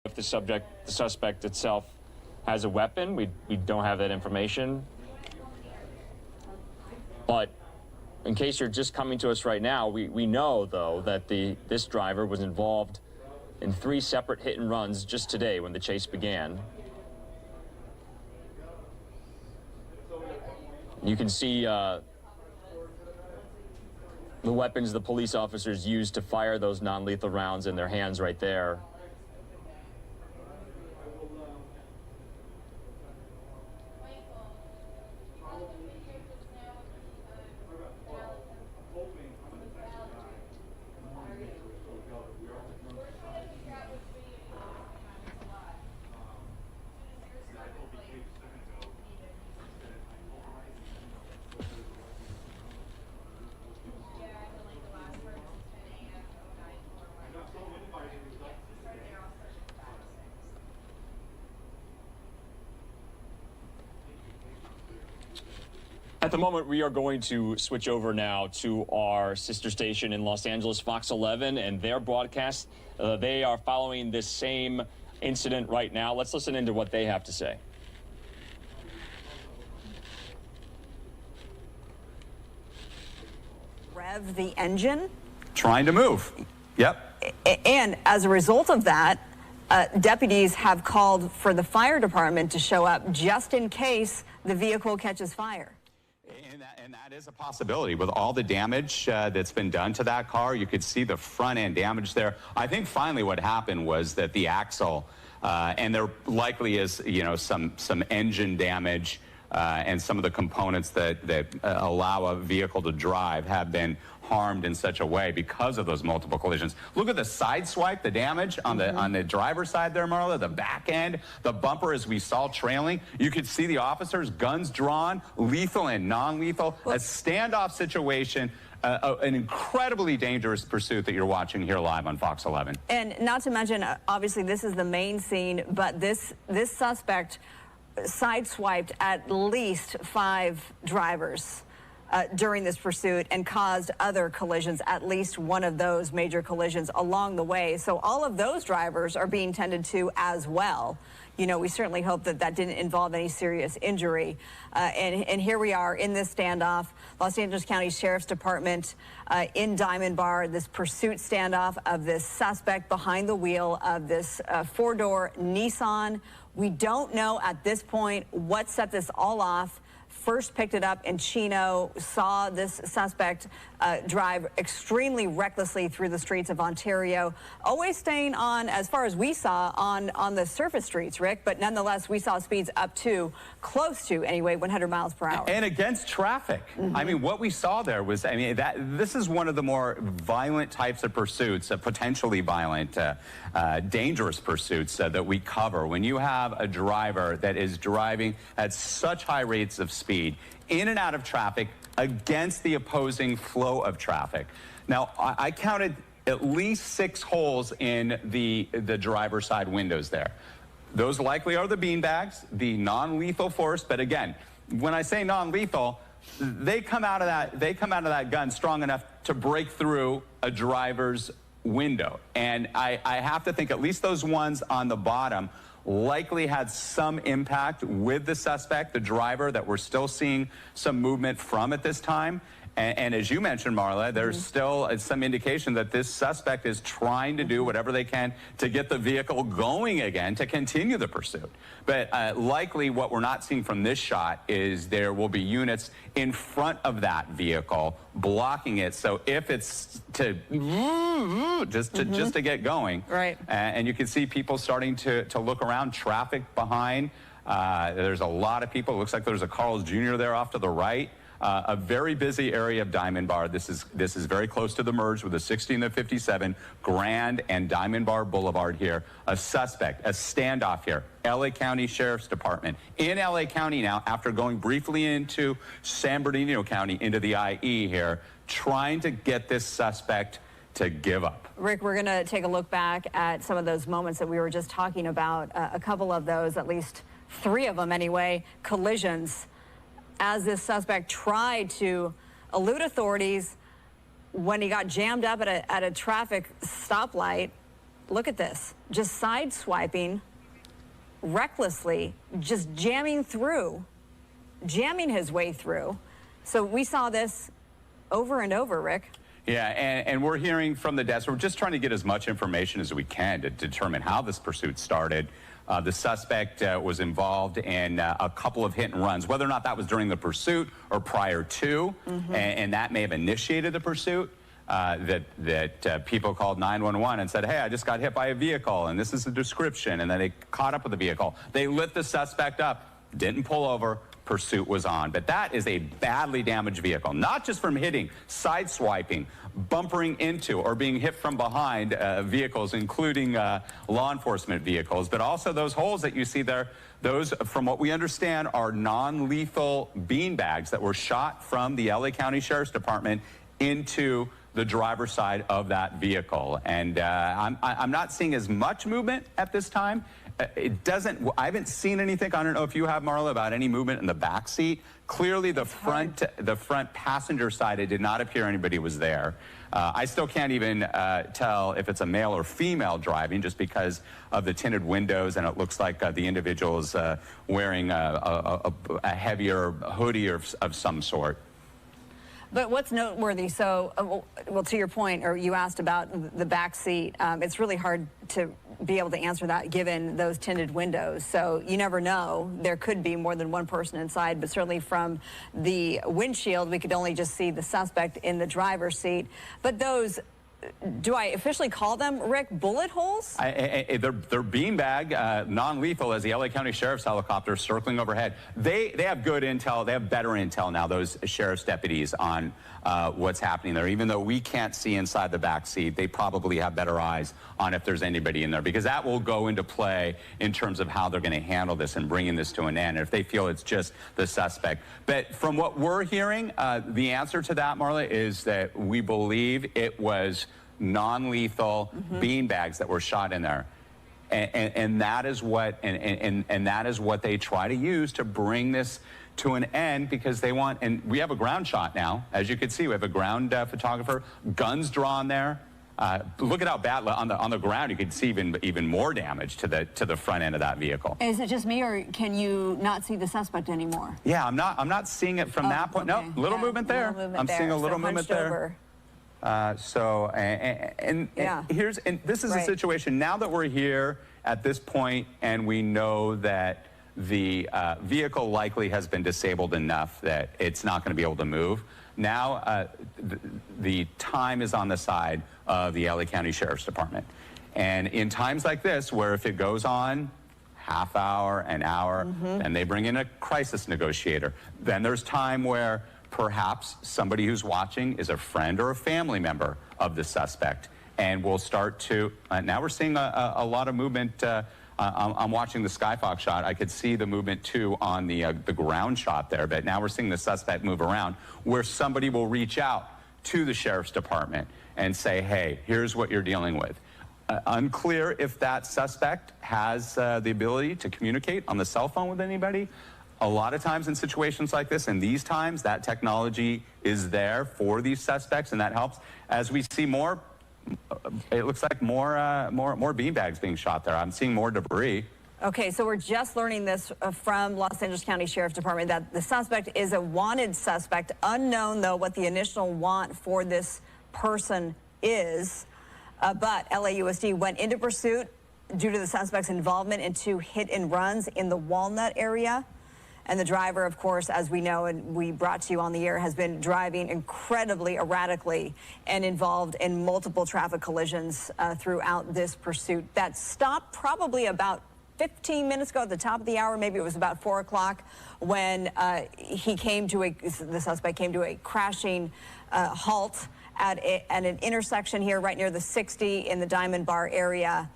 if the suspect itself has a weapon. We don't have that information. But in case you're just coming to us right now, we know, though, that this driver was involved in 3 separate hit and runs just today when the chase began. You can see the weapons the police officers used to fire those non-lethal rounds in their hands right there. At the moment, we are going to switch over now to our sister station in Los Angeles, Fox 11, and their broadcast. They are following this same incident right now. Let's listen into what they have to say. Rev the engine. Trying to move. Yep. And as a result of that, deputies have called for the fire department to show up just in case the vehicle catches fire. And that is a possibility. With all the damage that's been done to that car, you could see the front end damage there. I think finally what happened was that the axle, and there likely is, you know, some engine damage, and some of the components that allow a vehicle to drive have been harmed in such a way because of those multiple collisions. Look at the side swipe, the damage on the driver's side there, Marla, the back end, the bumper as we saw trailing. You could see the officers, guns drawn, lethal and non-lethal, a standoff situation. An incredibly dangerous pursuit that you're watching here live on Fox 11. And not to mention, obviously this is the main scene, but this suspect sideswiped at least 5 drivers during this pursuit and caused other collisions, at least one of those major collisions along the way. So all of those drivers are being tended to as well. You know, we certainly hope that that didn't involve any serious injury. And here we are in this standoff, Los Angeles County Sheriff's Department in Diamond Bar, this pursuit standoff of this suspect behind the wheel of this 4-door Nissan. We don't know at this point what set this all off. First picked it up in Chino, saw this suspect drive extremely recklessly through the streets of Ontario, always staying on, as far as we saw, on the surface streets, Rick, but nonetheless, we saw speeds up to, close to, anyway, 100 miles per hour. And against traffic. I mean, what we saw there was, I mean, this is one of the more violent types of pursuits, potentially violent, dangerous pursuits that we cover. When you have a driver that is driving at such high rates of speed, in and out of traffic, against the opposing flow of traffic. Now, I counted at least 6 holes in the driver's side windows there. Those likely are the beanbags, the non-lethal force. But again, when I say non-lethal, they come out of that gun strong enough to break through a driver's window. And I have to think at least those ones on the bottom likely had some impact with the suspect, the driver, that we're still seeing some movement from at this time. And as you mentioned, Marla, there's still some indication that this suspect is trying to do whatever they can to get the vehicle going again to continue the pursuit. But likely what we're not seeing from this shot is there will be units in front of that vehicle blocking it. So if it's just to get going, right? And you can see people starting to look around, traffic behind. There's a lot of people. It looks like there's a Carl's Jr. there off to the right. A very busy area of Diamond Bar. This is very close to the merge with the 60 and the 57, Grand and Diamond Bar Boulevard here. A suspect, a standoff here. LA County Sheriff's Department in LA County now, after going briefly into San Bernardino County, into the IE here, trying to get this suspect to give up. Rick, we're going to take a look back at some of those moments that we were just talking about. A couple of those, at least 3 of them anyway, collisions, as this suspect tried to elude authorities when he got jammed up at a traffic stoplight. look at this, just side-swiping recklessly, just jamming his way through. So we saw this over and over, Rick. Yeah, and we're hearing from the desk. We're just trying to get as much information as we can to determine how this pursuit started. The suspect was involved in a couple of hit and runs, whether or not that was during the pursuit or prior to, and that may have initiated the pursuit. That people called 911 and said, hey, I just got hit by a vehicle, and this is the description, and then they caught up with the vehicle. They lit the suspect up, didn't pull over, pursuit was on. But that is a badly damaged vehicle, not just from hitting, sideswiping, bumpering into, or being hit from behind vehicles, including law enforcement vehicles, but also those holes that you see there. Those, from what we understand, are non-lethal beanbags that were shot from the LA County Sheriff's Department into the driver's side of that vehicle. And I'm not seeing as much movement at this time. I haven't seen anything, I don't know if you have, Marla, about any movement in the back seat. Clearly the front passenger side, it did not appear anybody was there. I still can't even tell if it's a male or female driving, just because of the tinted windows, and it looks like the individual is wearing a heavier hoodie of some sort. But what's noteworthy, so, well, to your point, or you asked about the back seat, it's really hard to be able to answer that given those tinted windows. So you never know. There could be more than one person inside, but certainly from the windshield, we could only just see the suspect in the driver's seat. But those, do I officially call them, Rick, bullet holes? They're beanbag, non-lethal, as the LA County Sheriff's helicopter circling overhead. They have good intel. They have better intel now, those sheriff's deputies, on what's happening there. Even though we can't see inside the back seat, they probably have better eyes on if there's anybody in there, because that will go into play in terms of how they're going to handle this and bringing this to an end, if they feel it's just the suspect. But from what we're hearing, the answer to that, Marla, is that we believe it was non-lethal beanbags that were shot in there. And that is what and that is what they try to use to bring this to an end, because they want, and we have a ground shot now. As you can see, we have a ground photographer, guns drawn there. Look at how bad on the ground. You can see even more damage to the front end of that vehicle. Is it just me, or can you not see the suspect anymore? Yeah, I'm not seeing it from that point. Okay. No, little movement there. I'm seeing a little movement there. Here's, and this is a situation now that we're here at this point, and we know that the vehicle likely has been disabled enough that it's not going to be able to move. Now the time is on the side of the LA County Sheriff's Department. And in times like this, where if it goes on half hour, an hour, then they bring in a crisis negotiator. Then there's time where perhaps somebody who's watching is a friend or a family member of the suspect. And we'll start to, now we're seeing a lot of movement. I'm watching the Skyfox shot. I could see the movement too on the ground shot there, but now we're seeing the suspect move around, where somebody will reach out to the Sheriff's Department and say, hey, here's what you're dealing with. Unclear if that suspect has the ability to communicate on the cell phone with anybody. A lot of times in situations like this, in these times, that technology is there for these suspects, and that helps. As we see more, it looks like more beanbags being shot there. I'm seeing more debris. Okay, so we're just learning this from Los Angeles County Sheriff's Department, that the suspect is a wanted suspect. Unknown, though, what the initial want for this person is. But LAUSD went into pursuit due to the suspect's involvement in 2 hit and runs in the Walnut area. And the driver, of course, as we know and we brought to you on the air, has been driving incredibly erratically and involved in multiple traffic collisions throughout this pursuit. That stopped probably about 15 minutes ago at the top of the hour. Maybe it was about 4 o'clock when the suspect came to a crashing halt at an intersection here right near the 60 in the Diamond Bar area.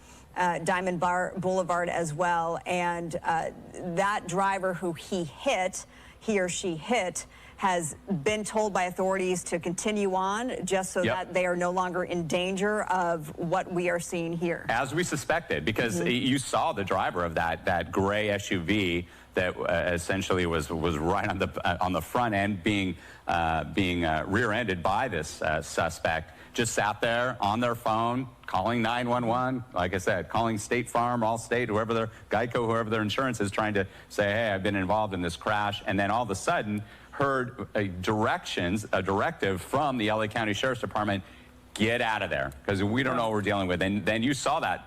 Diamond Bar Boulevard as well, and that driver who he or she hit, has been told by authorities to continue on just so that they are no longer in danger of what we are seeing here. As we suspected, because you saw the driver of that gray SUV that essentially was right on the front end being rear-ended by this suspect. just sat there on their phone, calling 911, like I said, calling State Farm, Allstate, whoever their, Geico, whoever their insurance is, trying to say, hey, I've been involved in this crash, and then all of a sudden heard a directive from the LA County Sheriff's Department, get out of there, because we don't know what we're dealing with. And then you saw the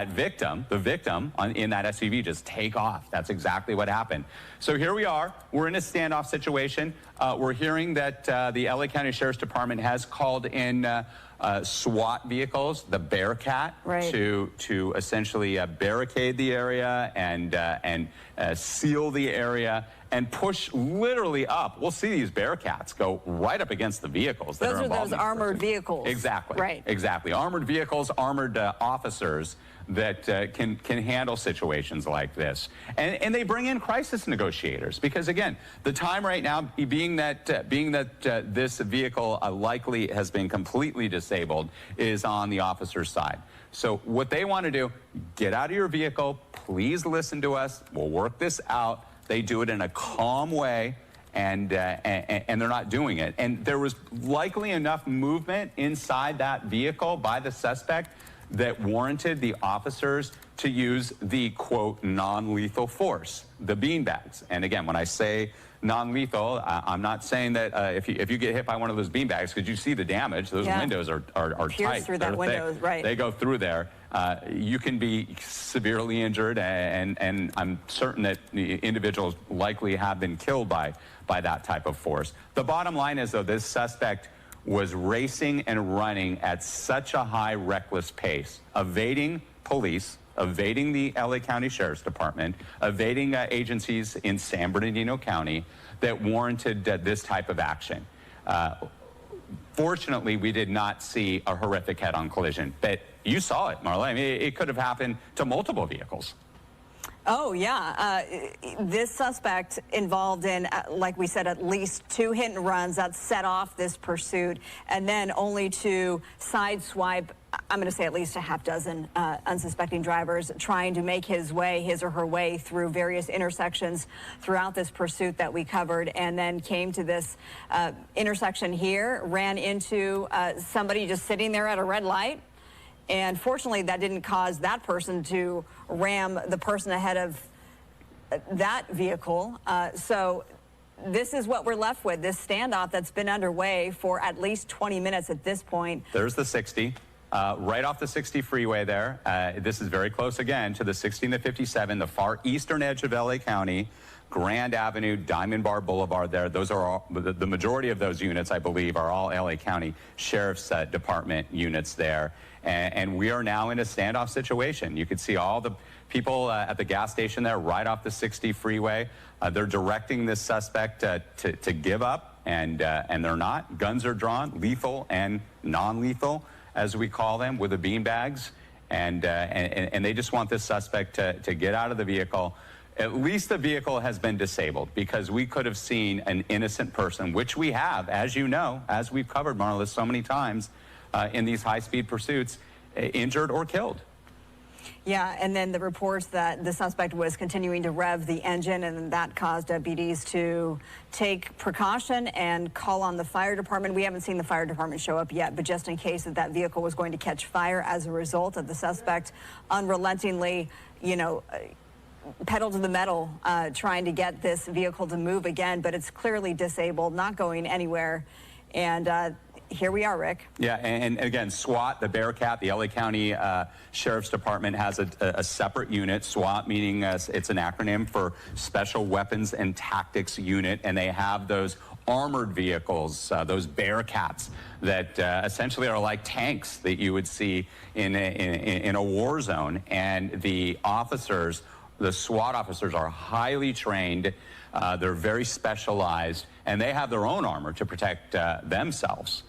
victim in that SUV just take off. That's exactly what happened. So here we are. We're in a standoff situation. We're hearing that the LA County Sheriff's Department has called in SWAT vehicles, the Bearcat, right, to essentially barricade the area and seal the area and push literally up. We'll see these Bearcats go right up against the vehicles that are involved. Those are those armored vehicles. Exactly. Right. Exactly. Armored vehicles, armored officers that can handle situations like this. And they bring in crisis negotiators because, again, the time right now, being that this vehicle likely has been completely disabled, is on the officer's side. So what they want to do, get out of your vehicle, please listen to us, we'll work this out. They do it in a calm way, and they're not doing it. And there was likely enough movement inside that vehicle by the suspect that warranted the officers to use the, quote, non-lethal force, the beanbags. And again, when I say non-lethal, I'm not saying that if you get hit by one of those beanbags, because you see the damage, those windows are tight. Through that window, right. They go through there. You can be severely injured, and I'm certain that individuals likely have been killed by that type of force. The bottom line is, though, this suspect was racing and running at such a high, reckless pace, evading police, evading the LA County Sheriff's Department, evading agencies in San Bernardino County, that warranted this type of action. Fortunately, we did not see a horrific head-on collision, but you saw it, Marla. I mean, it could have happened to multiple vehicles. Oh, yeah. This suspect involved in, like we said, at least 2 hit and runs that set off this pursuit, and then only to sideswipe, I'm going to say at least a half dozen unsuspecting drivers trying to make his or her way through various intersections throughout this pursuit that we covered, and then came to this intersection here, ran into somebody just sitting there at a red light. And fortunately, that didn't cause that person to ram the person ahead of that vehicle. So this is what we're left with, this standoff that's been underway for at least 20 minutes at this point. There's the 60, right off the 60 freeway there. This is very close again to the 60 and the 57, the far eastern edge of LA County. Grand Avenue, Diamond Bar Boulevard there. Those are all, the majority of those units, I believe, are all LA County Sheriff's Department units there. And we are now in a standoff situation. You can see all the people at the gas station there right off the 60 freeway. They're directing this suspect to give up, and they're not. Guns are drawn, lethal and non-lethal, as we call them, with the beanbags. And they just want this suspect to get out of the vehicle. At least the vehicle has been disabled, because we could have seen an innocent person, which we have, as you know, as we've covered, Marla, so many times in these high-speed pursuits, injured or killed. Yeah, and then the reports that the suspect was continuing to rev the engine, and that caused BDs to take precaution and call on the fire department. We haven't seen the fire department show up yet, but just in case that vehicle was going to catch fire as a result of the suspect unrelentingly, pedal to the metal, trying to get this vehicle to move again, but it's clearly disabled, not going anywhere. And here we are, Rick. Yeah, and again, SWAT, the Bearcat, the LA County Sheriff's Department has a separate unit. SWAT meaning it's an acronym for Special Weapons and Tactics Unit, and they have those armored vehicles, those Bearcats that essentially are like tanks that you would see in a war zone. And the officers, the SWAT officers, are highly trained. They're very specialized, and they have their own armor to protect themselves.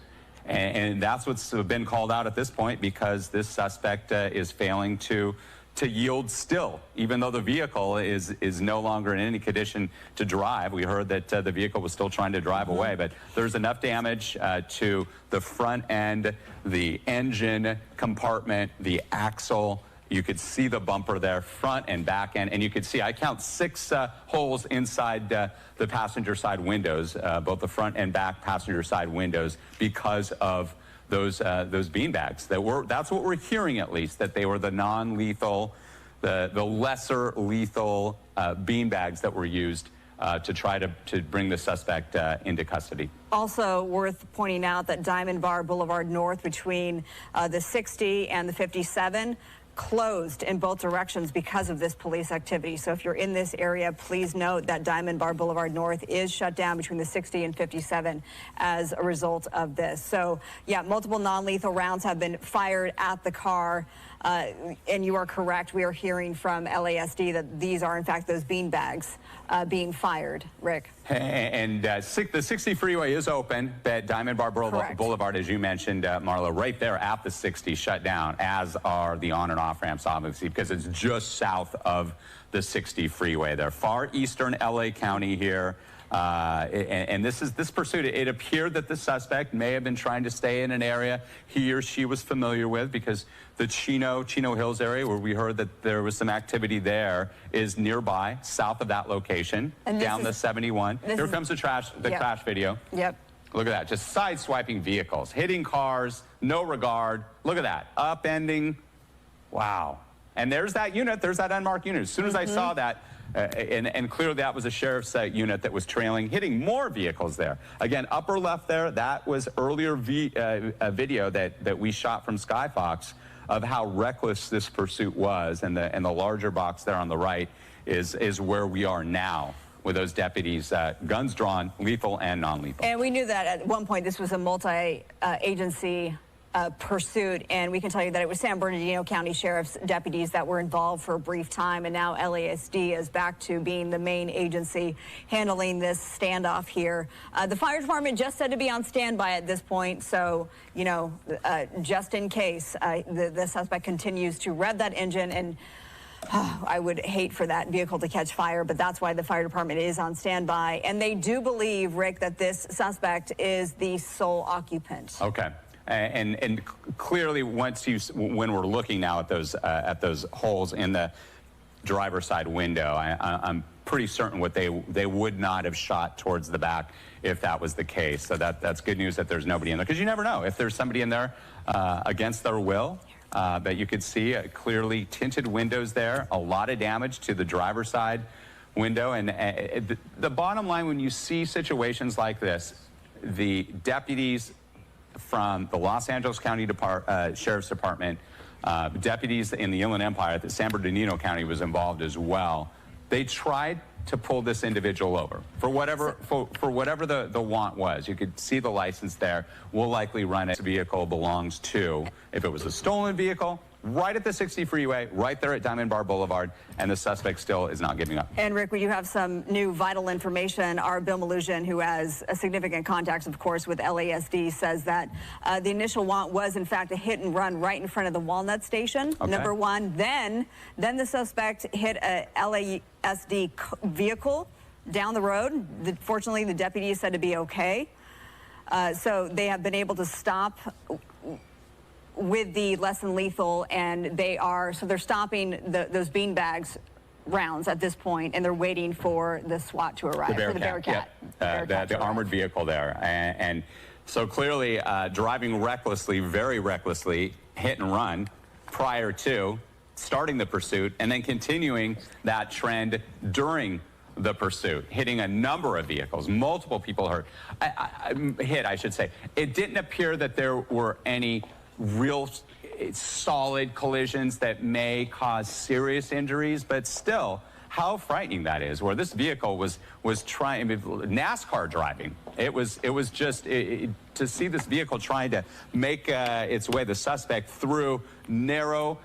And that's what's been called out at this point, because this suspect is failing to yield still, even though the vehicle is no longer in any condition to drive. We heard that the vehicle was still trying to drive away, but there's enough damage to the front end, the engine compartment, the axle. You could see the bumper there, front and back end, and you could see, I count 6 holes inside the passenger side windows, both the front and back passenger side windows, because of those beanbags. That's what we're hearing, at least, that they were the non-lethal, the lesser lethal beanbags that were used to try to bring the suspect into custody. Also worth pointing out that Diamond Bar Boulevard North between the 60 and the 57 closed in both directions because of this police activity. So if you're in this area, please note that Diamond Bar Boulevard North is shut down between the 60 and 57 as a result of this. So yeah, multiple non-lethal rounds have been fired at the car. And you are correct. We are hearing from LASD that these are, in fact, those beanbags being fired. Rick. And the 60 freeway is open, but Diamond Bar Boulevard, as you mentioned, Marla, right there at the 60 shut down, as are the on and off ramps, obviously, because it's just south of the 60 freeway there. Far eastern LA County here. And this pursuit, it appeared that the suspect may have been trying to stay in an area he or she was familiar with, because the Chino Hills area, where we heard that there was some activity there, is nearby, south of that location, down the 71. Here comes the crash video. Yep. Look at that, just sideswiping vehicles, hitting cars, no regard. Look at that, upending. Wow. And there's that unit, there's that unmarked unit. As soon as I saw that, and clearly that was a sheriff's unit that was trailing, hitting more vehicles there. Again, upper left there, that was earlier a video that we shot from Skyfox of how reckless this pursuit was, and the larger box there on the right is where we are now with those deputies, guns drawn, lethal and non-lethal. And we knew that at one point this was a multi-agency pursuit, and we can tell you that it was San Bernardino County Sheriff's deputies that were involved for a brief time, and now LASD is back to being the main agency handling this standoff here. The fire department just said to be on standby at this point, so, you know, just in case the suspect continues to rev that engine, and I would hate for that vehicle to catch fire, but that's why the fire department is on standby. And they do believe, Rick, that this suspect is the sole occupant. Okay. And clearly, when we're looking now at those holes in the driver's side window, I'm pretty certain they would not have shot towards the back if that was the case. So that's good news that there's nobody in there, because you never know if there's somebody in there against their will. That you could see clearly tinted windows there, a lot of damage to the driver's side window. And the bottom line, when you see situations like this, the deputies from the Los Angeles County Sheriff's Department, deputies in the Inland Empire, that San Bernardino County was involved as well. They tried to pull this individual over for whatever the want was. You could see the license there. We'll likely run it. Vehicle belongs to, if it was a stolen vehicle, right at the 60 freeway, right there at Diamond Bar Boulevard, and the suspect still is not giving up. And Rick, we do have some new vital information. Our Bill Malusian, who has a significant contacts, of course, with LASD, says that the initial want was, in fact, a hit and run right in front of the Walnut Station, number one. Then the suspect hit a LASD vehicle down the road. Fortunately, the deputy said to be okay. So they have been able to stop with the less than lethal, and they're stopping those beanbags rounds at this point, and they're waiting for the SWAT to arrive. The Bearcat. The armored vehicle there. And so clearly driving recklessly, very recklessly, hit and run prior to starting the pursuit, and then continuing that trend during the pursuit, hitting a number of vehicles, multiple people hurt. I should say. It didn't appear that there were any real solid collisions that may cause serious injuries, but still, how frightening that is, where this vehicle was trying, NASCAR driving. It was just to see this vehicle trying to make its way, the suspect, through narrow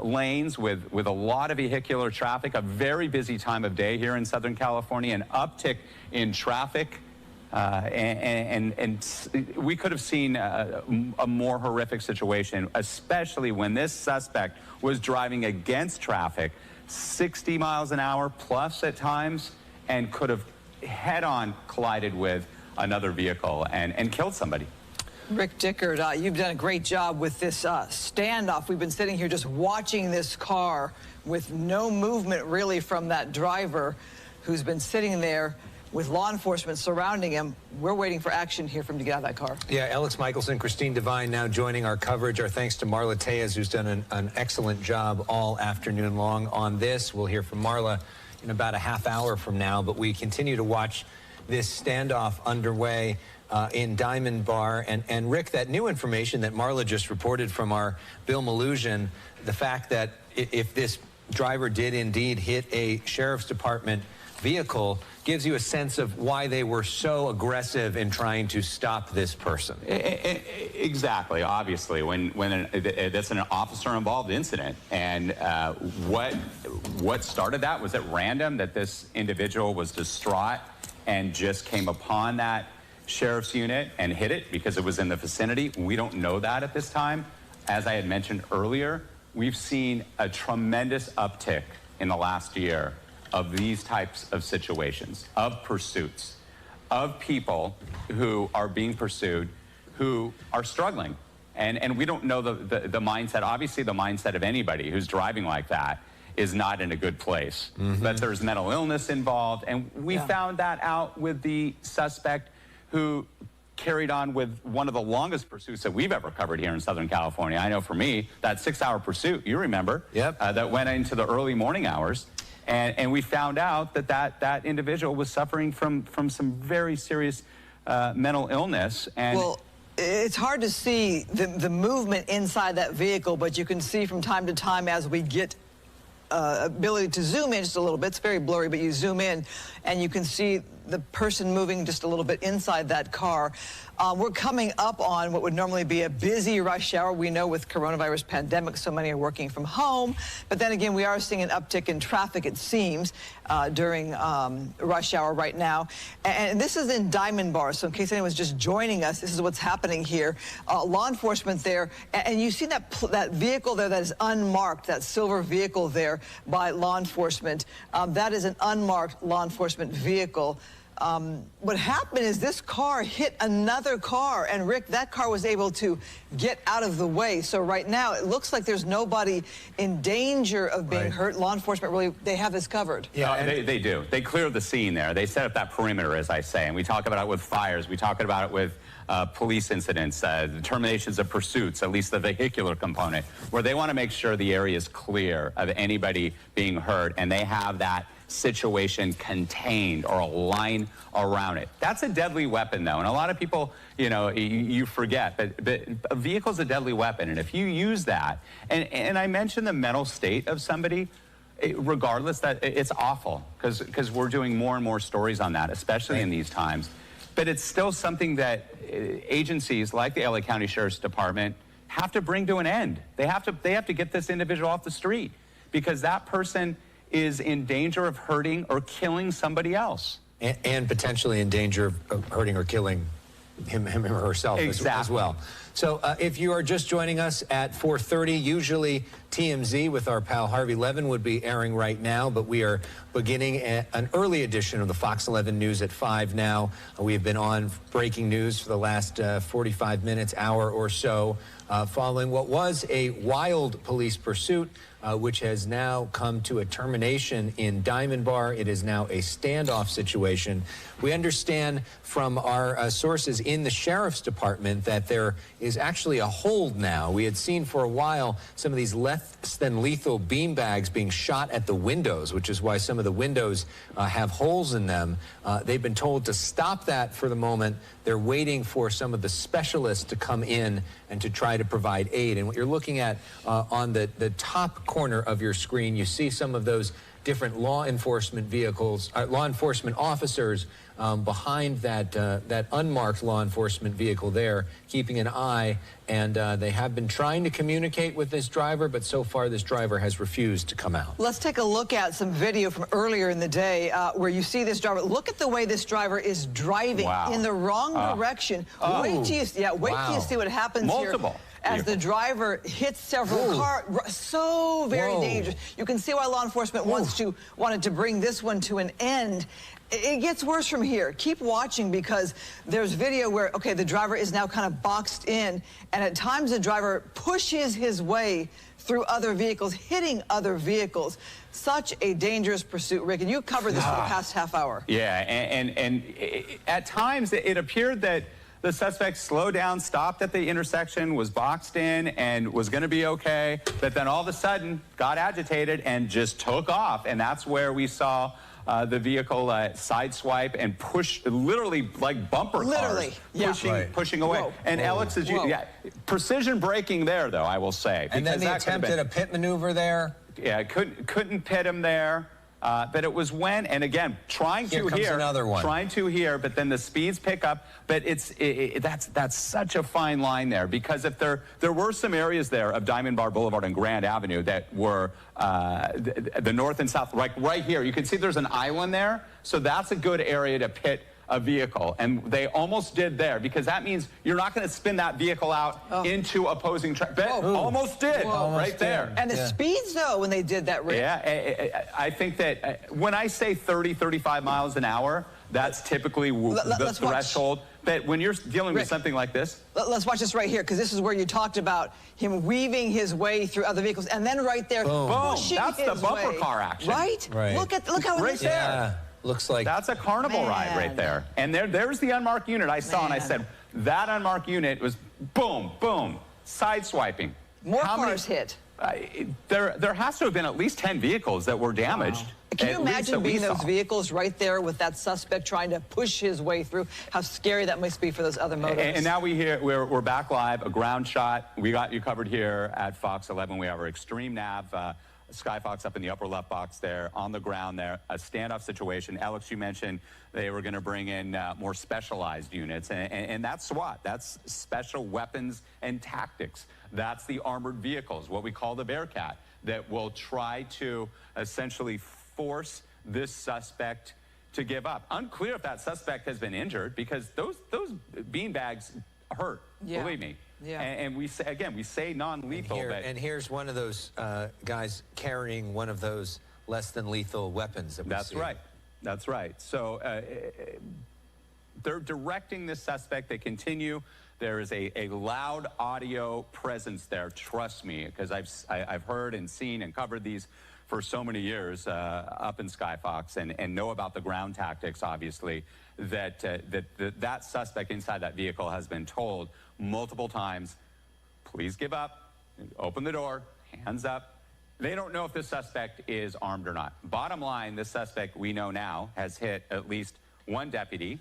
lanes with a lot of vehicular traffic, a very busy time of day here in Southern California, an uptick in traffic. And we could have seen a more horrific situation, especially when this suspect was driving against traffic, 60 miles an hour plus at times, and could have head-on collided with another vehicle and killed somebody. Rick Dickert, you've done a great job with this standoff. We've been sitting here just watching this car with no movement really from that driver who's been sitting there with law enforcement surrounding him. We're waiting for action here for him to get out of that car. Yeah, Alex Michelson, Christine Devine now joining our coverage. Our thanks to Marla Tejas, who's done an excellent job all afternoon long on this. We'll hear from Marla in about a half hour from now, but we continue to watch this standoff underway in Diamond Bar. And Rick, that new information that Marla just reported from our Bill Malusian, the fact that if this driver did indeed hit a sheriff's department vehicle, gives you a sense of why they were so aggressive in trying to stop this person. Exactly. Obviously, when that's an officer-involved incident, and what started that, was it random that this individual was distraught and just came upon that sheriff's unit and hit it because it was in the vicinity? We don't know that at this time. As I had mentioned earlier, we've seen a tremendous uptick in the last year of these types of situations, of pursuits, of people who are being pursued, who are struggling. And we don't know the mindset. Obviously, the mindset of anybody who's driving like that is not in a good place. But there's mental illness involved, and we found that out with the suspect who carried on with one of the longest pursuits that we've ever covered here in Southern California. I know for me, that 6-hour pursuit, you remember, that went into the early morning hours. And we found out that individual was suffering from some very serious mental illness. And well, it's hard to see the movement inside that vehicle, but you can see from time to time as we get ability to zoom in just a little bit. It's very blurry, but you zoom in and you can see the person moving just a little bit inside that car. We're coming up on what would normally be a busy rush hour. We know with coronavirus pandemic, so many are working from home. But then again, we are seeing an uptick in traffic, it seems, during rush hour right now. And this is in Diamond Bar. So in case anyone's just joining us, this is what's happening here. Law enforcement there. And you see that vehicle there that is unmarked, that silver vehicle there by law enforcement. That is an unmarked law enforcement vehicle. What happened is this car hit another car, and Rick, that car was able to get out of the way. So right now, it looks like there's nobody in danger of being hurt. Law enforcement really, they have this covered. Yeah, they do. They clear the scene there. They set up that perimeter, as I say, and we talk about it with fires. We talk about it with police incidents, determinations of pursuits, at least the vehicular component, where they want to make sure the area is clear of anybody being hurt, and they have that situation contained or a line around it. That's a deadly weapon, though, and a lot of people, you forget, but a vehicle's a deadly weapon, and if you use that, and I mentioned the mental state of somebody, regardless, that it's awful, because we're doing more and more stories on that, especially in these times, but it's still something that agencies like the LA County Sheriff's Department have to bring to an end. They have to get this individual off the street, because that person is in danger of hurting or killing somebody else. And potentially in danger of hurting or killing him or herself as well. So if you are just joining us at 4:30, usually TMZ with our pal Harvey Levin would be airing right now, but we are beginning an early edition of the Fox 11 News at 5 now. We have been on breaking news for the last 45 minutes, hour or so, following what was a wild police pursuit, which has now come to a termination in Diamond Bar. It is now a standoff situation. We understand from our sources in the sheriff's department that there is actually a hold now. We had seen for a while some of these less than lethal beanbags being shot at the windows, which is why some of the windows have holes in them. They've been told to stop that for the moment. They're waiting for some of the specialists to come in and to try to provide aid. And what you're looking at on the top corner of your screen, you see some of those different law enforcement vehicles, law enforcement officers behind that unmarked law enforcement vehicle there, keeping an eye. And they have been trying to communicate with this driver, but so far this driver has refused to come out. Let's take a look at some video from earlier in the day where you see this driver. Look at the way this driver is driving in the wrong direction. Wait till you see what happens here. As the driver hits several cars, so very dangerous. You can see why law enforcement wanted to bring this one to an end. It gets worse from here. Keep watching, because there's video where, the driver is now kind of boxed in, and at times the driver pushes his way through other vehicles, hitting other vehicles. Such a dangerous pursuit, Rick, and you covered this for the past half hour. Yeah, and at times it appeared that the suspect slowed down, stopped at the intersection, was boxed in, and was going to be okay, but then all of a sudden got agitated and just took off, and that's where we saw the vehicle sideswipe and push, literally like bumper cars, pushing away. Whoa. And Alex, precision braking there, though, I will say. And then the attempt at a pit maneuver there. Yeah, couldn't pit him there. But it was when, and again, trying to here, but then the speeds pick up. But that's such a fine line there, because if there were some areas there of Diamond Bar Boulevard and Grand Avenue that were the north and south, like right here, you can see there's an island there, so that's a good area to pit a vehicle, and they almost did there, because that means you're not going to spin that vehicle out into opposing traffic. Almost did, right there. And the speeds, though, when they did that, Rick. Yeah, I think that when I say 30, 35 miles an hour, that's typically the threshold. But when you're dealing with something like this. Let's watch this right here, because this is where you talked about him weaving his way through other vehicles, and then right there, pushing that's the his bumper way. car action. Right? Look how it is there. Yeah. Looks like that's a carnival ride right there. And there's the unmarked unit I saw, and I said, that unmarked unit was boom, boom, sideswiping. More cars hit. There has to have been at least 10 vehicles that were damaged. Can you imagine being those vehicles right there with that suspect trying to push his way through? How scary that must be for those other motorists. And now we're back live, a ground shot. We got you covered here at Fox 11. We have our Extreme Nav Skyfox up in the upper left box there, on the ground there, a standoff situation. Alex, you mentioned they were going to bring in more specialized units, and that's SWAT. That's Special Weapons and Tactics. That's the armored vehicles, what we call the Bearcat, that will try to essentially force this suspect to give up. Unclear if that suspect has been injured, because those beanbags hurt, believe me. Yeah. And we say, again, we say non-lethal. And here's one of those guys carrying one of those less than lethal weapons that we see. Right. That's right. So they're directing this suspect. They continue. There is a loud audio presence there. Trust me, because I've heard and seen and covered these for so many years up in Skyfox, and know about the ground tactics, obviously, that suspect inside that vehicle has been told multiple times, please give up, open the door, hands up. They don't know if this suspect is armed or not. Bottom line, this suspect, we know now, has hit at least one deputy,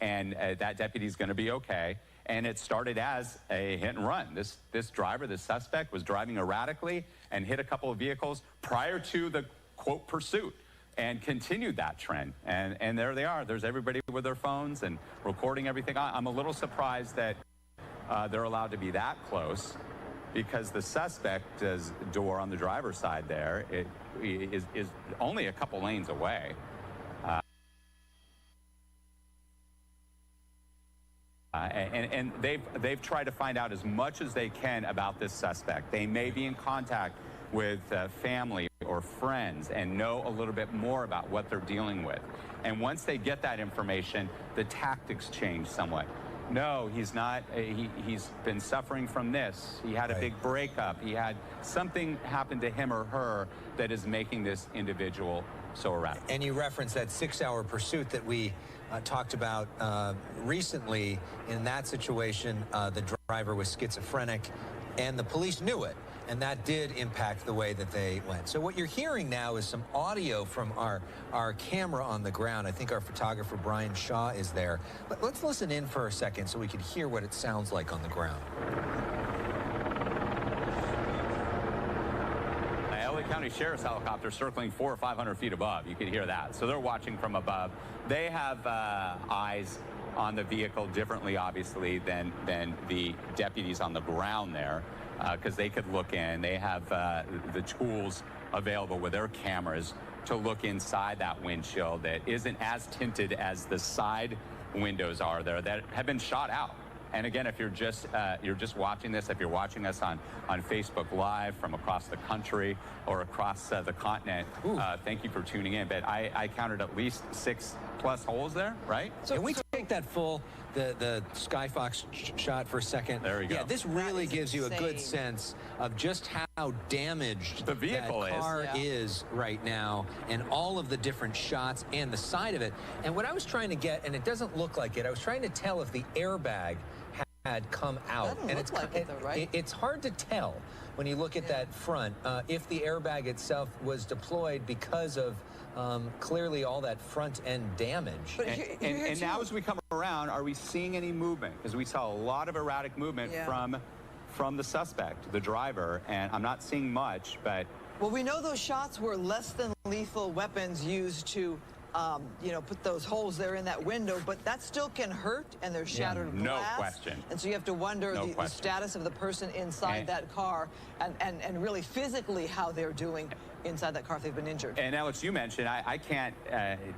and that deputy is going to be okay. And it started as a hit and run. This driver, this suspect, was driving erratically and hit a couple of vehicles prior to the, quote, pursuit, and continued that trend. And there they are. There's everybody with their phones and recording everything. I'm a little surprised that they're allowed to be that close, because the suspect's door on the driver's side there is only a couple lanes away. And they've tried to find out as much as they can about this suspect. They may be in contact with family or friends and know a little bit more about what they're dealing with. And once they get that information, the tactics change somewhat. No, he's not. He's been suffering from this. He had a big breakup. He had something happen to him or her that is making this individual so erratic. And you referenced that 6-hour pursuit that we talked about recently. In that situation, the driver was schizophrenic, and the police knew it, and that did impact the way that they went. So what you're hearing now is some audio from our camera on the ground. I think our photographer Brian Shaw is there. Let's listen in for a second so we can hear what it sounds like on the ground. County Sheriff's helicopter circling 400 or 500 feet above. You can hear that. So they're watching from above. They have eyes on the vehicle differently, obviously, than the deputies on the ground there, because they could look in. They have the tools available with their cameras to look inside that windshield that isn't as tinted as the side windows are there that have been shot out. And again, if you're just watching this, if you're watching us on Facebook Live from across the country or across the continent, thank you for tuning in. But I counted at least 6+ holes there, right? So can we take take that full, the Skyfox shot for a second? There you go. Yeah, this really is gives you a good insane. sense of just how damaged The vehicle that is. car Yeah. is right now, and all of the different shots and the side of it. And what I was trying to get, and it doesn't look like it, I was trying to tell if the airbag had come out. Doesn't And look like it, though, right? It's hard to tell when you look at that front if the airbag itself was deployed because of clearly all that front end damage. But And now as we come around, are we seeing any movement? Because we saw a lot of erratic movement Yeah. from the suspect, the driver, and I'm not seeing much, but Well, we know those shots were less than lethal weapons used to, you know, put those holes there in that window, but that still can hurt, and there's shattered no glass. question. And so you have to wonder No the question. status of the person inside And- that car and really physically how they're doing inside that car if they've been injured. And Alex, you mentioned, I can't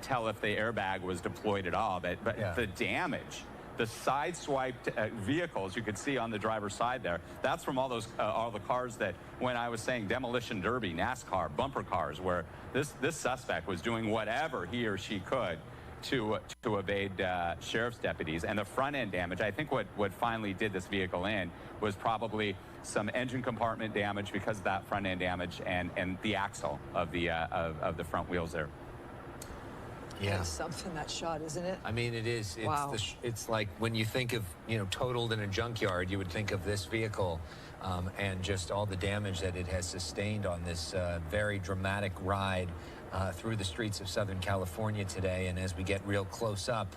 tell if the airbag was deployed at all, but Yeah. the damage, the side-swiped vehicles you could see on the driver's side there, that's from all the cars that, when I was saying demolition derby, NASCAR, bumper cars, where this suspect was doing whatever he or she could to evade sheriff's deputies. And the front end damage, I think what finally did this vehicle in was probably some engine compartment damage because of that front end damage and the axle of the front wheels there. Yeah. That's something, that shot, isn't it? I mean, it is. It's, Wow. It's like when you think of, you know, totaled in a junkyard, you would think of this vehicle and just all the damage that it has sustained on this very dramatic ride through the streets of Southern California today. And as we get real close up,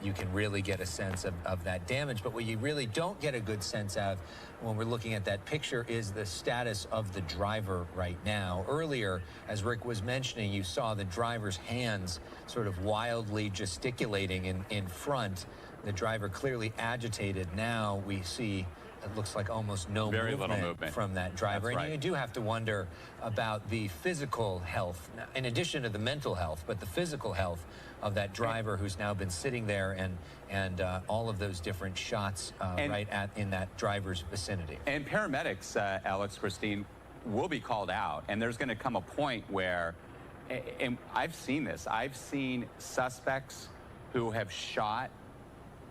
you can really get a sense of that damage. But what you really don't get a good sense of when we're looking at that picture is the status of the driver right now. Earlier, as Rick was mentioning, you saw the driver's hands sort of wildly gesticulating in front. The driver clearly agitated. Now we see it looks like almost no Very little movement from that driver. That's And right. you do have to wonder about the physical health, in addition to the mental health, but the physical health of that driver who's now been sitting there and all of those different shots in that driver's vicinity. And paramedics, Alex, Christine, will be called out, and there's going to come a point where, and I've seen this, I've seen suspects who have shot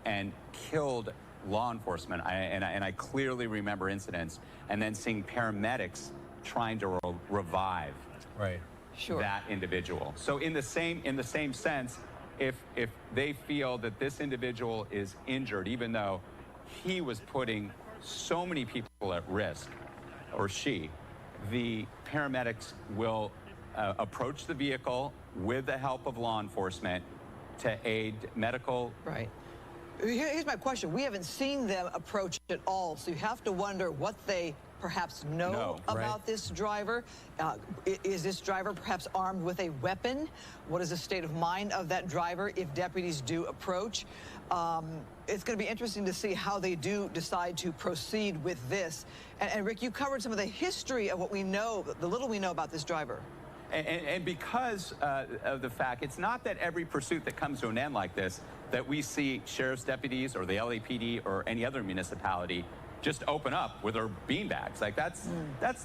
and killed law enforcement, and I clearly remember incidents, and then seeing paramedics trying to revive Right. Sure. that individual. So in the same sense, if they feel that this individual is injured, even though he was putting so many people at risk, or she, the paramedics will approach the vehicle with the help of law enforcement to aid medical. Right. Here's my question. We haven't seen them approach at all, so you have to wonder what they perhaps know about this driver. Is this driver perhaps armed with a weapon? What is the state of mind of that driver if deputies do approach? It's going to be interesting to see how they do decide to proceed with this. And Rick, you covered some of the history of what we know, the little we know about this driver. And because of the fact, it's not that every pursuit that comes to an end like this, that we see sheriff's deputies or the LAPD or any other municipality just open up with their beanbags. Like that's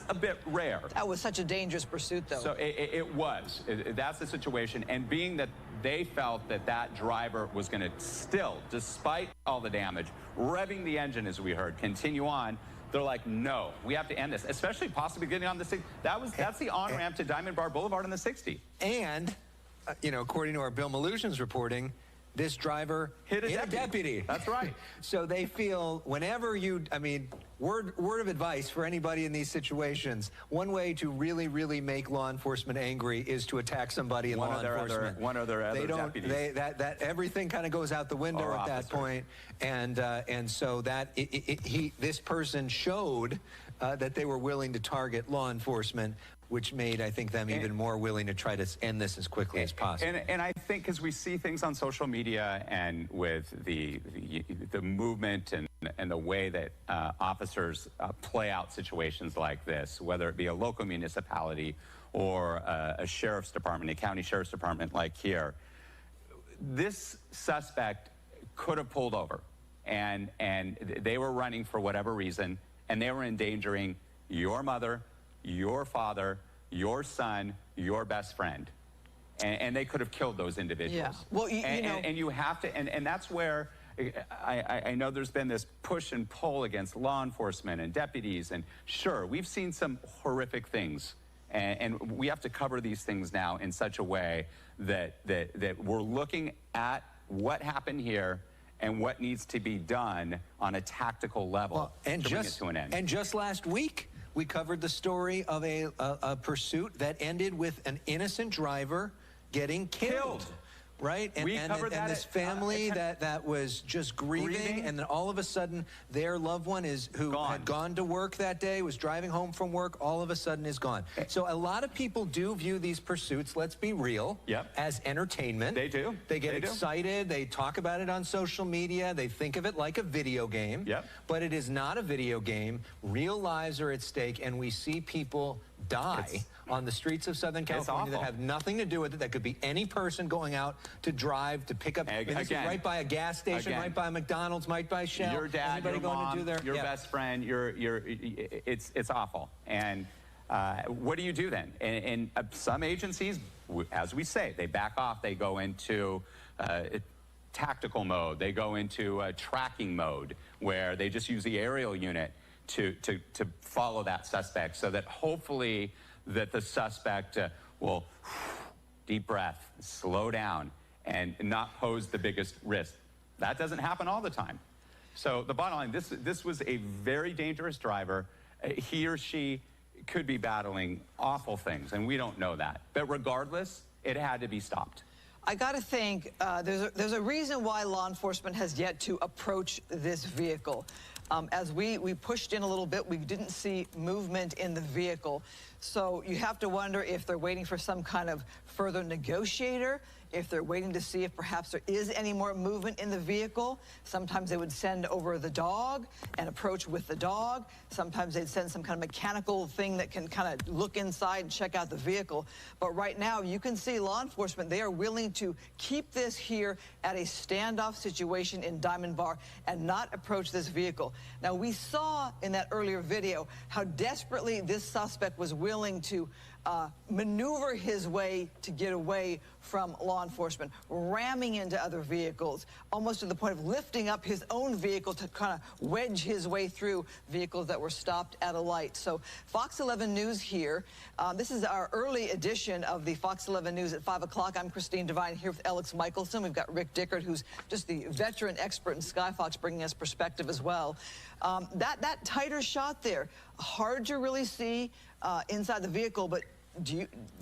a bit rare. That was such a dangerous pursuit, though. So it was. That's the situation. And being that they felt that that driver was going to still, despite all the damage, revving the engine, as we heard, continue on, they're like, no, we have to end this, especially possibly getting on the 60. That's the on-ramp to Diamond Bar Boulevard on the 60. And, you know, according to our Bill Malushin's reporting, this driver hit a deputy. That's right. So they feel whenever I mean, word of advice for anybody in these situations, one way to really, really make law enforcement angry is to attack somebody in law enforcement. One of their other deputies. That everything kind of goes out the window Or at that officers. point. And so that this person showed that they were willing to target law enforcement, which made, I think, them even more willing to try to end this as quickly as possible. And I think as we see things on social media and with the movement and the way that officers play out situations like this, whether it be a local municipality or a sheriff's department, a county sheriff's department like here, this suspect could have pulled over, and they were running for whatever reason, and they were endangering your mother, your father, your son, your best friend. and they could have killed those individuals. Yeah. Well, you know, and you have to, and that's where I know there's been this push and pull against law enforcement and deputies, and sure, we've seen some horrific things, and we have to cover these things now in such a way that we're looking at what happened here and what needs to be done on a tactical level to bring it to an end. And just last week, we covered the story of a pursuit that ended with an innocent driver getting killed. Right? And, we covered that. And this family that was just grieving, and then all of a sudden their loved one who had gone to work that day, was driving home from work, all of a sudden is gone. So a lot of people do view these pursuits, let's be real, as entertainment. They do. They get excited. They talk about it on social media. They think of it like a video game. But it is not a video game. Real lives are at stake, and we see people die on the streets of Southern California that have nothing to do with it. That could be any person going out to drive, to pick up. This is right by a gas station, right by a McDonald's, right by Shell. Your dad, Anybody your going mom, to do their, your best friend, it's awful. And what do you do then? And some agencies, as we say, they back off. They go into tactical mode. They go into tracking mode, where they just use the aerial unit to follow that suspect, so that hopefully that the suspect will deep breath, slow down, and not pose the biggest risk. That doesn't happen all the time. So the bottom line, this was a very dangerous driver. He or she could be battling awful things, and we don't know that. But regardless, it had to be stopped. I got to think there's a reason why law enforcement has yet to approach this vehicle. As we pushed in a little bit, we didn't see movement in the vehicle. So you have to wonder if they're waiting for some kind of further negotiator, if they're waiting to see if perhaps there is any more movement in the vehicle. Sometimes they would send over the dog and approach with the dog. Sometimes they'd send some kind of mechanical thing that can kind of look inside and check out the vehicle. But right now, you can see law enforcement, they are willing to keep this here at a standoff situation in Diamond Bar and not approach this vehicle. Now, we saw in that earlier video how desperately this suspect was willing to maneuver his way to get away from law enforcement, ramming into other vehicles, almost to the point of lifting up his own vehicle to kind of wedge his way through vehicles that were stopped at a light. So Fox 11 News here. This is our early edition of the Fox 11 News at 5 o'clock. I'm Christine Devine here with Alex Michelson. We've got Rick Dickert, who's just the veteran expert in Sky Fox, bringing us perspective as well. That tighter shot there, hard to really see inside the vehicle, but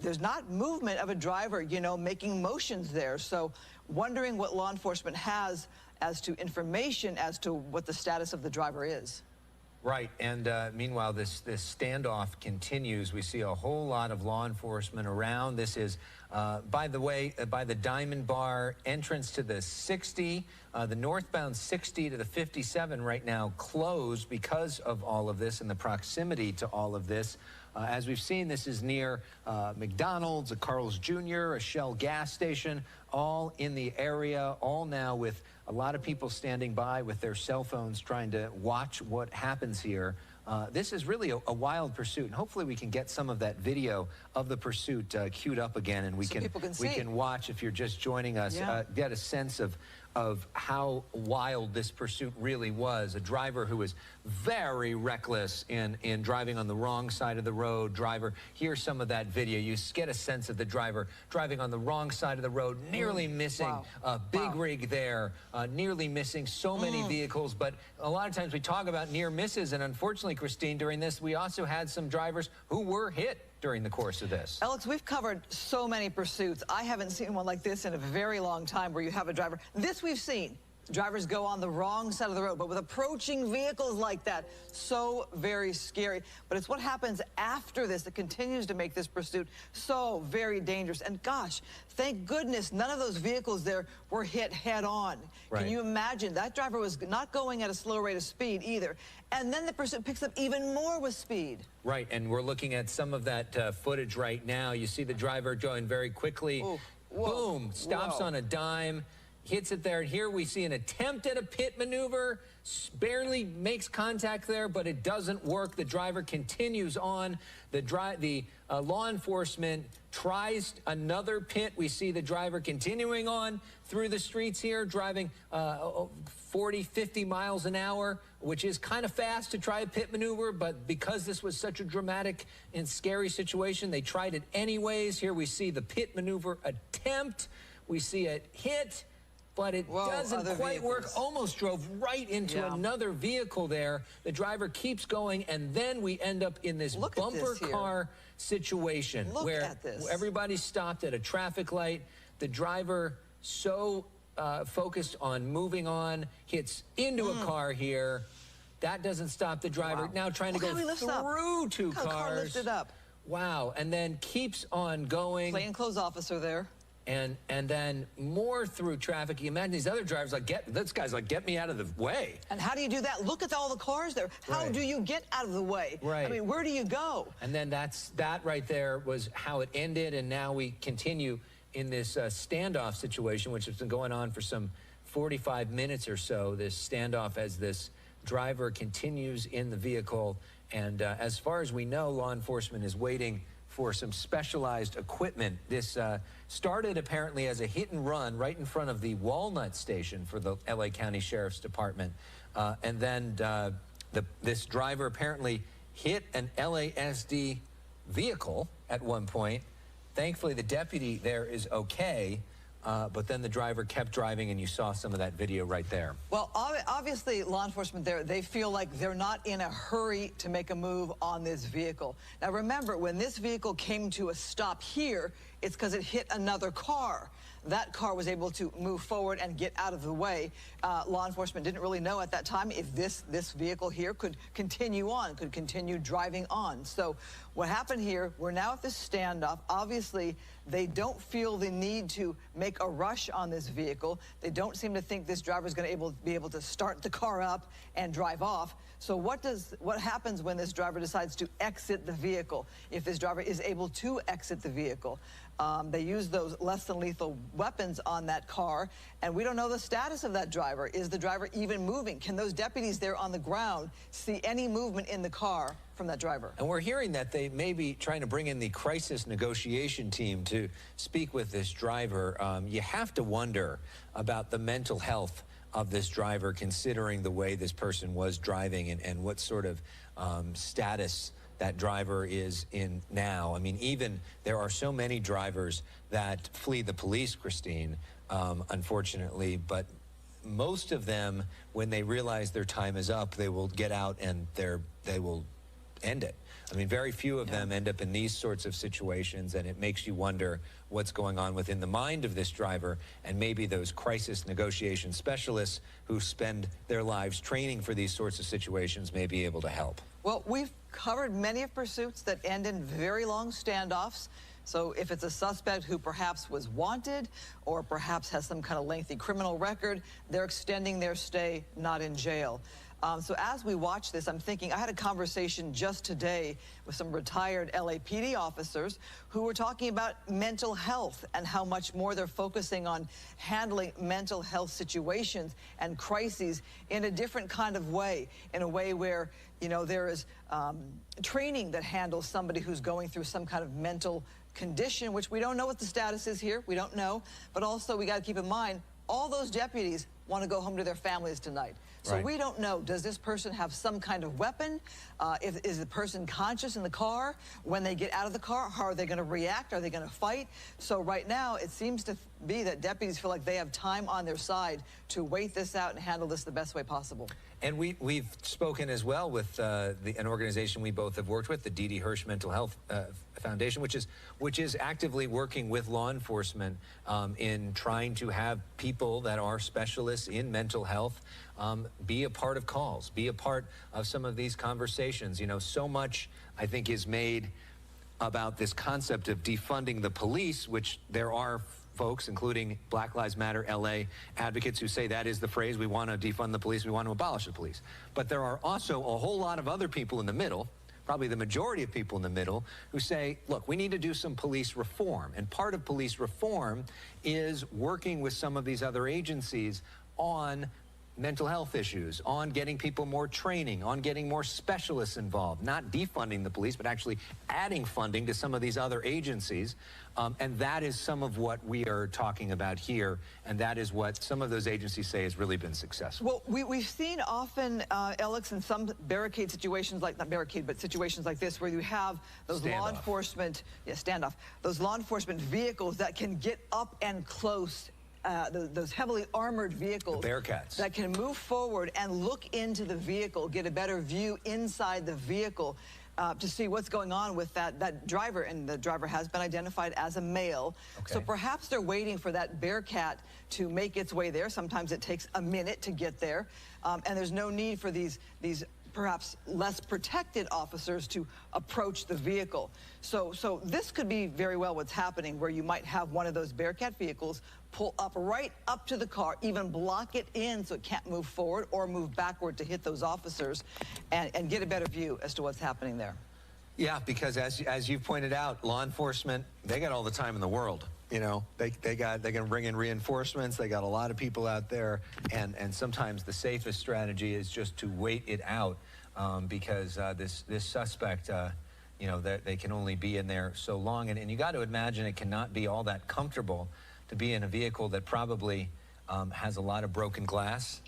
there's not movement of a driver, you know, making motions there. So wondering what law enforcement has as to information as to what the status of the driver is. Right, and meanwhile, this standoff continues. We see a whole lot of law enforcement around. This is, by the way, by the Diamond Bar entrance to the 60, the northbound 60 to the 57 right now closed because of all of this and the proximity to all of this. As we've seen, this is near McDonald's, a Carl's Jr., a Shell gas station, all in the area, all now with a lot of people standing by with their cell phones trying to watch what happens here. This is really a wild pursuit, and hopefully we can get some of that video of the pursuit queued up again, and we can watch, if you're just joining us, get a sense of how wild this pursuit really was. A driver who was very reckless in driving on the wrong side of the road. Here's some of that video. You get a sense of the driver driving on the wrong side of the road, nearly missing a big rig there, nearly missing so many vehicles. But a lot of times we talk about near misses, and unfortunately, Christine, during this, we also had some drivers who were hit during the course of this. Alex, we've covered so many pursuits. I haven't seen one like this in a very long time, where you have a driver. This we've seen. Drivers go on the wrong side of the road, but with approaching vehicles like that, so very scary. But it's what happens after this that continues to make this pursuit so very dangerous. And gosh, thank goodness none of those vehicles there were hit head on. Can you imagine? That driver was not going at a slow rate of speed either. And then the pursuit picks up even more with speed. Right, and we're looking at some of that footage right now. You see the driver going very quickly. Boom, stops on a dime. hits it there. And here we see an attempt at a pit maneuver, barely makes contact there, but it doesn't work. The driver continues on. The law enforcement tries another pit. We see the driver continuing on through the streets here, driving 40, 50 miles an hour, which is kind of fast to try a pit maneuver, but because this was such a dramatic and scary situation, they tried it anyways. Here we see the pit maneuver attempt. We see it hit, but it doesn't quite work. Almost drove right into another vehicle there. The driver keeps going, and then we end up in this bumper car situation where everybody stopped at a traffic light. The driver so focused on moving on, hits into a car here. That doesn't stop the driver. Now trying to go through two cars. Car lifted up. Wow, and then keeps on going. Plainclothes officer there. And then more through traffic. You imagine these other drivers like, this guy's like, get me out of the way. And how do you do that? Look at all the cars there. How do you get out of the way? I mean, where do you go? And then that right there was how it ended. And now we continue in this standoff situation, which has been going on for some 45 minutes or so, this standoff as this driver continues in the vehicle. And as far as we know, law enforcement is waiting for some specialized equipment. This started apparently as a hit and run right in front of the Walnut station for the LA County Sheriff's Department. And then this driver apparently hit an LASD vehicle at one point. Thankfully, the deputy there is okay. But then the driver kept driving, and you saw some of that video right there. Well, obviously, law enforcement there, they feel like they're not in a hurry to make a move on this vehicle. Now, remember, when this vehicle came to a stop here, it's because it hit another car. That car was able to move forward and get out of the way. Law enforcement didn't really know at that time if this vehicle here could continue on, could continue driving on. So what happened here, we're now at this standoff. Obviously, they don't feel the need to make a rush on this vehicle. They don't seem to think this driver is going to be able to start the car up and drive off. So what happens when this driver decides to exit the vehicle? If this driver is able to exit the vehicle, they use those less than lethal weapons on that car, and we don't know the status of that driver. Is the driver even moving? Can those deputies there on the ground see any movement in the car from that driver? And we're hearing that they may be trying to bring in the crisis negotiation team to speak with this driver. You have to wonder about the mental health of this driver, considering the way this person was driving and what sort of status that driver is in now. I mean, even there are so many drivers that flee the police, Christine, unfortunately, but most of them, when they realize their time is up, they will get out and they will end it. I mean, very few of them end up in these sorts of situations, and it makes you wonder what's going on within the mind of this driver, and maybe those crisis negotiation specialists who spend their lives training for these sorts of situations may be able to help. Well, we've covered many of pursuits that end in very long standoffs. So if it's a suspect who perhaps was wanted or perhaps has some kind of lengthy criminal record, they're extending their stay, not in jail. So as we watch this, I'm thinking, I had a conversation just today with some retired LAPD officers who were talking about mental health and how much more they're focusing on handling mental health situations and crises in a different kind of way, in a way where, you know, there is training that handles somebody who's going through some kind of mental condition, which we don't know what the status is here. We don't know. But also, we got to keep in mind, all those deputies want to go home to their families tonight. So we don't know, does this person have some kind of weapon? Is the person conscious in the car? When they get out of the car, how are they going to react? Are they going to fight? So right now, it seems to be that deputies feel like they have time on their side to wait this out and handle this the best way possible. And we've spoken as well with an organization we both have worked with, the D.D. Hirsch Mental Health Foundation, which is actively working with law enforcement in trying to have people that are specialists in mental health be a part of calls, be a part of some of these conversations. You know, so much, I think, is made about this concept of defunding the police, which there are folks, including Black Lives Matter LA advocates, who say that is the phrase, we want to defund the police, we want to abolish the police. But there are also a whole lot of other people in the middle probably the majority of people in the middle, who say, look, we need to do some police reform. And part of police reform is working with some of these other agencies on mental health issues, on getting people more training, on getting more specialists involved, not defunding the police, but actually adding funding to some of these other agencies. And that is some of what we are talking about here, and that is what some of those agencies say has really been successful. Well, we've seen often, Alex, in some barricade situations, like, not barricade, but situations like this, where you have those law enforcement, standoff, those law enforcement vehicles that can get up and close, those heavily armored vehicles, the Bearcats, that can move forward and look into the vehicle, get a better view inside the vehicle to see what's going on with that driver. And the driver has been identified as a male. Okay. So perhaps they're waiting for that Bearcat to make its way there. Sometimes it takes a minute to get there. And there's no need for these perhaps less protected officers to approach the vehicle. So this could be very well what's happening, where you might have one of those Bearcat vehicles pull up right up to the car, even block it in so it can't move forward or move backward to hit those officers, and get a better view as to what's happening there. Yeah, because as you pointed out, law enforcement, they got all the time in the world. You know, they can bring in reinforcements. They got a lot of people out there, and sometimes the safest strategy is just to wait it out, because this suspect, you know, they can only be in there so long, and you got to imagine it cannot be all that comfortable to be in a vehicle that probably has a lot of broken glass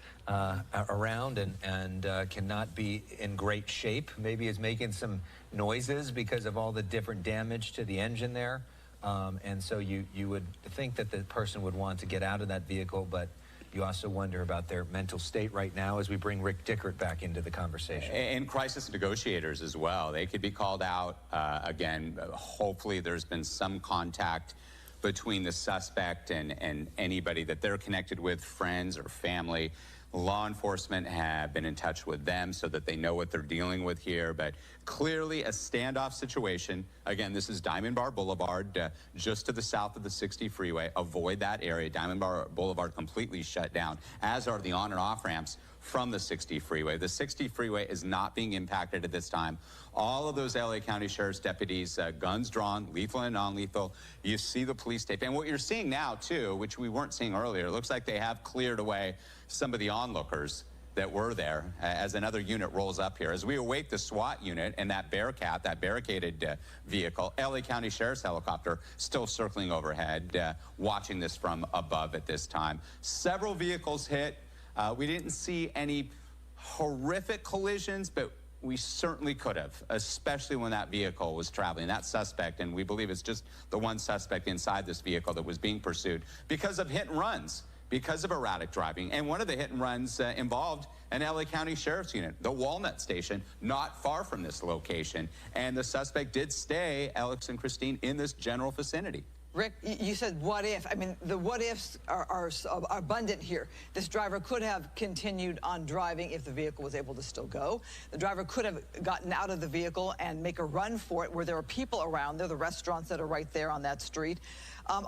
around, and cannot be in great shape. Maybe is making some noises because of all the different damage to the engine there. And so you would think that the person would want to get out of that vehicle, but you also wonder about their mental state right now as we bring Rick Dickert back into the conversation. And crisis negotiators as well. They could be called out. Again, hopefully there's been some contact between the suspect and anybody that they're connected with, friends or family. Law enforcement have been in touch with them so that they know what they're dealing with here, but clearly a standoff situation. Again, this is Diamond Bar Boulevard, just to the south of the 60 freeway. Avoid that area. Diamond Bar Boulevard completely shut down, as are the on and off ramps from the 60 freeway. The 60 freeway is not being impacted at this time. All of those LA County Sheriff's deputies, guns drawn, lethal and non-lethal. You see the police tape. And what you're seeing now, too, which we weren't seeing earlier, it looks like they have cleared away some of the onlookers that were there as another unit rolls up here. As we await the SWAT unit and that Bearcat, that barricaded vehicle, LA County Sheriff's helicopter still circling overhead, watching this from above at this time. Several vehicles hit. We didn't see any horrific collisions, but we certainly could have, especially when that vehicle was traveling. That suspect, and we believe it's just the one suspect inside this vehicle that was being pursued because of hit and runs, because of erratic driving. And one of the hit and runs involved an LA County Sheriff's unit, the Walnut Station, not far from this location. And the suspect did stay, Alex and Christine, in this general vicinity. Rick, you said what if. I mean, the what ifs are abundant here. This driver could have continued on driving if the vehicle was able to still go. The driver could have gotten out of the vehicle and make a run for it where there are people around there, the restaurants that are right there on that street.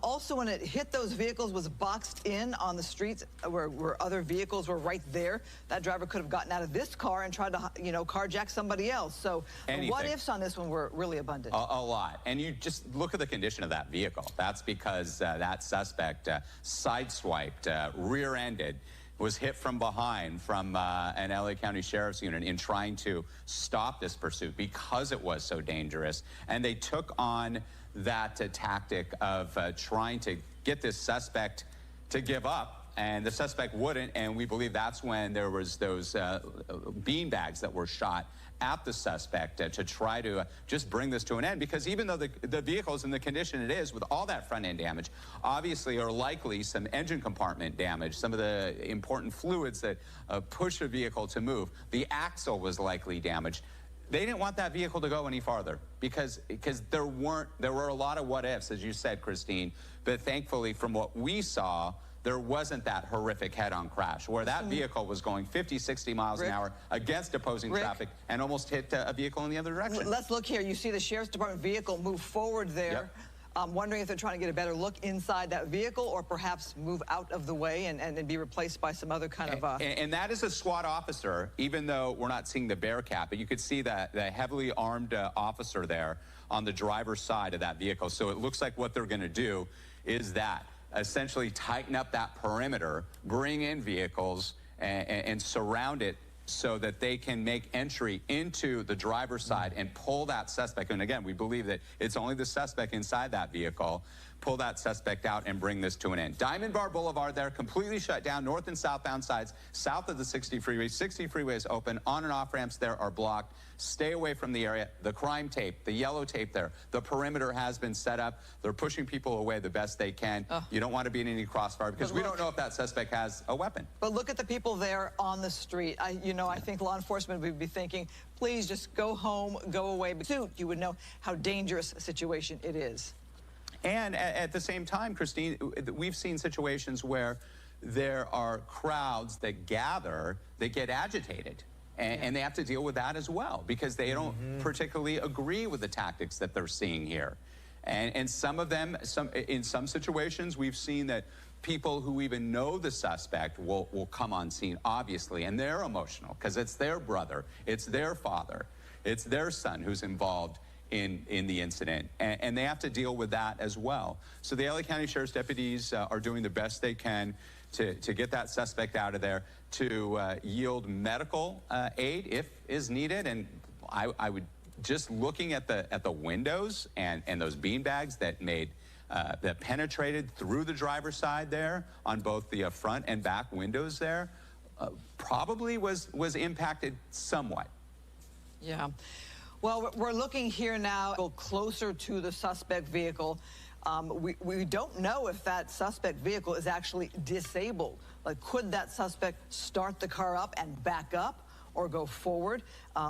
Also, when it hit those vehicles, was boxed in on the streets where other vehicles were right there. That driver could have gotten out of this car and tried to, you know, carjack somebody else. So the what ifs on this one were really abundant. A lot. And you just look at the condition of that vehicle. That's because that suspect sideswiped, rear-ended, was hit from behind from an LA County Sheriff's unit in trying to stop this pursuit because it was so dangerous. And they took on that tactic of trying to get this suspect to give up, and the suspect wouldn't, and we believe that's when there was those bean bags that were shot at the suspect to try to just bring this to an end, because even though the vehicle's in the condition it is with all that front end damage, obviously are likely some engine compartment damage, some of the important fluids that push a vehicle to move. The axle was likely damaged. They didn't want that vehicle to go any farther because there were a lot of what ifs, as you said, Christine, but thankfully from what we saw, there wasn't that horrific head-on crash where that vehicle was going 50, 60 miles an hour against opposing traffic and almost hit a vehicle in the other direction. Let's look here. You see the Sheriff's Department vehicle move forward there. I'm wondering if they're trying to get a better look inside that vehicle or perhaps move out of the way and be replaced by some other kind of... And that is a SWAT officer, even though we're not seeing the bear cap, but you could see that the heavily armed officer there on the driver's side of that vehicle. So it looks like what they're going to do is that, essentially tighten up that perimeter, bring in vehicles, and surround it so that they can make entry into the driver's side and pull that suspect. And again, we believe that it's only the suspect inside that vehicle. Pull that suspect out and bring this to an end. Diamond Bar Boulevard there, completely shut down, north and southbound sides, south of the 60 freeway. 60 freeway is open. On and off ramps there are blocked. Stay away from the area. The crime tape, the yellow tape there, the perimeter has been set up. They're pushing people away the best they can. You don't want to be in any crossfire because we don't know if that suspect has a weapon. But look at the people there on the street. I think law enforcement would be thinking, please just go home, go away. But you would know how dangerous a situation it is. And at the same time, Christine, we've seen situations where there are crowds that gather, that get agitated. And they have to deal with that as well because they don't particularly agree with the tactics that they're seeing here. And some of them, in some situations, we've seen that people who even know the suspect will come on scene, obviously, and they're emotional because it's their brother, it's their father, it's their son who's involved in the incident, and they have to deal with that as well. So the LA County Sheriff's deputies are doing the best they can to get that suspect out of there, to yield medical aid if is needed. And I would, just looking at the windows and those bean bags that that penetrated through the driver's side there on both the front and back windows there, probably was impacted somewhat. Yeah. Well, we're looking here now, go closer to the suspect vehicle. We don't know if that suspect vehicle is actually disabled. Like, could that suspect start the car up and back up or go forward?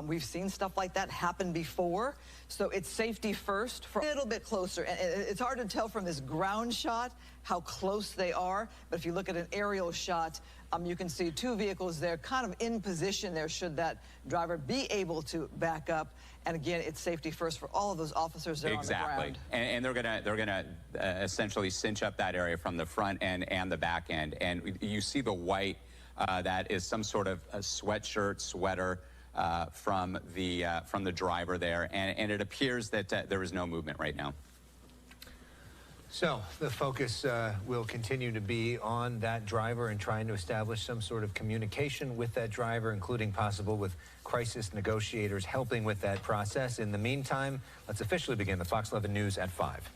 We've seen stuff like that happen before. So it's safety first for a little bit closer. And it's hard to tell from this ground shot how close they are. But if you look at an aerial shot, you can see two vehicles there kind of in position there should that driver be able to back up. And again, it's safety first for all of those officers there on the ground. And they're gonna essentially cinch up that area from the front end and the back end. And you see the white that is some sort of a sweatshirt, sweater from the driver there. And it appears that there is no movement right now. So the focus will continue to be on that driver and trying to establish some sort of communication with that driver, including possible with crisis negotiators helping with that process. In the meantime, let's officially begin the Fox 11 News at 5.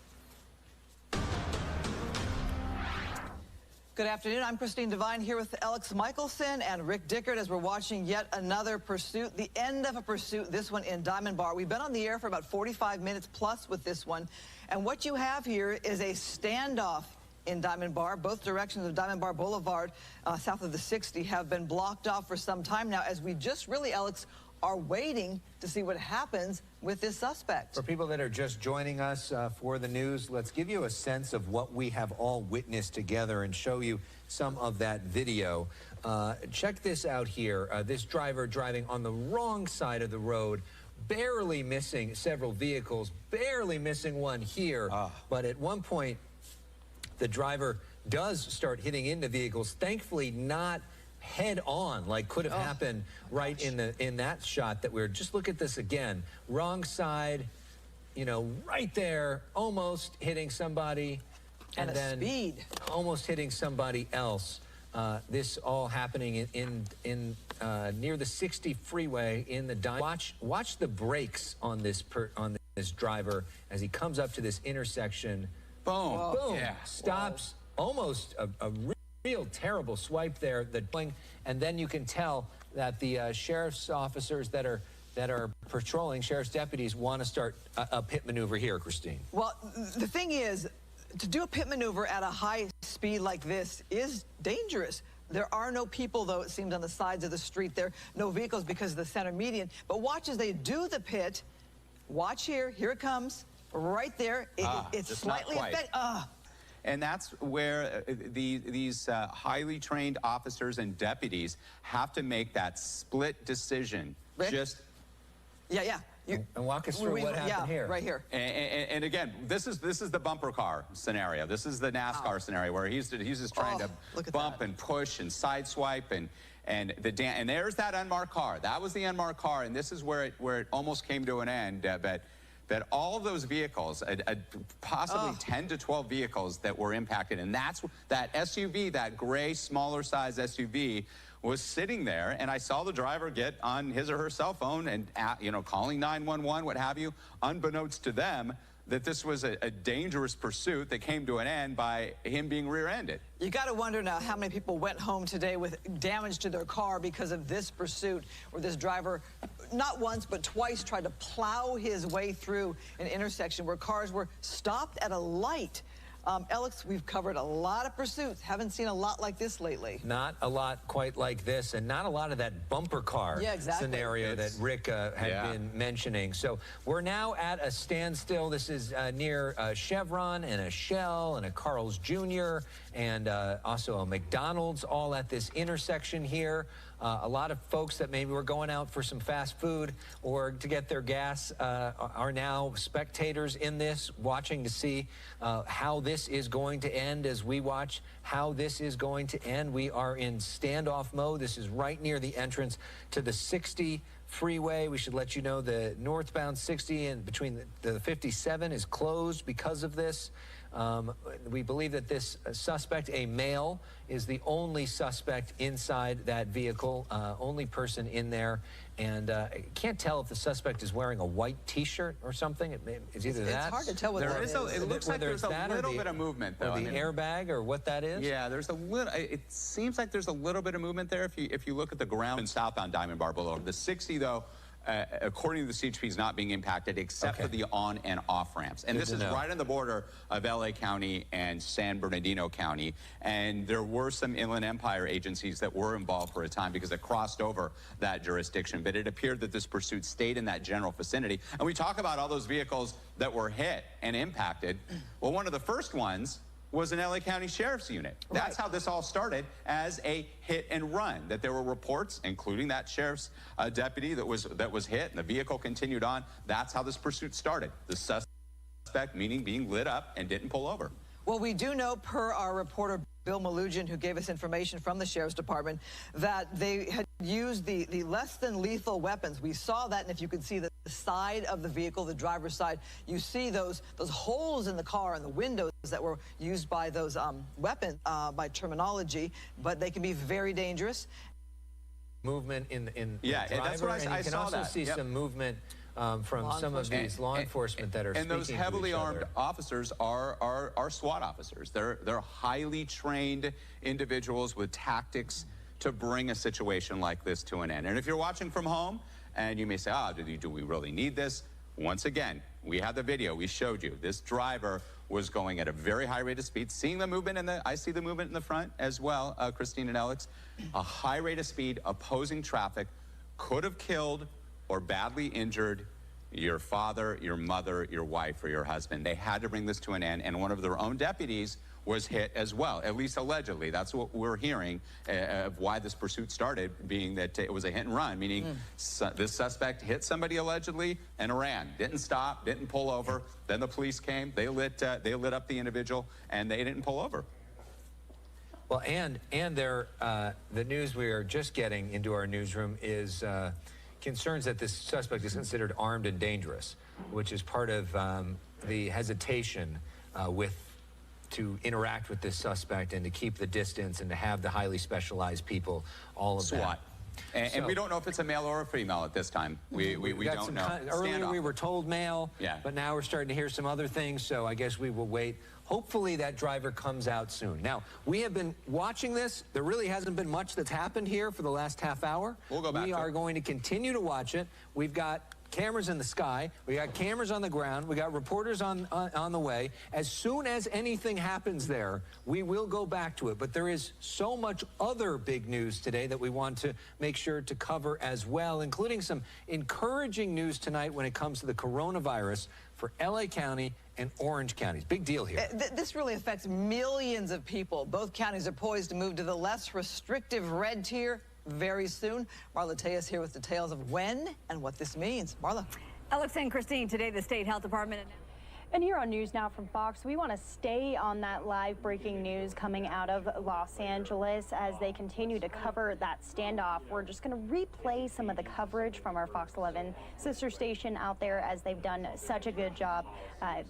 Good afternoon. I'm Christine Devine here with Alex Michelson and Rick Dickert as we're watching yet another pursuit, the end of a pursuit, this one in Diamond Bar. We've been on the air for about 45 minutes plus with this one. And what you have here is a standoff in Diamond Bar. Both directions of Diamond Bar Boulevard, south of the 60, have been blocked off for some time now as we just really, Alex, are waiting to see what happens with this suspect. For people that are just joining us for the news, let's give you a sense of what we have all witnessed together and show you some of that video. Check this out here. This driver driving on the wrong side of the road, barely missing several vehicles, barely missing one here. But at one point, the driver does start hitting into vehicles, thankfully not head on like could have happened right in that shot that we're just look at this again, wrong side, right there, almost hitting somebody and then speed almost hitting somebody else. This all happening in near the 60 freeway in the watch the brakes on this driver as he comes up to this intersection. Boom. Boom. Yeah. Stops. Almost a real terrible swipe there, and then you can tell that the sheriff's officers that are patrolling, sheriff's deputies, want to start a pit maneuver here, Christine. Well, the thing is, to do a pit maneuver at a high speed like this is dangerous. There are no people, though, it seems, on the sides of the street there, no vehicles because of the center median. But watch as they do the pit. Watch here it comes, right there. It's slightly affected. And that's where these highly trained officers and deputies have to make that split decision. Rick? Just Yeah. And walk us through what happened here. Right here. And again, this is the bumper car scenario. This is the NASCAR scenario where he's just trying to bump and push and sideswipe and there's that unmarked car. That was the unmarked car, and this is where it almost came to an end. That all of those vehicles, possibly 10 to 12 vehicles that were impacted, and that's that SUV, that gray, smaller size SUV, was sitting there, and I saw the driver get on his or her cell phone and, calling 911, what have you, unbeknownst to them, that this was a dangerous pursuit that came to an end by him being rear-ended. You got to wonder now how many people went home today with damage to their car because of this pursuit, where this driver, not once but twice, tried to plow his way through an intersection where cars were stopped at a light. Alex, we've covered a lot of pursuits. Haven't seen a lot like this lately. Not a lot quite like this, and not a lot of that bumper car scenario that Rick had been mentioning. So we're now at a standstill. This is near a Chevron and a Shell and a Carl's Jr. and also a McDonald's, all at this intersection here. A lot of folks that maybe were going out for some fast food or to get their gas are now spectators in this, watching to see how this is going to end. As we watch how this is going to end, we are in standoff mode. This is right near the entrance to the 60 freeway. We should let you know the northbound 60 and between the 57 is closed because of this. We believe that this suspect, a male, is the only suspect inside that vehicle, only person in there. And I can't tell if the suspect is wearing a white T-shirt or something. It's either that. It's hard to tell what that is. It looks like there's a little bit of movement, though. Or the airbag, or what that is. Yeah, there's a little. It seems like there's a little bit of movement there if you look at the ground in southbound Diamond Bar Boulevard. The 60, though, according to the CHP, is not being impacted except for the on and off ramps. And this is right on the border of LA County and San Bernardino County. And there were some Inland Empire agencies that were involved for a time because it crossed over that jurisdiction. But it appeared that this pursuit stayed in that general vicinity. And we talk about all those vehicles that were hit and impacted. Well, one of the first ones was an LA County Sheriff's unit. That's how this all started, as a hit and run. That there were reports, including that sheriff's deputy that was hit, and the vehicle continued on. That's how this pursuit started. The suspect, meaning being lit up and didn't pull over. Well, we do know, per our reporter Bill Malugin, who gave us information from the Sheriff's Department, that they had used the less than lethal weapons. We saw that, and if you could see the side of the vehicle, the driver's side, you see those holes in the car and the windows that were used by those weapons, by terminology, but they can be very dangerous. Movement in the driver, that's what I saw. You can also see some movement from some of these law enforcement that are speaking to each other. And those heavily armed officers are SWAT officers. They're highly trained individuals with tactics to bring a situation like this to an end. And if you're watching from home, and you may say, do we really need this? Once again, we have the video. We showed you. This driver was going at a very high rate of speed, seeing the movement I see the movement in the front as well, Christine and Alex. A high rate of speed, opposing traffic, could have killed or badly injured your father, your mother, your wife, or your husband. They had to bring this to an end, and one of their own deputies was hit as well, at least allegedly. That's what we're hearing of why this pursuit started, being that it was a hit and run, meaning this suspect hit somebody allegedly and ran. Didn't stop, didn't pull over. Then the police came, they lit up the individual, and they didn't pull over. Well, and the news we are just getting into our newsroom is concerns that this suspect is considered armed and dangerous, which is part of the hesitation to interact with this suspect and to keep the distance and to have the highly specialized people, all of SWAT. And we don't know if it's a male or a female at this time. We don't know. Earlier we were told male, but now we're starting to hear some other things, so I guess we will wait. Hopefully that driver comes out soon. Now, we have been watching this. There really hasn't been much that's happened here for the last half hour. We'll go back We are going to continue to watch it. We've got cameras in the sky. We got cameras on the ground. We got reporters on the way. As soon as anything happens there, we will go back to it. But there is so much other big news today that we want to make sure to cover as well, including some encouraging news tonight when it comes to the coronavirus for LA County and Orange counties. Big deal here. This really affects millions of people. Both counties are poised to move to the less restrictive red tier very soon. Marla Tejas here with details of when and what this means. Marla. Alex and Christine, today the state health department. And here on News Now from Fox, we want to stay on that live breaking news coming out of Los Angeles as they continue to cover that standoff. We're just going to replay some of the coverage from our Fox 11 sister station out there as they've done such a good job.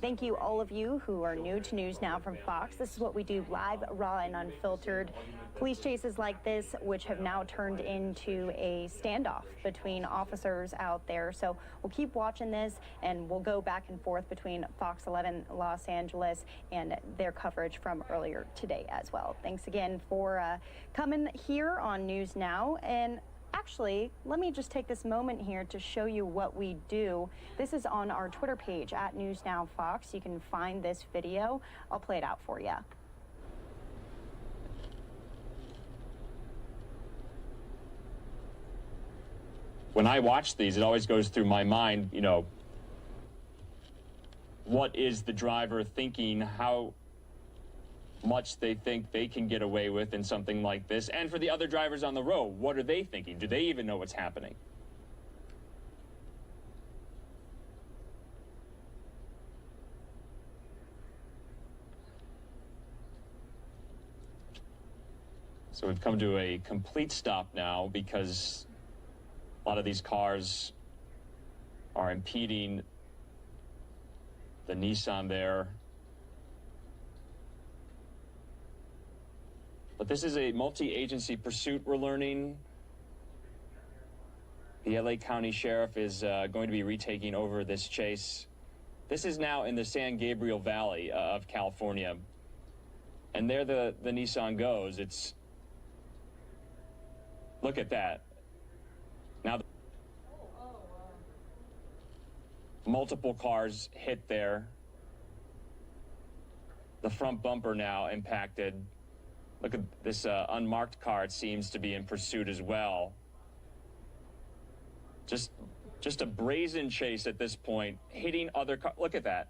Thank you, all of you who are new to News Now from Fox. This is what we do, live, raw, and unfiltered. Police chases like this, which have now turned into a standoff between officers out there. So we'll keep watching this, and we'll go back and forth between Fox 11 Los Angeles and their coverage from earlier today as well. Thanks again for coming here on News Now. And actually, let me just take this moment here to show you what we do. This is on our Twitter page at News Now Fox. You can find this video. I'll play it out for you. When I watch these, it always goes through my mind, you know, what is the driver thinking, how much they think they can get away with in something like this? And for the other drivers on the road, what are they thinking? Do they even know what's happening? So we've come to a complete stop now because a lot of these cars are impeding the Nissan there. But this is a multi-agency pursuit, we're learning. The LA County Sheriff is going to be retaking over this chase. This is now in the San Gabriel Valley of California. And there the Nissan goes. It's, look at that. Now, multiple cars hit there. The front bumper now impacted. Look at this unmarked car. It seems to be in pursuit as well. Just a brazen chase at this point, hitting other cars. Look at that.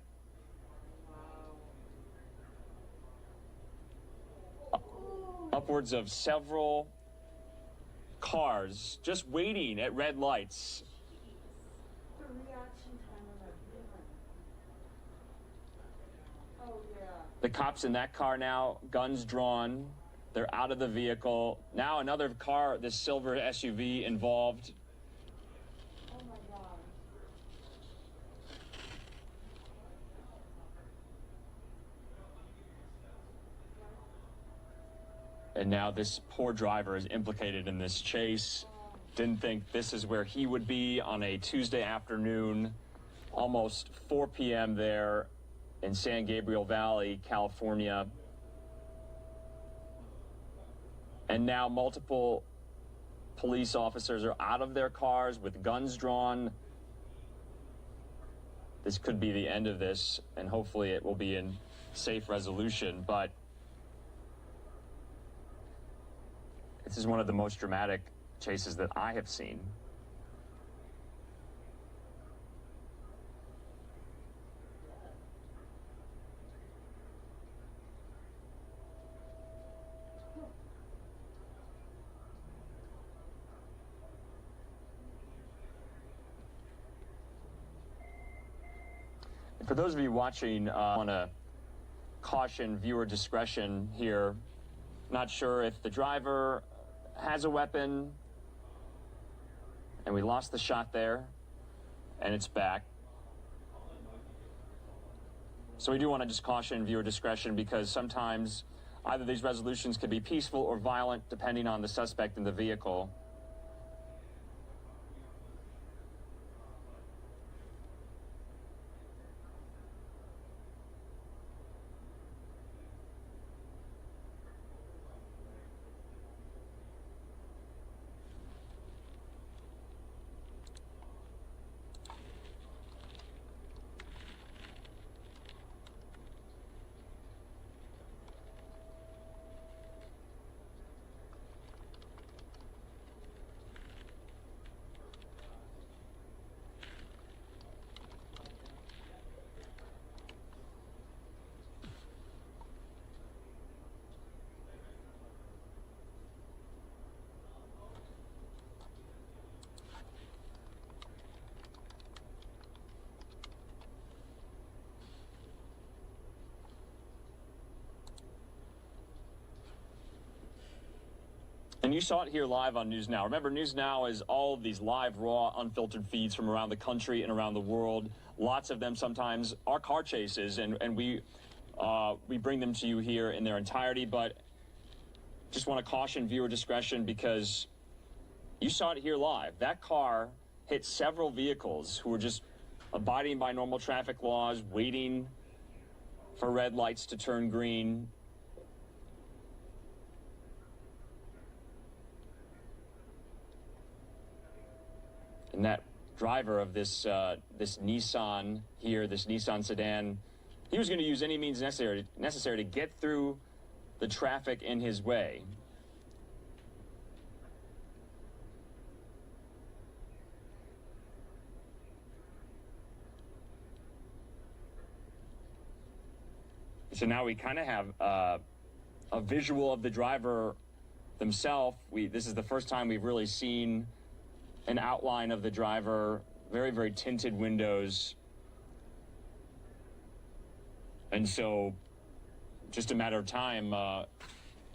Upwards of several cars just waiting at red lights. The cops in that car now, guns drawn. They're out of the vehicle. Now another car, this silver SUV involved. Oh my God. And now this poor driver is implicated in this chase. Didn't think this is where he would be on a Tuesday afternoon, almost 4 p.m. there in San Gabriel Valley, California. And now multiple police officers are out of their cars with guns drawn. This could be the end of this, and hopefully it will be in safe resolution, but this is one of the most dramatic chases that I have seen. For those of you watching, I want to caution viewer discretion here. Not sure if the driver has a weapon, and we lost the shot there, and it's back. So we do want to just caution viewer discretion because sometimes either these resolutions could be peaceful or violent depending on the suspect in the vehicle. And you saw it here live on News Now. Remember, News Now is all of these live, raw, unfiltered feeds from around the country and around the world. Lots of them sometimes are car chases, and we bring them to you here in their entirety. But just want to caution viewer discretion, because you saw it here live. That car hit several vehicles who were just abiding by normal traffic laws, waiting for red lights to turn green. And that driver of this Nissan here, this Nissan sedan, he was going to use any means necessary to get through the traffic in his way. So now we kind of have a visual of the driver themselves. This is the first time we've really seen an outline of the driver, very, very tinted windows. And so just a matter of time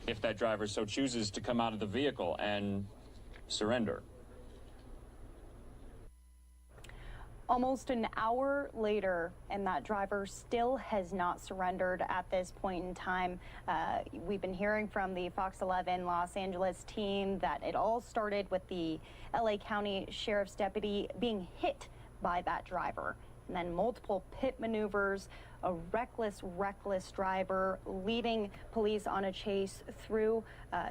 if that driver so chooses to come out of the vehicle and surrender. Almost an hour later, and that driver still has not surrendered at this point in time. We've been hearing from the Fox 11 Los Angeles team that it all started with the LA County Sheriff's deputy being hit by that driver. And then multiple pit maneuvers, a reckless driver leading police on a chase through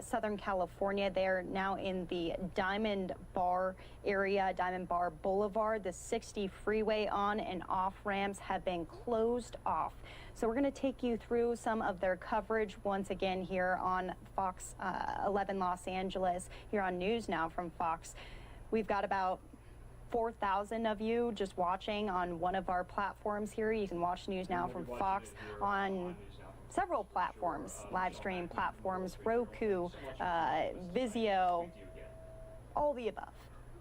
Southern California. They're now in the Diamond Bar area, Diamond Bar Boulevard. The 60 freeway on and off ramps have been closed off. So we're going to take you through some of their coverage once again here on Fox 11 Los Angeles, here on News Now from Fox. We've got about 4,000 of you just watching on one of our platforms here. You can watch News Now from Fox on several platforms, live stream platforms, Roku, Vizio, all the above,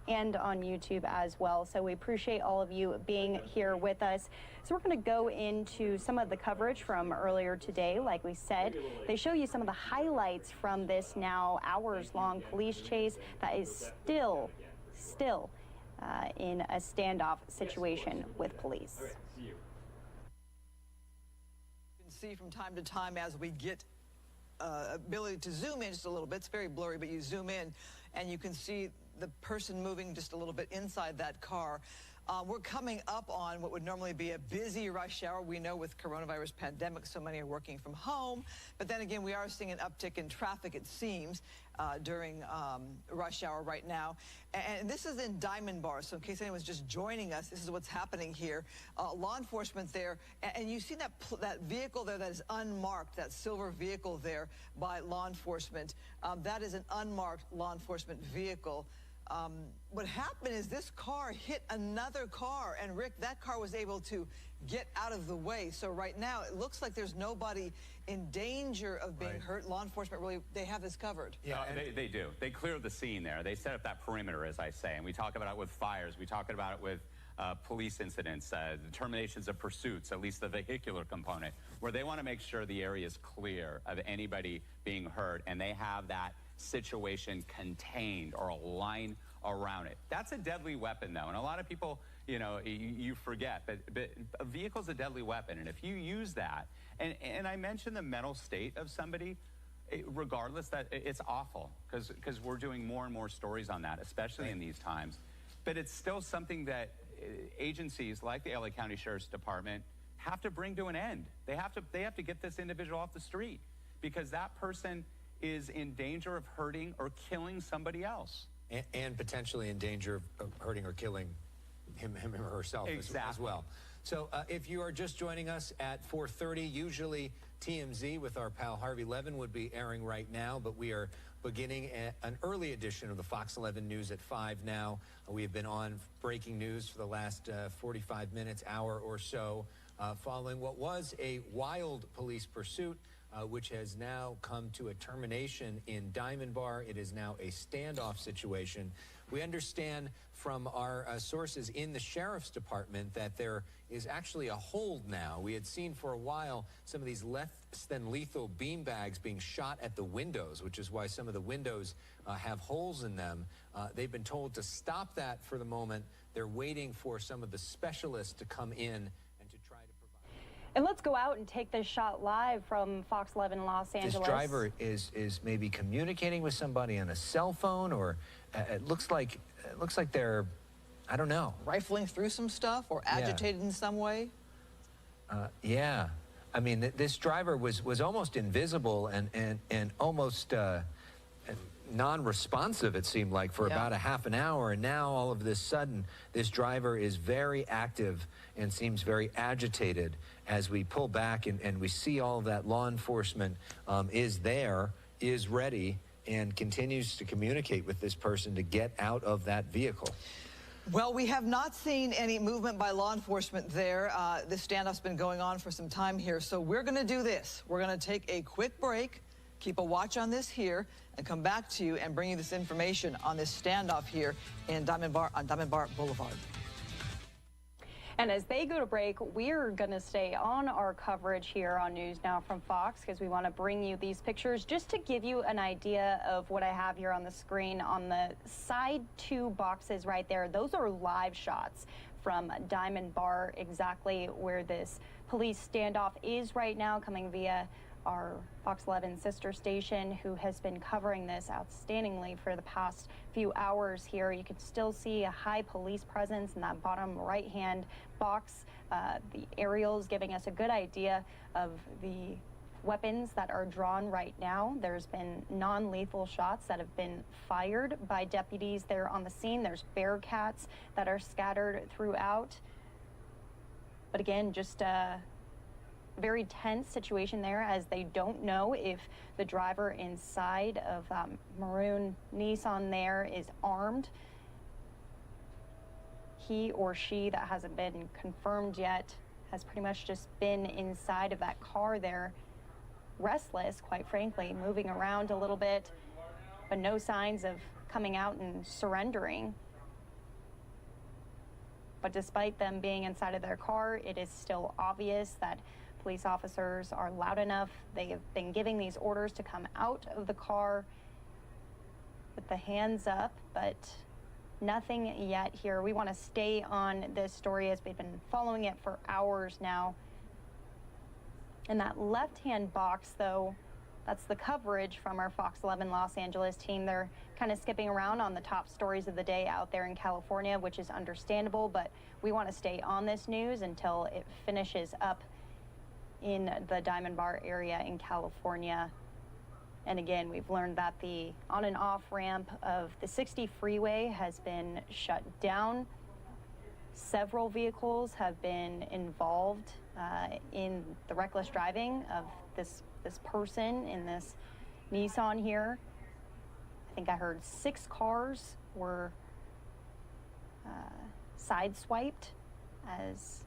and on YouTube as well. So we appreciate all of you being here with us. So we're going to go into some of the coverage from earlier today. Like we said, they show you some of the highlights from this now hours-long police chase that is still in a standoff situation with police. You can see from time to time as we get ability to zoom in just a little bit. It's very blurry, but you zoom in and you can see the person moving just a little bit inside that car. We're coming up on what would normally be a busy rush hour. We know with coronavirus pandemic, so many are working from home. But then again, we are seeing an uptick in traffic, it seems, during rush hour right now. And this is in Diamond Bar. So in case anyone's just joining us, this is what's happening here. Law enforcement there. And you see that vehicle there that is unmarked, that silver vehicle there by law enforcement. That is an unmarked law enforcement vehicle. What happened is this car hit another car, and Rick, that car was able to get out of the way. So right now, it looks like there's nobody in danger of being hurt. Law enforcement really, they have this covered. Yeah, they do. They cleared the scene there. They set up that perimeter, as I say, and we talk about it with fires. We talk about it with police incidents, terminations of pursuits, at least the vehicular component, where they want to make sure the area is clear of anybody being hurt, and they have that situation contained or a line around it. That's a deadly weapon, though, and a lot of people, you know, you forget, but a vehicle's a deadly weapon, and if you use that, and I mentioned the mental state of somebody, regardless, that it's awful, because we're doing more and more stories on that, especially in these times, but it's still something that agencies like the LA County Sheriff's Department have to bring to an end. They have to get this individual off the street, because that person is in danger of hurting or killing somebody else. And potentially in danger of hurting or killing him or herself as well. So if you are just joining us at 4:30, usually TMZ with our pal Harvey Levin would be airing right now, but we are beginning an early edition of the Fox 11 News at 5 now. We have been on breaking news for the last 45 minutes, hour or so, following what was a wild police pursuit which has now come to a termination in Diamond Bar. It is now a standoff situation. We understand from our sources in the sheriff's department that there is actually a hold now. We had seen for a while some of these less than lethal beanbags being shot at the windows, which is why some of the windows have holes in them. They've been told to stop that for the moment. They're waiting for some of the specialists to come in and to try to provide. And let's go out and take this shot live from Fox 11 Los Angeles. This driver is maybe communicating with somebody on a cell phone, or it looks like they're, I don't know, Rifling through some stuff or agitated in some way? Yeah. I mean, this driver was almost invisible and almost non-responsive, it seemed like, for about a half an hour. And now, all of this sudden, this driver is very active and seems very agitated as we pull back and we see all of that law enforcement is there, is ready, and continues to communicate with this person to get out of that vehicle. Well, we have not seen any movement by law enforcement there. This standoff's been going on for some time here, so we're going to do this. We're going to take a quick break, keep a watch on this here, and come back to you and bring you this information on this standoff here in Diamond Bar on Diamond Bar Boulevard. And as they go to break, we're going to stay on our coverage here on News Now from Fox, because we want to bring you these pictures just to give you an idea of what I have here on the screen. On the side two boxes right there, those are live shots from Diamond Bar, exactly where this police standoff is right now, coming via our Fox 11 sister station, who has been covering this outstandingly for the past few hours here. You can still see a high police presence in that bottom right-hand box. The aerials giving us a good idea of the weapons that are drawn right now. There's been non-lethal shots that have been fired by deputies there on the scene. There's Bearcats that are scattered throughout. But again, just very tense situation there, as they don't know if the driver inside of maroon Nissan there is armed. He or she, that hasn't been confirmed yet, has pretty much just been inside of that car there, restless, quite frankly, moving around a little bit, but no signs of coming out and surrendering. But despite them being inside of their car, it is still obvious that police officers are loud enough. They have been giving these orders to come out of the car with the hands up, but nothing yet here. We want to stay on this story as we've been following it for hours now. In that left-hand box, though, that's the coverage from our Fox 11 Los Angeles team. They're kind of skipping around on the top stories of the day out there in California, which is understandable, but we want to stay on this news until it finishes up in the Diamond Bar area in California. And again, we've learned that the on and off ramp of the 60 freeway has been shut down. Several vehicles have been involved in the reckless driving of this person in this Nissan here. I think I heard 6 cars were sideswiped as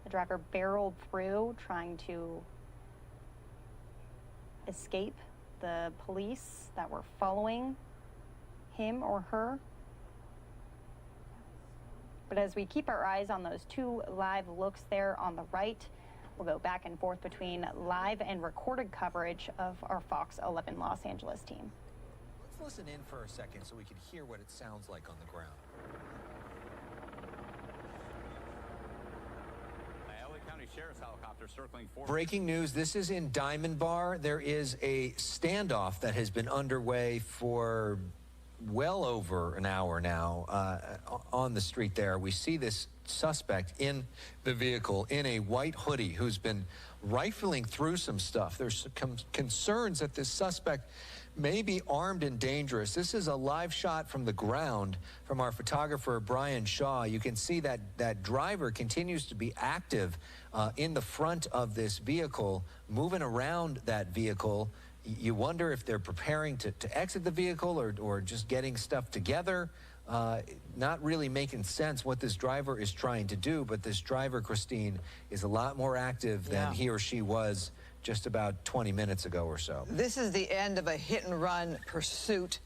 the driver barreled through, trying to escape the police that were following him or her. But as we keep our eyes on those 2 live looks there on the right, we'll go back and forth between live and recorded coverage of our Fox 11 Los Angeles team. Let's listen in for a second so we can hear what it sounds like on the ground. Sheriff's helicopter circling forward. Breaking news, this is in Diamond Bar. There is a standoff that has been underway for well over an hour now on the street there. We see this suspect in the vehicle in a white hoodie who's been rifling through some stuff. There's some concerns that this suspect may be armed and dangerous. This is a live shot from the ground from our photographer, Brian Shaw. You can see that that driver continues to be active in the front of this vehicle, moving around that vehicle. You wonder if they're preparing to exit the vehicle or just getting stuff together. Not really making sense what this driver is trying to do, but this driver, Christine, is a lot more active than he or she was just about 20 minutes ago or so. This is the end of a hit-and-run pursuit.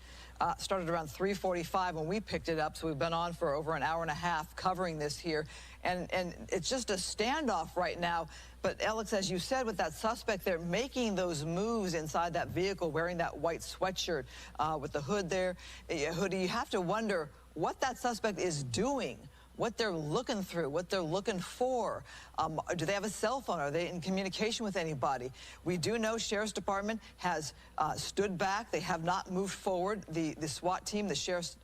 Started around 3:45 when we picked it up, so we've been on for over an hour and a half covering this here. And it's just a standoff right now. But Alex, as you said, with that suspect there making those moves inside that vehicle, wearing that white sweatshirt with the hood there, hoodie, you have to wonder what that suspect is doing, what they're looking through, what they're looking for. Do they have a cell phone? Are they in communication with anybody? We do know Sheriff's Department has stood back. They have not moved forward. The SWAT team, the Sheriff's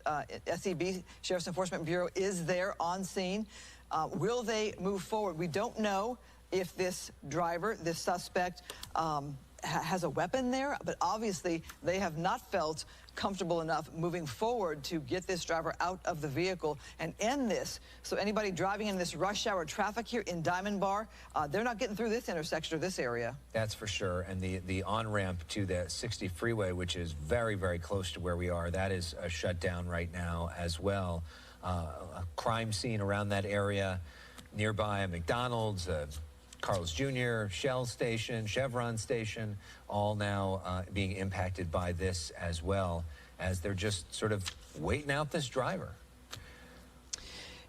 SEB, Sheriff's Enforcement Bureau, is there on scene. Will they move forward? We don't know if this driver, this suspect, has a weapon there, but obviously they have not felt comfortable enough moving forward to get this driver out of the vehicle and end this. So anybody driving in this rush hour traffic here in Diamond Bar, they're not getting through this intersection or this area. That's for sure. And the on-ramp to the 60 freeway, which is very, very close to where we are, that is shut down right now as well. A crime scene around that area, nearby a McDonald's, Carl's Jr., Shell station, Chevron station, all now being impacted by this as well, as they're just sort of waiting out this driver.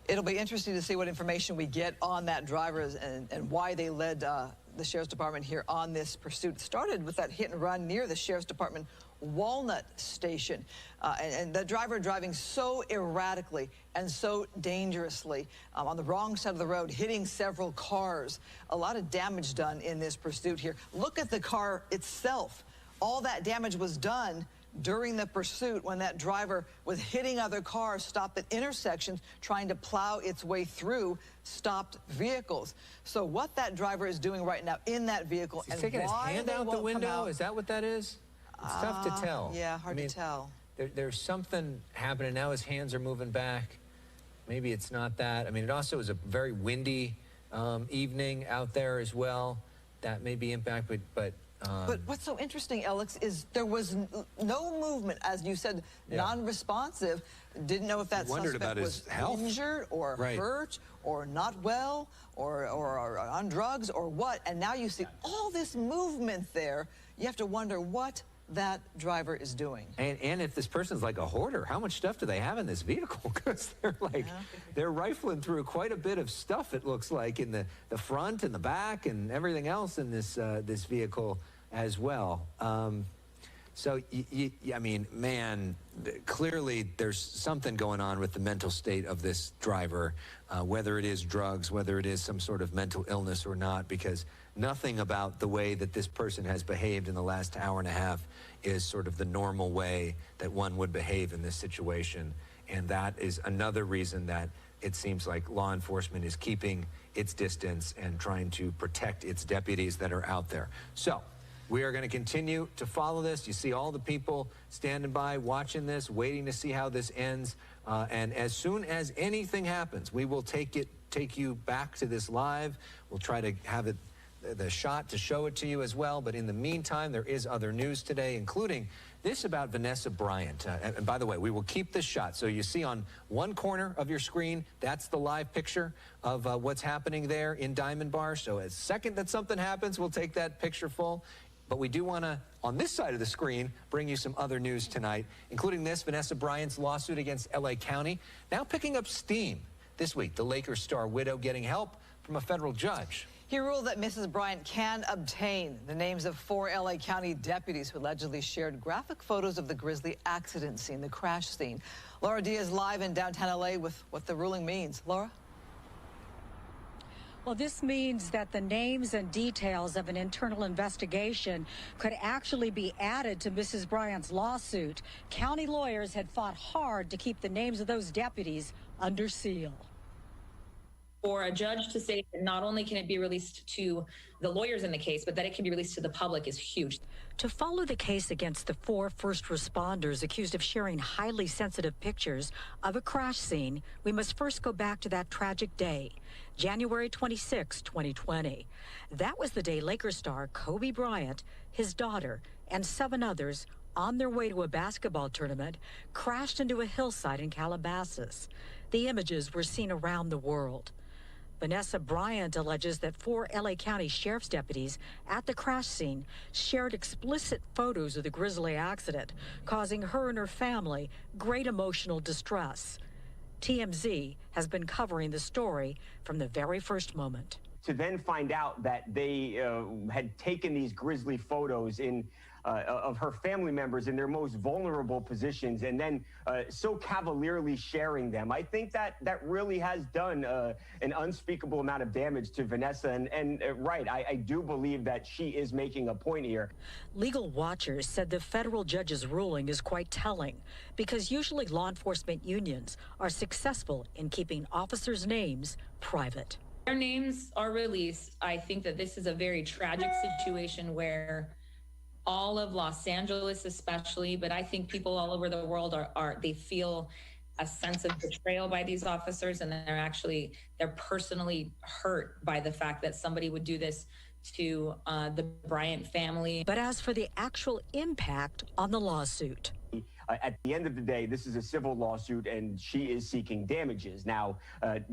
It'll be interesting to see what information we get on that driver and why they led the Sheriff's Department here on this pursuit. It started with that hit and run near the Sheriff's Department Walnut Station. And the driver driving so erratically and so dangerously on the wrong side of the road, hitting several cars. A lot of damage done in this pursuit here. Look at the car itself. All that damage was done during the pursuit when that driver was hitting other cars, stopped at intersections, trying to plow its way through stopped vehicles. So what that driver is doing right now in that vehicle, He's and taking his why hand they out the won't come window? out, Is that what that is? It's tough to tell. Yeah, hard to tell. There's something happening now. His hands are moving back. Maybe it's not that. I mean, it also was a very windy evening out there as well. That may be impacted, but what's so interesting, Alex, is there was no movement, as you said, non-responsive. Didn't know if that suspect was injured or hurt or not well or on drugs or what. And now you see all this movement there. You have to wonder what that driver is doing. And if this person's like a hoarder, how much stuff do they have in this vehicle? Because they're like, they're rifling through quite a bit of stuff, it looks like, in the front and the back and everything else in this this vehicle as well. So, I mean, man, clearly there's something going on with the mental state of this driver, whether it is drugs, whether it is some sort of mental illness or not, because nothing about the way that this person has behaved in the last hour and a half is sort of the normal way that one would behave in this situation. And that is another reason that it seems like law enforcement is keeping its distance and trying to protect its deputies that are out there. So we are going to continue to follow this. You see all the people standing by, watching this, waiting to see how this ends. And as soon as anything happens, we will take you back to this live. We'll try to have the shot to show it to you as well. But in the meantime, there is other news today, including this about Vanessa Bryant. And by the way, we will keep this shot. So you see on one corner of your screen, that's the live picture of what's happening there in Diamond Bar. So as second that something happens, we'll take that picture full. But we do want to, on this side of the screen, bring you some other news tonight, including this, Vanessa Bryant's lawsuit against LA County, now picking up steam this week. The Lakers star widow getting help from a federal judge. He ruled that Mrs. Bryant can obtain the names of 4 LA County deputies who allegedly shared graphic photos of the grisly accident scene, the crash scene. Laura Diaz live in downtown LA with what the ruling means. Laura? Well, this means that the names and details of an internal investigation could actually be added to Mrs. Bryant's lawsuit. County lawyers had fought hard to keep the names of those deputies under seal. For a judge to say that not only can it be released to the lawyers in the case, but that it can be released to the public is huge. To follow the case against the 4 first responders accused of sharing highly sensitive pictures of a crash scene, we must first go back to that tragic day, January 26, 2020. That was the day Lakers star Kobe Bryant, his daughter, and 7 others on their way to a basketball tournament crashed into a hillside in Calabasas. The images were seen around the world. Vanessa Bryant alleges that 4 LA County Sheriff's deputies at the crash scene shared explicit photos of the grisly accident, causing her and her family great emotional distress. TMZ has been covering the story from the very first moment. To then find out that they had taken these grisly photos of her family members in their most vulnerable positions, and then so cavalierly sharing them, I think that really has done an unspeakable amount of damage to Vanessa. And right, I do believe that she is making a point here. Legal watchers said the federal judge's ruling is quite telling because usually law enforcement unions are successful in keeping officers' names private. Their names are released. I think that this is a very tragic situation where all of Los Angeles especially, but I think people all over the world they feel a sense of betrayal by these officers, and they're personally hurt by the fact that somebody would do this to the Bryant family. But as for the actual impact on the lawsuit, at the end of the day, this is a civil lawsuit, and she is seeking damages. Now,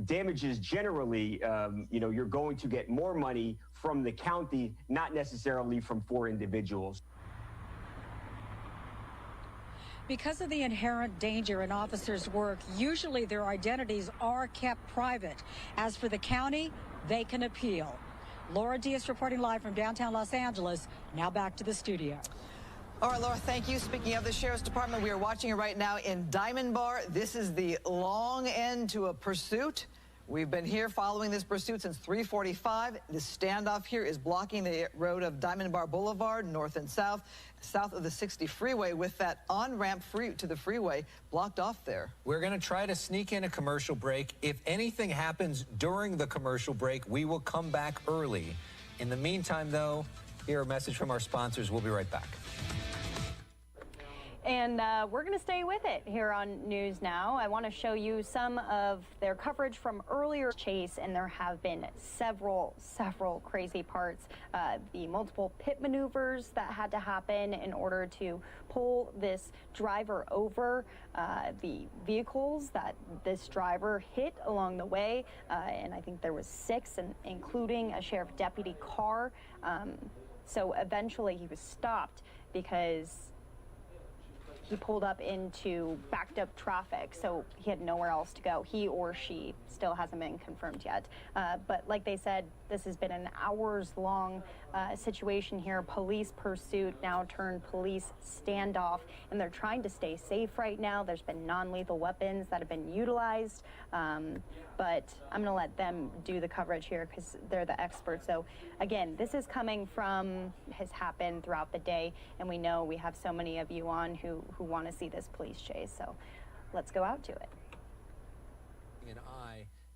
damages generally, you're going to get more money from the county, not necessarily from 4 individuals. because of the inherent danger in officers' work, usually their identities are kept private. As for the county, they can appeal. Laura Diaz reporting live from downtown Los Angeles. Now back to the studio. All right, Laura, thank you. Speaking of the Sheriff's Department, we are watching it right now in Diamond Bar. This is the long end to a pursuit. We've been here following this pursuit since 3:45. The standoff here is blocking the road of Diamond Bar Boulevard, north and south of the 60 freeway, with that on-ramp to the freeway blocked off there. We're going to try to sneak in a commercial break. If anything happens during the commercial break, we will come back early. In the meantime, though, here a message from our sponsors. We'll be right back. And we're going to stay with it here on News Now. I want to show you some of their coverage from earlier chase, and there have been several crazy parts. The multiple pit maneuvers that had to happen in order to pull this driver over, the vehicles that this driver hit along the way, and I think there was 6, including a sheriff deputy car. So eventually he was stopped because he pulled up into backed up traffic, so he had nowhere else to go. He or she still hasn't been confirmed yet. But like they said, this has been an hours-long situation here. Police pursuit now turned police standoff, and they're trying to stay safe right now. There's been non-lethal weapons that have been utilized, but I'm going to let them do the coverage here because they're the experts. So again, this is coming from, has happened throughout the day, and we know we have so many of you on who want to see this police chase. So let's go out to it.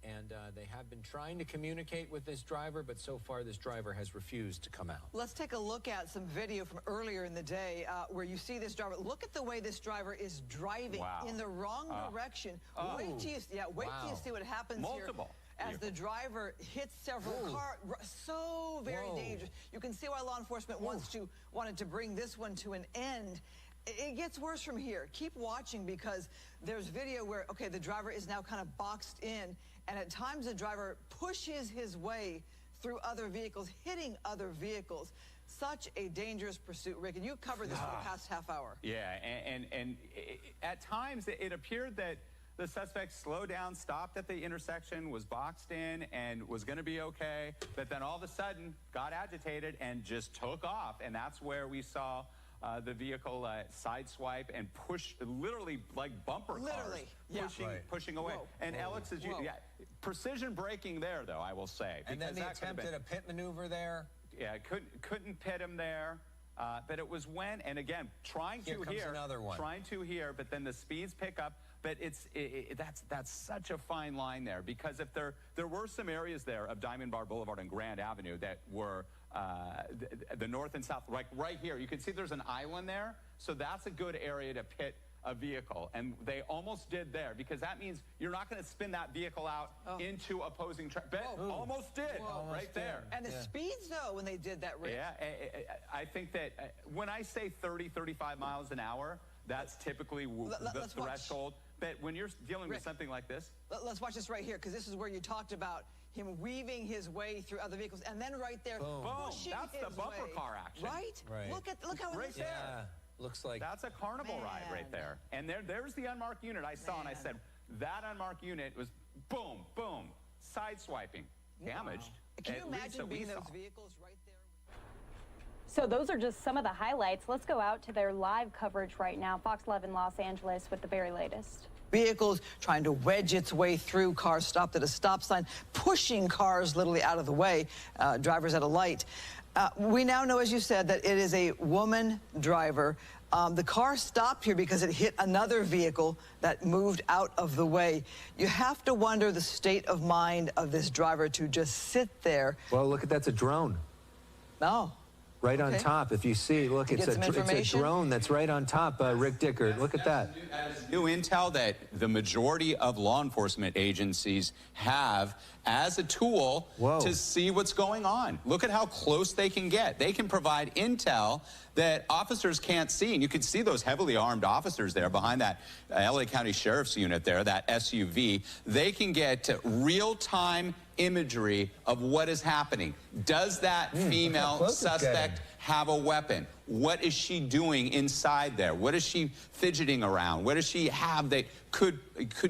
And they have been trying to communicate with this driver, but so far this driver has refused to come out. Let's take a look at some video from earlier in the day where you see this driver. Look at the way this driver is driving in the wrong direction. Wait till you see what happens here. As the driver hits several cars, so very dangerous. You can see why law enforcement wanted to bring this one to an end. It gets worse from here. Keep watching because there's video where, okay, the driver is now kind of boxed in, and at times the driver pushes his way through other vehicles, hitting other vehicles. Such a dangerous pursuit, Rick, and you covered this for the past half hour. Yeah, and at times it appeared that the suspect slowed down, stopped at the intersection, was boxed in, and was going to be okay, but then all of a sudden got agitated and just took off, and that's where we saw the vehicle sideswipe and push, literally like bumper cars, pushing away. And Alex, precision braking there, though, I will say. And then the attempt at a pit maneuver there. Yeah, couldn't pit him there. But it was when, and again, trying to here, but then the speeds pick up. But that's such a fine line there, because if there were some areas there of Diamond Bar Boulevard and Grand Avenue that were the north and south, like right here, you can see there's an island there, so that's a good area to pit a vehicle, and they almost did there, because that means you're not going to spin that vehicle out into opposing traffic. Almost did, right there. And the speeds, though, when they did that, Rick. Yeah, I think that when I say 30, 35 miles an hour, that's typically the threshold. But when you're dealing with something like this. Let's watch this right here, because this is where you talked about him weaving his way through other vehicles, and then right there, Boom. pushing That's the his bumper way. car action. Right? Right. Look how Right it's there. Yeah, looks like That's a carnival ride right Man. there. And there's the unmarked unit I saw, and I Man. said, that unmarked unit was boom, boom, sideswiping, damaged. Can you at least imagine that we being those saw. vehicles right there? So those are just some of the highlights. Let's go out to their live coverage right now. Fox 11 Los Angeles with the very latest. Vehicles trying to wedge its way through, cars stopped at a stop sign, pushing cars literally out of the way, drivers at a light. We now know, as you said, that it is a woman driver. The car stopped here because it hit another vehicle that moved out of the way. You have to wonder the state of mind of this driver to just sit there. well, look at that's a drone. No. Right on Okay. top, if you see, look, Get it's some a information? drone that's right on top, Rick Dickert. Look at that. New intel that the majority of law enforcement agencies have as a tool Whoa. to see what's going on. Look at how close they can get. They can provide intel that officers can't see. And you can see those heavily armed officers there behind that LA County Sheriff's unit there, that SUV. They can get real-time imagery of what is happening. Does that female close it's suspect getting. have a weapon? What is she doing inside there? What is she fidgeting around? What does she have that could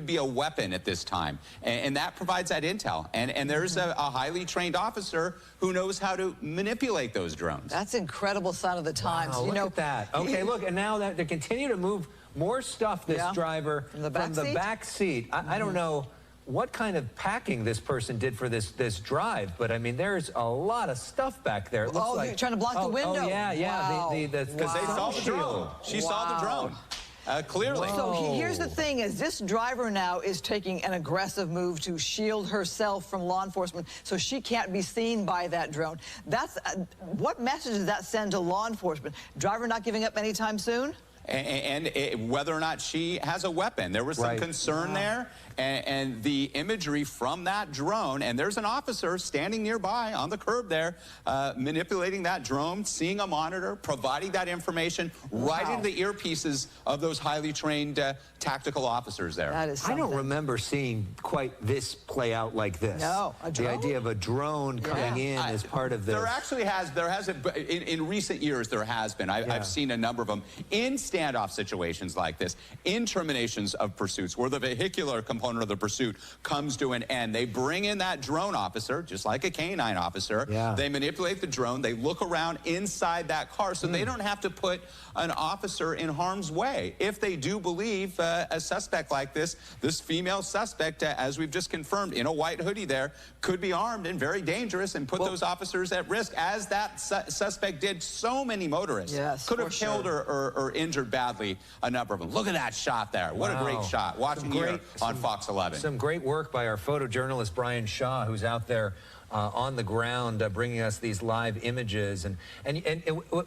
be a weapon at this time? And that provides that intel. And there's a highly trained officer who knows how to manipulate those drones. That's incredible sign of the times. Wow, you know, look at that. Okay, look, and now that they continue to move more stuff, this Yeah. driver, From the back seat? back seat. I don't know what kind of packing this person did for this drive, but I mean, there's a lot of stuff back there. It looks Oh, like, you're trying to block the window. Oh, yeah, yeah. Wow. Because they saw the drone. She saw the drone. Clearly. So here's the thing is this driver now is taking an aggressive move to shield herself from law enforcement so she can't be seen by that drone. That's what message does that send to law enforcement? Driver not giving up anytime soon? And whether or not she has a weapon. There was some Right. concern there, and the imagery from that drone, and there's an officer standing nearby on the curb there, manipulating that drone, seeing a monitor, providing that information right into the earpieces of those highly trained tactical officers there. That is I something. don't remember seeing quite this play out like this. No, a The drone? idea of a drone coming in as part of this. There actually has in recent years there has been. I've seen a number of them in standoff situations like this, in terminations of pursuits where the vehicular component of the pursuit comes to an end. They bring in that drone officer, just like a canine officer. Yeah. They manipulate the drone. They look around inside that car so they don't have to put an officer in harm's way. If they do believe a suspect like this female suspect, as we've just confirmed, in a white hoodie there, could be armed and very dangerous and put those officers at risk, as that suspect did so many motorists. Yes, could have for killed sure. or injured badly a number of them. Look at that shot there. What a Wow. great shot. Watching here on Fox 11. Some great work by our photojournalist Brian Shaw, who's out there on the ground bringing us these live images. And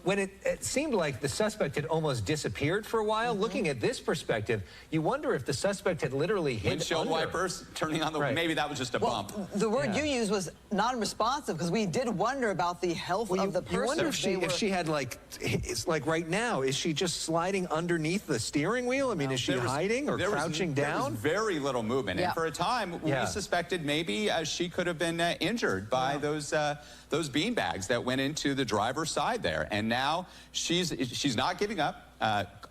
when it seemed like the suspect had almost disappeared for a while, looking at this perspective, you wonder if the suspect had literally hid Windshield under. wipers turning on the Right. maybe that was just a bump. The word Yeah. you used was non-responsive because we did wonder about the health of the person. You wonder if They if were- she had it's like right now, is she just sliding underneath the steering wheel? I mean, is she There was- hiding or there was- crouching There down? was very little movement. Yeah. And for a time, Yeah. we suspected maybe she could have been injured by those beanbags that went into the driver's side there. And now she's not giving up.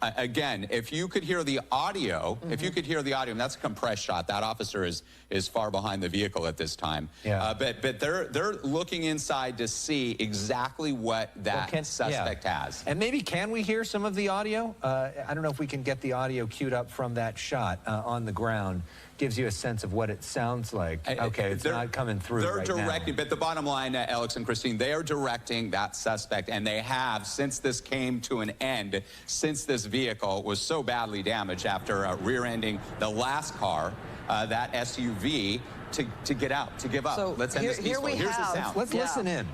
Again, if you could hear the audio, and that's a compressed shot. That officer is far behind the vehicle at this time. Yeah. But they're looking inside to see exactly what that suspect has. And maybe can we hear some of the audio? I don't know if we can get the audio queued up from that shot on the ground. Gives you a sense of what it sounds like. Okay, it's not coming through They're right directing, now. but the bottom line, Alex and Christine, they are directing that suspect, and they have since this came to an end, since this vehicle was so badly damaged after rear-ending the last car, that SUV, to get out, to give up. So Let's end this here we peacefully. Here's the have- sound. Let's listen in.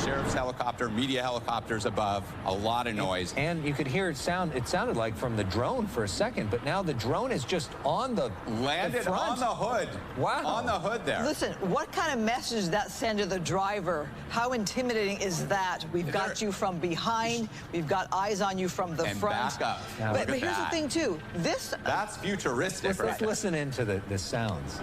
Sheriff's helicopter, media helicopters above, a lot of noise. And you could hear it sounded like from the drone for a second, but now the drone is just on the landed front. on the hood. Wow. On the hood there. Listen, what kind of message does that send to the driver? How intimidating is that? We've got you from behind. We've got eyes on you from the and front. back up. Yeah. But here's the thing, too. That's futuristic. Let's listen into the sounds.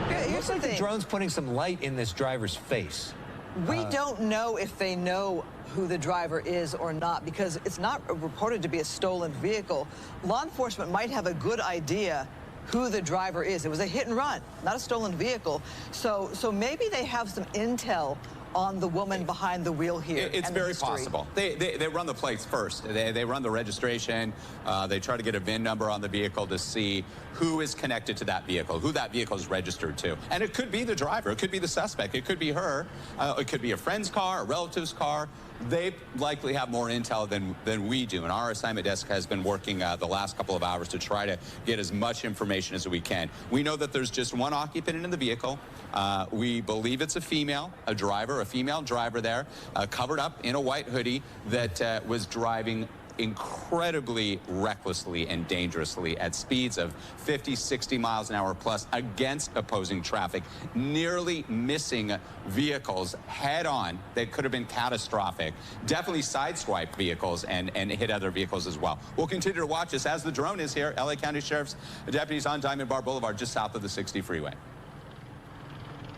Here's the thing. The drone's putting some light in this driver's face. We don't know if they know who the driver is or not, because it's not reported to be a stolen vehicle. Law enforcement might have a good idea who the driver is. It was a hit and run, not a stolen vehicle. So maybe they have some intel on the woman behind the wheel here. It's very possible. They run the plates first. They run the registration. They try to get a VIN number on the vehicle to see who is connected to that vehicle, who that vehicle is registered to. And it could be the driver. It could be the suspect. It could be her. It could be a friend's car, a relative's car. They likely have more intel than we do. And our assignment desk has been working the last couple of hours to try to get as much information as we can. We know that there's just one occupant in the vehicle. We believe it's a female driver there, covered up in a white hoodie that was driving incredibly recklessly and dangerously at speeds of 50, 60 miles an hour plus against opposing traffic, nearly missing vehicles head on that could have been catastrophic. Definitely sideswiped vehicles and hit other vehicles as well. We'll continue to watch this as the drone is here. LA County Sheriff's deputies on Diamond Bar Boulevard, just south of the 60 freeway.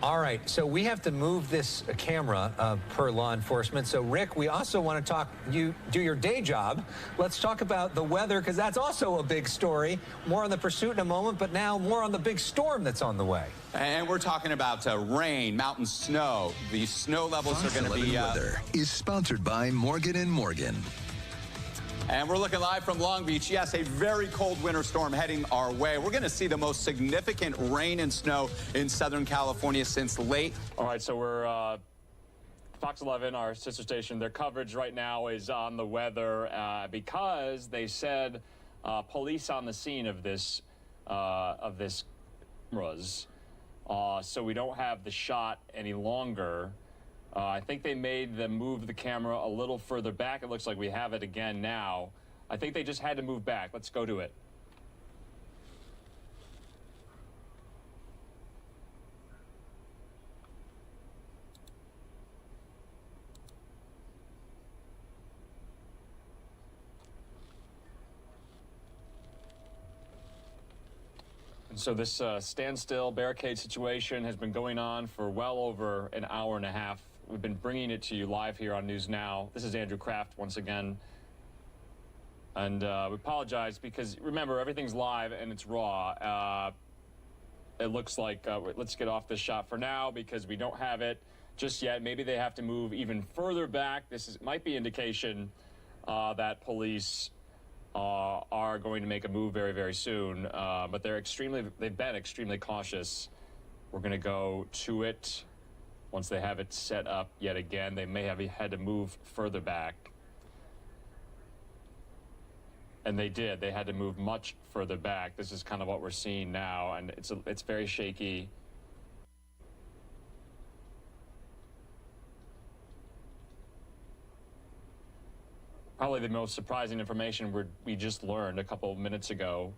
All right, so we have to move this camera per law enforcement. So, Rick, we also want to talk, you do your day job. Let's talk about the weather, because that's also a big story. More on the pursuit in a moment, but now more on the big storm that's on the way. And we're talking about rain, mountain snow. The snow levels are going to be... Weather is sponsored by Morgan & Morgan. And we're looking live from Long Beach. Yes, a very cold winter storm heading our way. We're going to see the most significant rain and snow in Southern California since late. All right, so we're Fox 11, our sister station. Their coverage right now is on the weather because they said police on the scene of this cameras. So we don't have the shot any longer. I think they made them move the camera a little further back. It looks like we have it again now. I think they just had to move back. Let's go to it. And so this standstill barricade situation has been going on for well over an hour and a half. We've been bringing it to you live here on News Now. This is Andrew Kraft once again. And we apologize because, remember, everything's live and it's raw. It looks like, let's get off this shot for now because we don't have it just yet. Maybe they have to move even further back. Might be indication that police are going to make a move very, very soon. But they've been extremely cautious. We're going to go to it. Once they have it set up yet again, they may have had to move further back. And they did. They had to move much further back. This is kind of what we're seeing now, and it's very shaky. Probably the most surprising information we just learned a couple of minutes ago.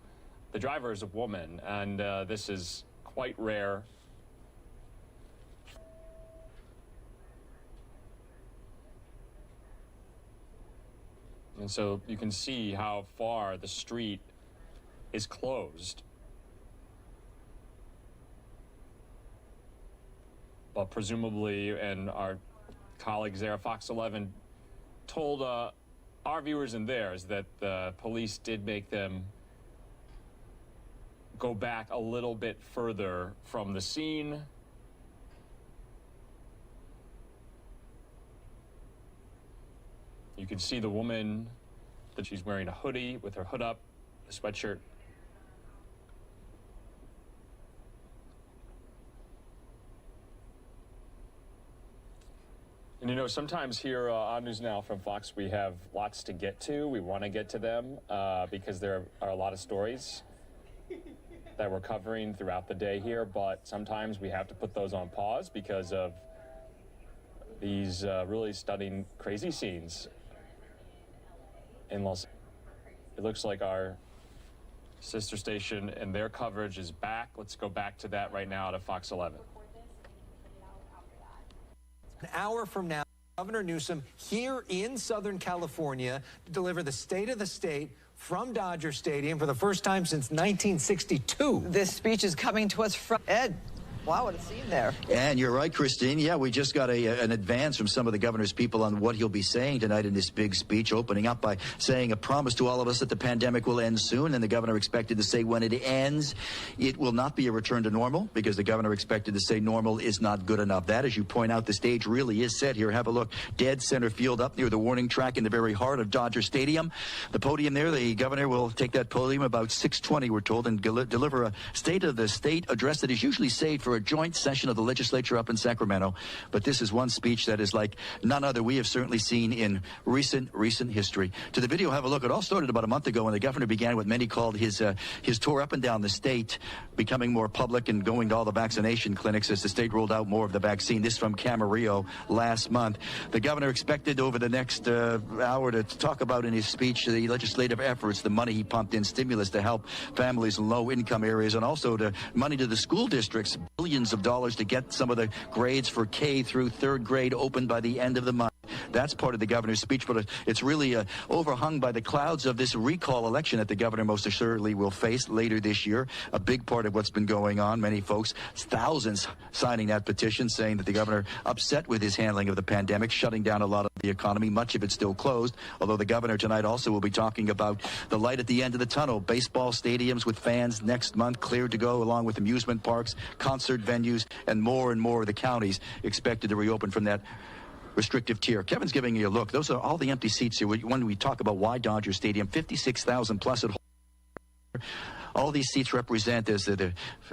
The driver is a woman, and this is quite rare. And so you can see how far the street is closed. But presumably, and our colleagues there, Fox 11, told our viewers and theirs that the police did make them go back a little bit further from the scene. You can see the woman, that she's wearing a hoodie with her hood up, a sweatshirt. And you know, sometimes here on News Now from Fox, we have lots to get to. We want to get to them because there are a lot of stories that we're covering throughout the day here, but sometimes we have to put those on pause because of these really stunning, crazy scenes in Los Angeles. It looks like our sister station and their coverage is back. Let's go back to that right now to Fox 11. An hour from now, Governor Newsom here in Southern California to deliver the State of the State from Dodger Stadium for the first time since 1962. This speech is coming to us from Ed. Wow, what a scene there. And you're right, Christine. Yeah, we just got an advance from some of the governor's people on what he'll be saying tonight in this big speech, opening up by saying a promise to all of us that the pandemic will end soon. And the governor expected to say when it ends, it will not be a return to normal, because the governor expected to say normal is not good enough. That, as you point out, the stage really is set here. Have a look. Dead center field up near the warning track in the very heart of Dodger Stadium. The podium there, the governor will take that podium about 6:20, we're told, and deliver a State of the State address that is usually saved for a joint session of the legislature up in Sacramento. But this is one speech that is like none other we have certainly seen in recent history. To the video, have a look. It all started about a month ago when the governor began what many called his tour up and down the state, becoming more public and going to all the vaccination clinics as the state rolled out more of the vaccine. This from Camarillo last month. The governor expected over the next hour to talk about in his speech the legislative efforts, the money he pumped in, stimulus to help families in low-income areas, and also the money to the school districts, billions of dollars to get some of the grades for K through third grade open by the end of the month. That's part of the governor's speech, but it's really overhung by the clouds of this recall election that the governor most assuredly will face later this year. A big part of what's been going on. Many folks, thousands, signing that petition saying that the governor upset with his handling of the pandemic, shutting down a lot of the economy, much of it still closed. Although the governor tonight also will be talking about the light at the end of the tunnel. Baseball stadiums with fans next month cleared to go, along with amusement parks, concert venues, and more of the counties expected to reopen from that restrictive tier. Kevin's giving you a look. Those are all the empty seats here. When we talk about why Dodger Stadium, 56,000 plus at home. All these seats represent, as the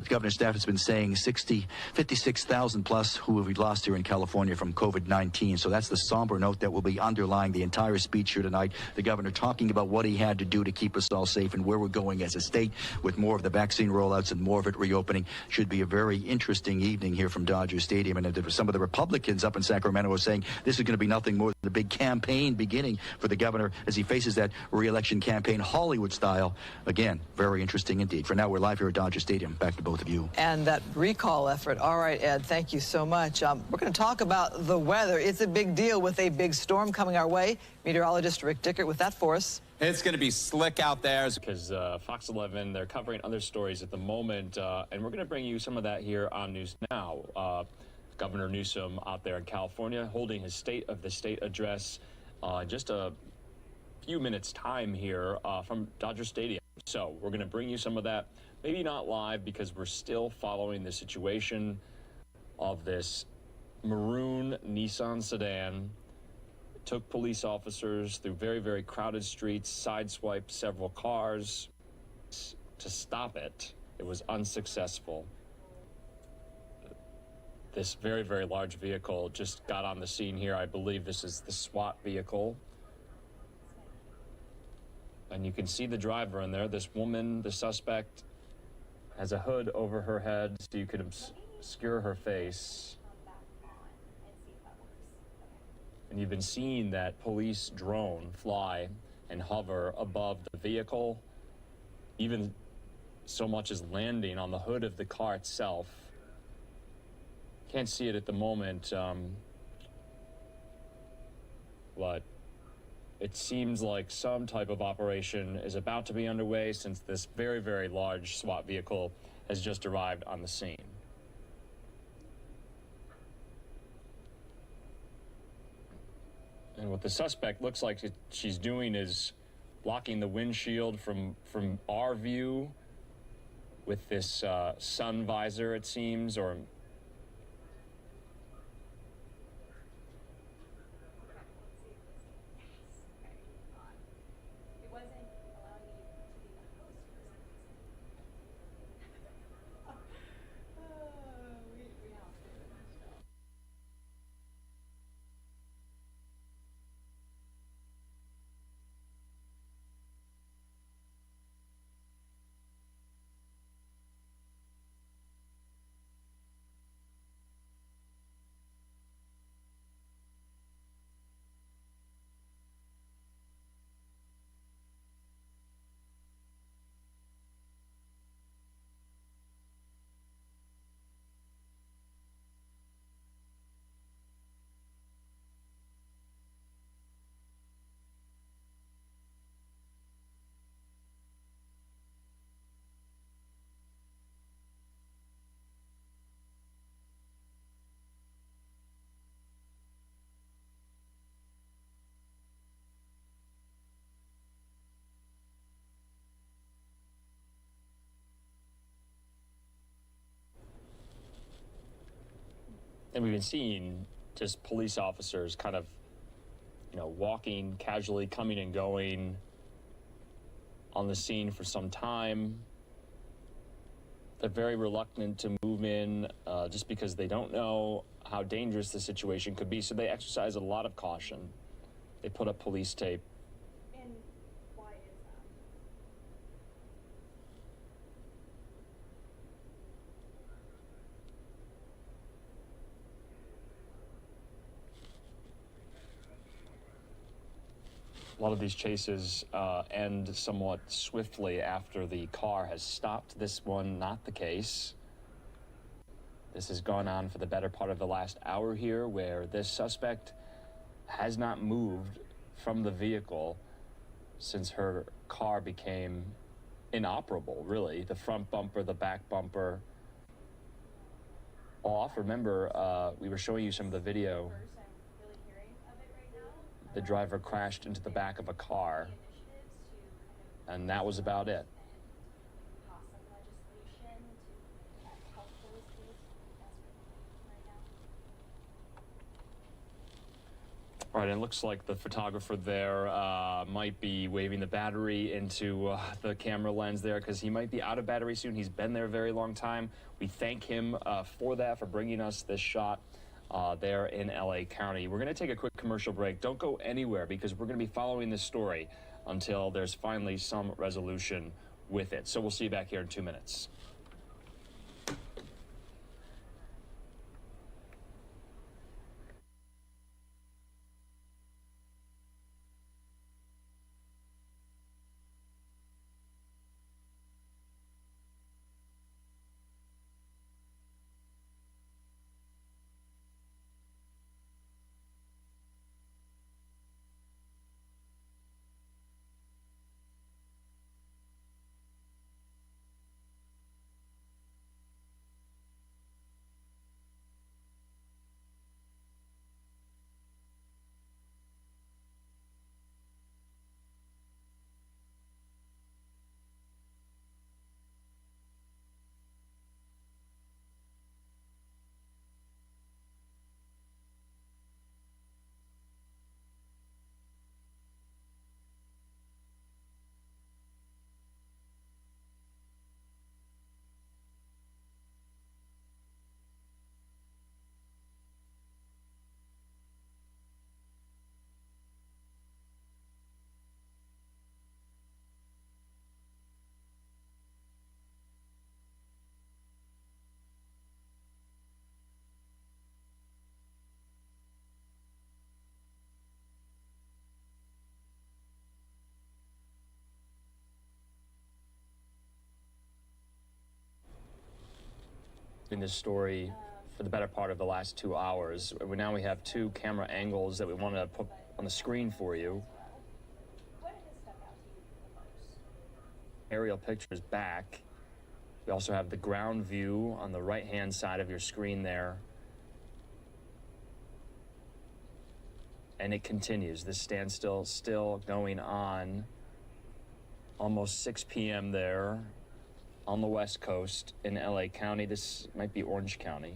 governor's staff has been saying, 56,000 plus who we lost here in California from COVID-19. So that's the somber note that will be underlying the entire speech here tonight. The governor talking about what he had to do to keep us all safe and where we're going as a state with more of the vaccine rollouts and more of it reopening. Should be a very interesting evening here from Dodger Stadium. And some of the Republicans up in Sacramento are saying this is going to be nothing more than a big campaign beginning for the governor as he faces that re-election campaign, Hollywood style. Again, very interesting indeed. For now, we're live here at Dodger Stadium. Back to both of you. And that recall effort. All right, Ed, thank you so much. We're going to talk about the weather. It's a big deal with a big storm coming our way. Meteorologist Rick Dickert with that for us. It's going to be slick out there. Because Fox 11, they're covering other stories at the moment, and we're going to bring you some of that here on News Now. Governor Newsom out there in California holding his State of the State address just a few minutes time here from Dodger Stadium. So we're going to bring you some of that, maybe not live because we're still following the situation of this maroon Nissan sedan. It took police officers through very crowded streets, sideswiped several cars to stop it. It was unsuccessful. This very large vehicle just got on the scene here. I believe this is the SWAT vehicle. And you can see the driver in there. This woman, the suspect, has a hood over her head so you could obscure her face. And you've been seeing that police drone fly and hover above the vehicle, even so much as landing on the hood of the car itself. Can't see it at the moment, but it seems like some type of operation is about to be underway since this very large SWAT vehicle has just arrived on the scene. And what the suspect looks like she's doing is blocking the windshield from our view with this sun visor, it seems, or And we've been seeing just police officers kind of, walking casually, coming and going on the scene for some time. They're very reluctant to move in just because they don't know how dangerous the situation could be. So they exercise a lot of caution. They put up police tape. And why is that? A lot of these chases end somewhat swiftly after the car has stopped. This one, not the case. This has gone on for the better part of the last hour here, where this suspect has not moved from the vehicle since her car became inoperable, really. The front bumper, the back bumper off. Remember, we were showing you some of the video. The driver crashed into the back of a car, and that was about it. All right, and it looks like the photographer there might be waving the battery into the camera lens there, because he might be out of battery soon. He's been there a very long time. We thank him for that, for bringing us this shot there in LA County. We're going to take a quick commercial break. Don't go anywhere, because we're going to be following this story until there's finally some resolution with it. So we'll see you back here in 2 minutes. In this story for the better part of the last 2 hours. Now we have two camera angles that we want to put on the screen for you. What has stuck out to you the most? Aerial pictures back. We also have the ground view on the right-hand side of your screen there. And it continues. This standstill still going on. Almost 6 p.m. there on the West Coast in LA County. This might be Orange County,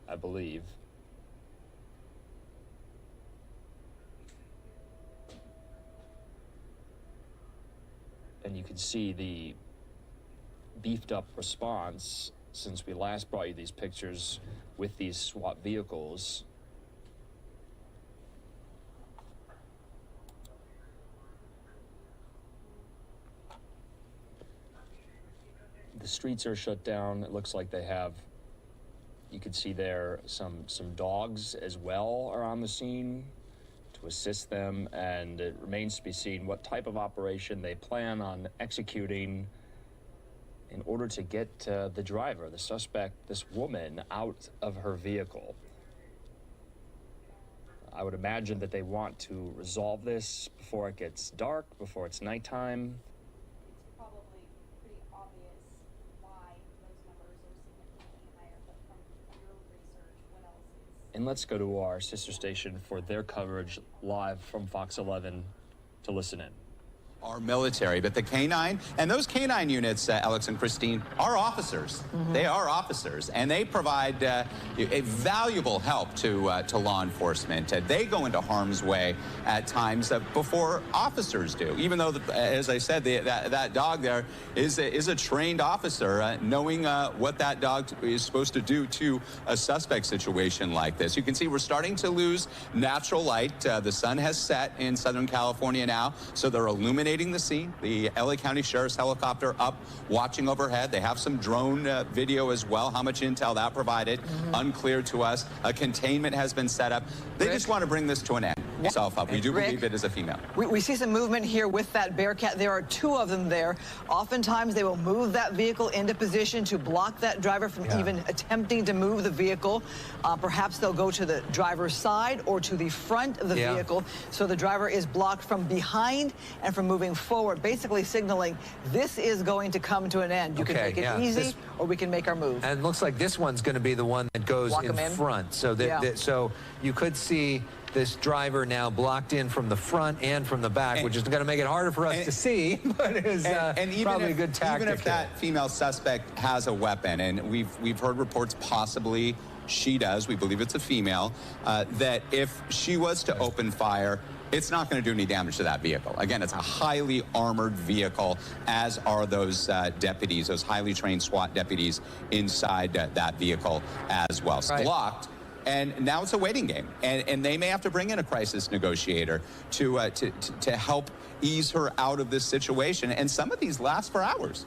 I believe. And you can see the beefed up response since we last brought you these pictures with these SWAT vehicles. The streets are shut down. It looks like they have, you can see there, some dogs as well are on the scene to assist them, and it remains to be seen what type of operation they plan on executing in order to get the driver, the suspect, this woman, out of her vehicle. I would imagine that they want to resolve this before it gets dark, before it's nighttime. It's probably pretty obvious why those numbers are significantly higher, but from your research, what else is? And let's go to our sister station for their coverage live from Fox 11 to listen in. Our military, but the K-9 and those K-9 units, Alex and Christine, are officers. They are officers, and they provide a valuable help to law enforcement. They go into harm's way at times before officers do. Even though, as I said, that dog there is a trained officer, knowing what that dog is supposed to do to a suspect situation like this. You can see we're starting to lose natural light. The sun has set in Southern California now, so they're illuminating the scene. The LA County Sheriff's helicopter up watching overhead. They have some drone video as well. How much intel that provided, unclear to us. A containment has been set up. They just want to bring this to an end. We do believe it is a female. We see some movement here with that Bearcat. There are two of them there. Oftentimes they will move that vehicle into position to block that driver from even attempting to move the vehicle. Perhaps they'll go to the driver's side or to the front of the vehicle, so the driver is blocked from behind and from moving forward, basically signaling this is going to come to an end. You can make it easy, or we can make our move. And it looks like this one's going to be the one that goes in front. So so you could see this driver now blocked in from the front and from the back, which is going to make it harder for us to see, but it is probably a good tactic. Even if that female suspect has a weapon, and we've heard reports possibly she does, we believe it's a female, that if she was to open fire, it's not going to do any damage to that vehicle. Again, it's a highly armored vehicle, as are those deputies, those highly trained SWAT deputies inside that vehicle as well. It's blocked. And now it's a waiting game, and they may have to bring in a crisis negotiator to help ease her out of this situation. And some of these last for hours.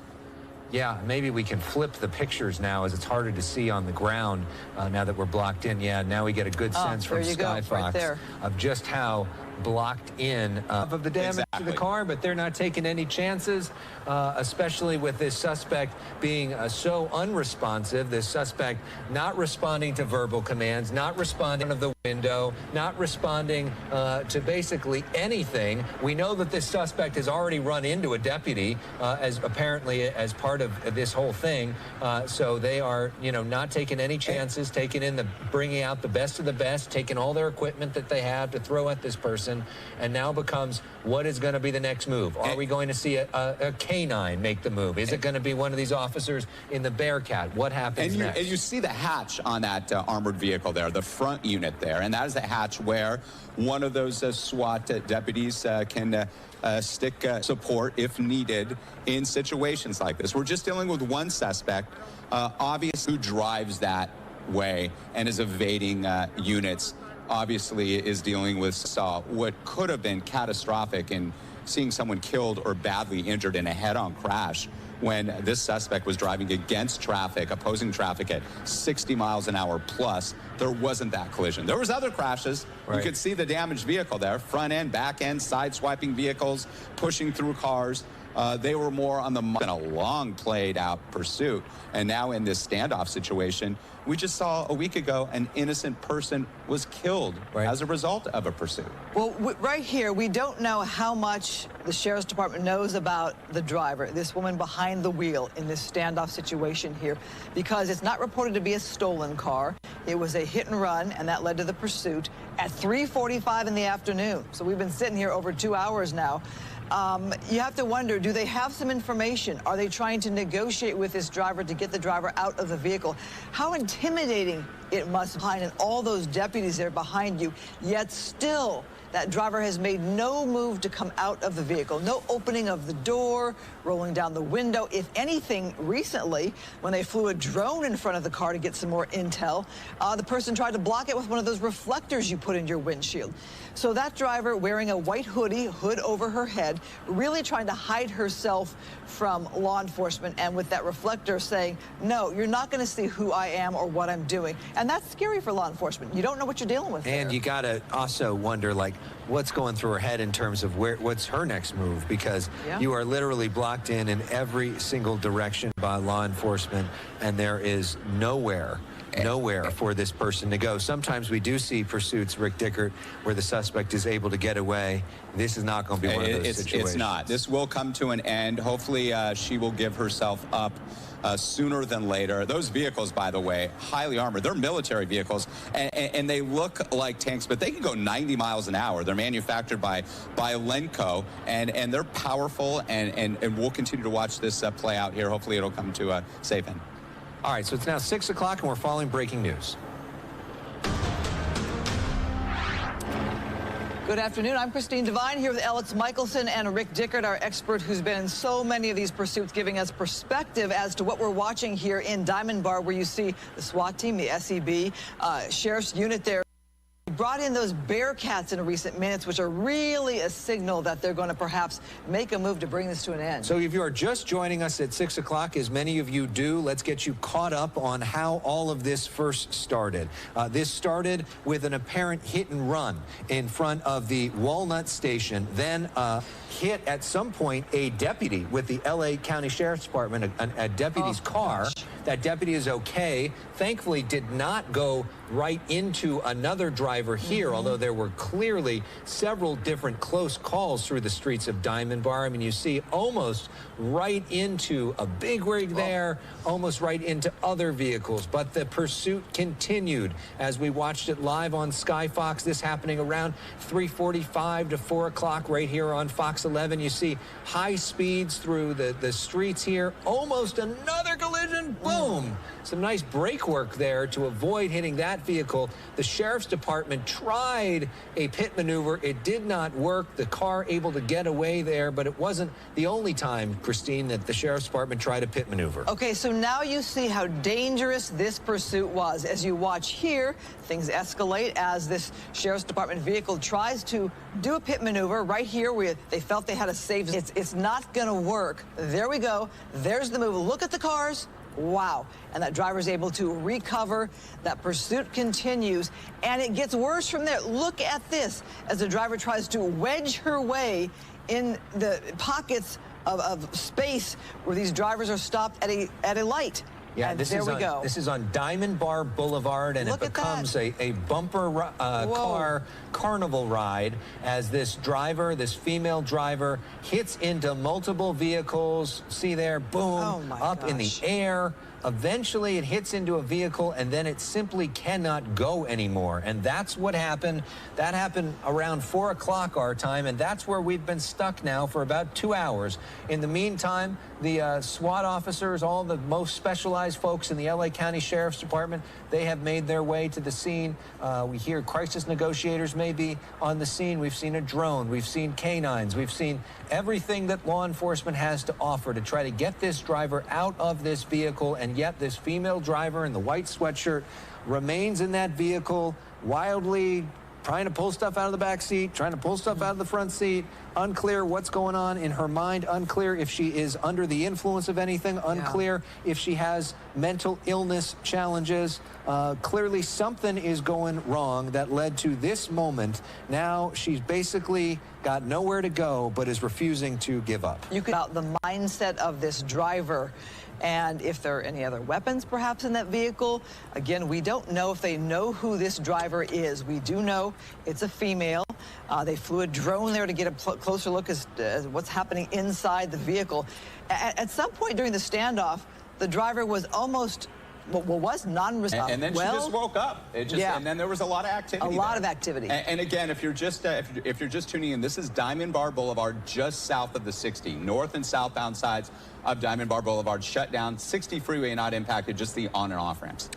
Yeah, maybe we can flip the pictures now, as it's harder to see on the ground now that we're blocked in. Yeah, now we get a good sense from Skyfox of just how blocked in of the damage to the car, but they're not taking any chances, especially with this suspect being so unresponsive, this suspect not responding to verbal commands, not responding to the window, not responding to basically anything. We know that this suspect has already run into a deputy as part of this whole thing, so they are, not taking any chances, bringing out the best of the best, taking all their equipment that they have to throw at this person. And now becomes, what is going to be the next move? Are we going to see a K-9 make the move? Is it going to be one of these officers in the Bearcat? What happens next? And you see the hatch on that armored vehicle there, the front unit there, and that is the hatch where one of those SWAT deputies can stick support if needed in situations like this. We're just dealing with one suspect, obviously, who drives that way and is evading units. Obviously is dealing with what could have been catastrophic in seeing someone killed or badly injured in a head-on crash when this suspect was driving against traffic, opposing traffic at 60 miles an hour plus. There wasn't that collision. There was other crashes. You could see the damaged vehicle there, front end, back end, side-swiping vehicles, pushing through cars. They were more on in a long played out pursuit. And now in this standoff situation, we just saw a week ago an innocent person was killed as a result of a pursuit. Well, right here, we don't know how much the Sheriff's Department knows about the driver, this woman behind the wheel in this standoff situation here, because it's not reported to be a stolen car. It was a hit and run, and that led to the pursuit at 3:45 in the afternoon. So we've been sitting here over 2 hours now. You have to wonder, do they have some information? Are they trying to negotiate with this driver to get the driver out of the vehicle? How intimidating it must be, and all those deputies there behind you, yet still that driver has made no move to come out of the vehicle. No opening of the door, rolling down the window. If anything, recently, when they flew a drone in front of the car to get some more intel, the person tried to block it with one of those reflectors you put in your windshield. So that driver, wearing a white hood over her head, really trying to hide herself from law enforcement, and with that reflector saying, no, you're not going to see who I am or what I'm doing. And that's scary for law enforcement. You don't know what you're dealing with. And you got to also wonder, like, what's going through her head in terms of what's her next move, because you are literally blocked in every single direction by law enforcement, and there is nowhere for this person to go. Sometimes we do see pursuits, Rick Dickert, where the suspect is able to get away. This is not going to be one of those situations. It's not. This will come to an end. Hopefully she will give herself up sooner than later. Those vehicles, by the way, highly armored. They're military vehicles, and they look like tanks, but they can go 90 miles an hour. They're They're manufactured by Lenco, and they're powerful, and we'll continue to watch this play out here. Hopefully it'll come to a safe end. All right, so it's now 6 o'clock, and we're following breaking news. Good afternoon. I'm Christine Devine here with Alex Michelson and Rick Dickert, our expert who's been in so many of these pursuits, giving us perspective as to what we're watching here in Diamond Bar, where you see the SWAT team, the SEB, sheriff's unit there. Brought in those Bearcats in recent minutes, which are really a signal that they're going to perhaps make a move to bring this to an end. So if you are just joining us at 6 o'clock, as many of you do, let's get you caught up on how all of this first started. This started with an apparent hit and run in front of the Walnut Station, then hit at some point a deputy with the LA County Sheriff's Department, a deputy's car. Gosh. That deputy is okay. Thankfully did not go right into another driver here, although there were clearly several different close calls through the streets of Diamond Bar. I mean, you see almost right into a big rig there, almost right into other vehicles. But the pursuit continued as we watched it live on Sky Fox. This happening around 3:45 to 4 o'clock right here on Fox 11. You see high speeds through the streets here. Almost another collision. Boom. Some nice brake work there to avoid hitting that vehicle. The Sheriff's Department tried a pit maneuver. It did not work. The car able to get away there, but it wasn't the only time, Christine, that the Sheriff's Department tried a pit maneuver. Okay, so now you see how dangerous this pursuit was. As you watch here, things escalate as this Sheriff's Department vehicle tries to do a pit maneuver right here where they felt they had a safe. It's not going to work. There we go. There's the move. Look at the cars. Wow. And that driver's able to recover. That pursuit continues, and it gets worse from there. Look at this as the driver tries to wedge her way in the pockets of space where these drivers are stopped at a light. Yeah, and this is on Diamond Bar Boulevard, and Look it becomes a bumper car carnival ride as this driver, this female driver, hits into multiple vehicles. See there, boom, up in the air. Eventually, it hits into a vehicle, and then it simply cannot go anymore. And that's what happened. That happened around 4 o'clock our time, and that's where we've been stuck now for about 2 hours. In the meantime, the SWAT officers, all the most specialized folks in the LA County Sheriff's Department, they have made their way to the scene. We hear crisis negotiators may be on the scene. We've seen a drone. We've seen canines. We've seen everything that law enforcement has to offer to try to get this driver out of this vehicle, and yet this female driver in the white sweatshirt remains in that vehicle, wildly trying to pull stuff out of the back seat, trying to pull stuff out of the front seat. Unclear what's going on in her mind, unclear if she is under the influence of anything, unclear if she has mental illness challenges. Clearly something is going wrong that led to this moment. Now she's basically got nowhere to go but is refusing to give up. You could about the mindset of this driver, and if there are any other weapons perhaps in that vehicle. Again, we don't know if they know who this driver is. We do know it's a female. They flew a drone there to get a closer look as what's happening inside the vehicle. At some point during the standoff, the driver was almost, was non-responsive. And then she just woke up. And then there was a lot of activity. A lot of activity. And again, if you're just if you're just tuning in, this is Diamond Bar Boulevard, just south of the 60, north and southbound sides of Diamond Bar Boulevard shut down. 60 freeway not impacted, just the on and off ramps.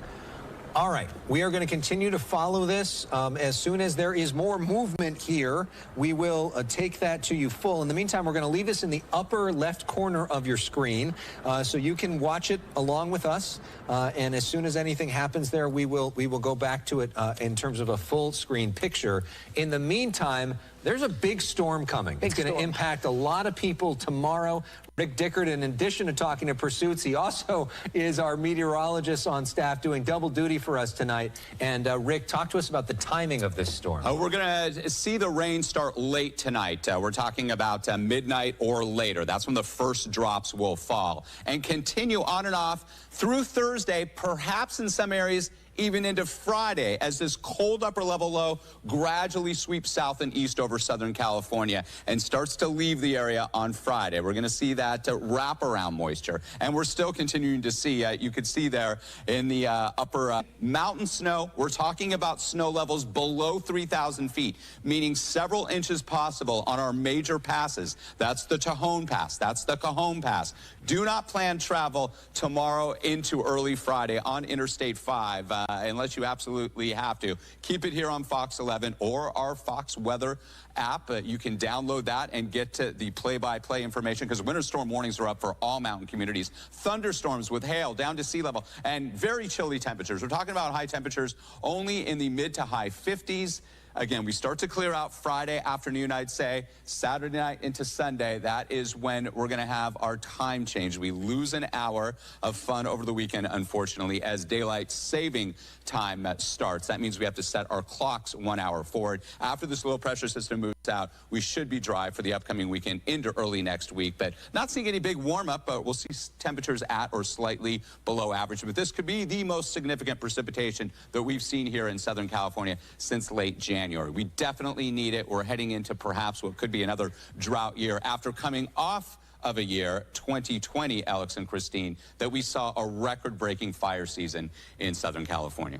All right, we are going to continue to follow this. As soon as there is more movement here, we will take that to you full. In the meantime, we're going to leave this in the upper left corner of your screen so you can watch it along with us. And as soon as anything happens there, we will go back to it in terms of a full screen picture. In the meantime, there's a big storm coming. It's going to impact a lot of people tomorrow. Rick Dickert, in addition to talking to pursuits, he also is our meteorologist on staff doing double duty for us tonight. And Rick, talk to us about the timing of this storm. We're going to see the rain start late tonight. We're talking about midnight or later. That's when the first drops will fall and continue on and off through Thursday, perhaps in some areas even into Friday as this cold upper level low gradually sweeps south and east over Southern California and starts to leave the area on Friday. We're going to see that wraparound moisture. And we're still continuing to see, you could see there in the upper mountain snow, we're talking about snow levels below 3,000 feet, meaning several inches possible on our major passes. That's the Tejon Pass. That's the Cajon Pass. Do not plan travel tomorrow into early Friday on Interstate 5 unless you absolutely have to. Keep it here on Fox 11 or our Fox Weather app. You can download that and get to the play-by-play information because winter storm warnings are up for all mountain communities. Thunderstorms with hail down to sea level and very chilly temperatures. We're talking about high temperatures only in the mid to high 50s. Again, we start to clear out Friday afternoon, I'd say. Saturday night into Sunday, that is when we're going to have our time change. We lose an hour of fun over the weekend, unfortunately, as daylight saving time starts. That means we have to set our clocks 1 hour forward. After this low pressure system moves out, we should be dry for the upcoming weekend into early next week. But not seeing any big warm up, but we'll see temperatures at or slightly below average. But this could be the most significant precipitation that we've seen here in Southern California since late January. We definitely need it. We're heading into perhaps what could be another drought year after coming off of a year, 2020, Alex and Christine, that we saw a record-breaking fire season in Southern California.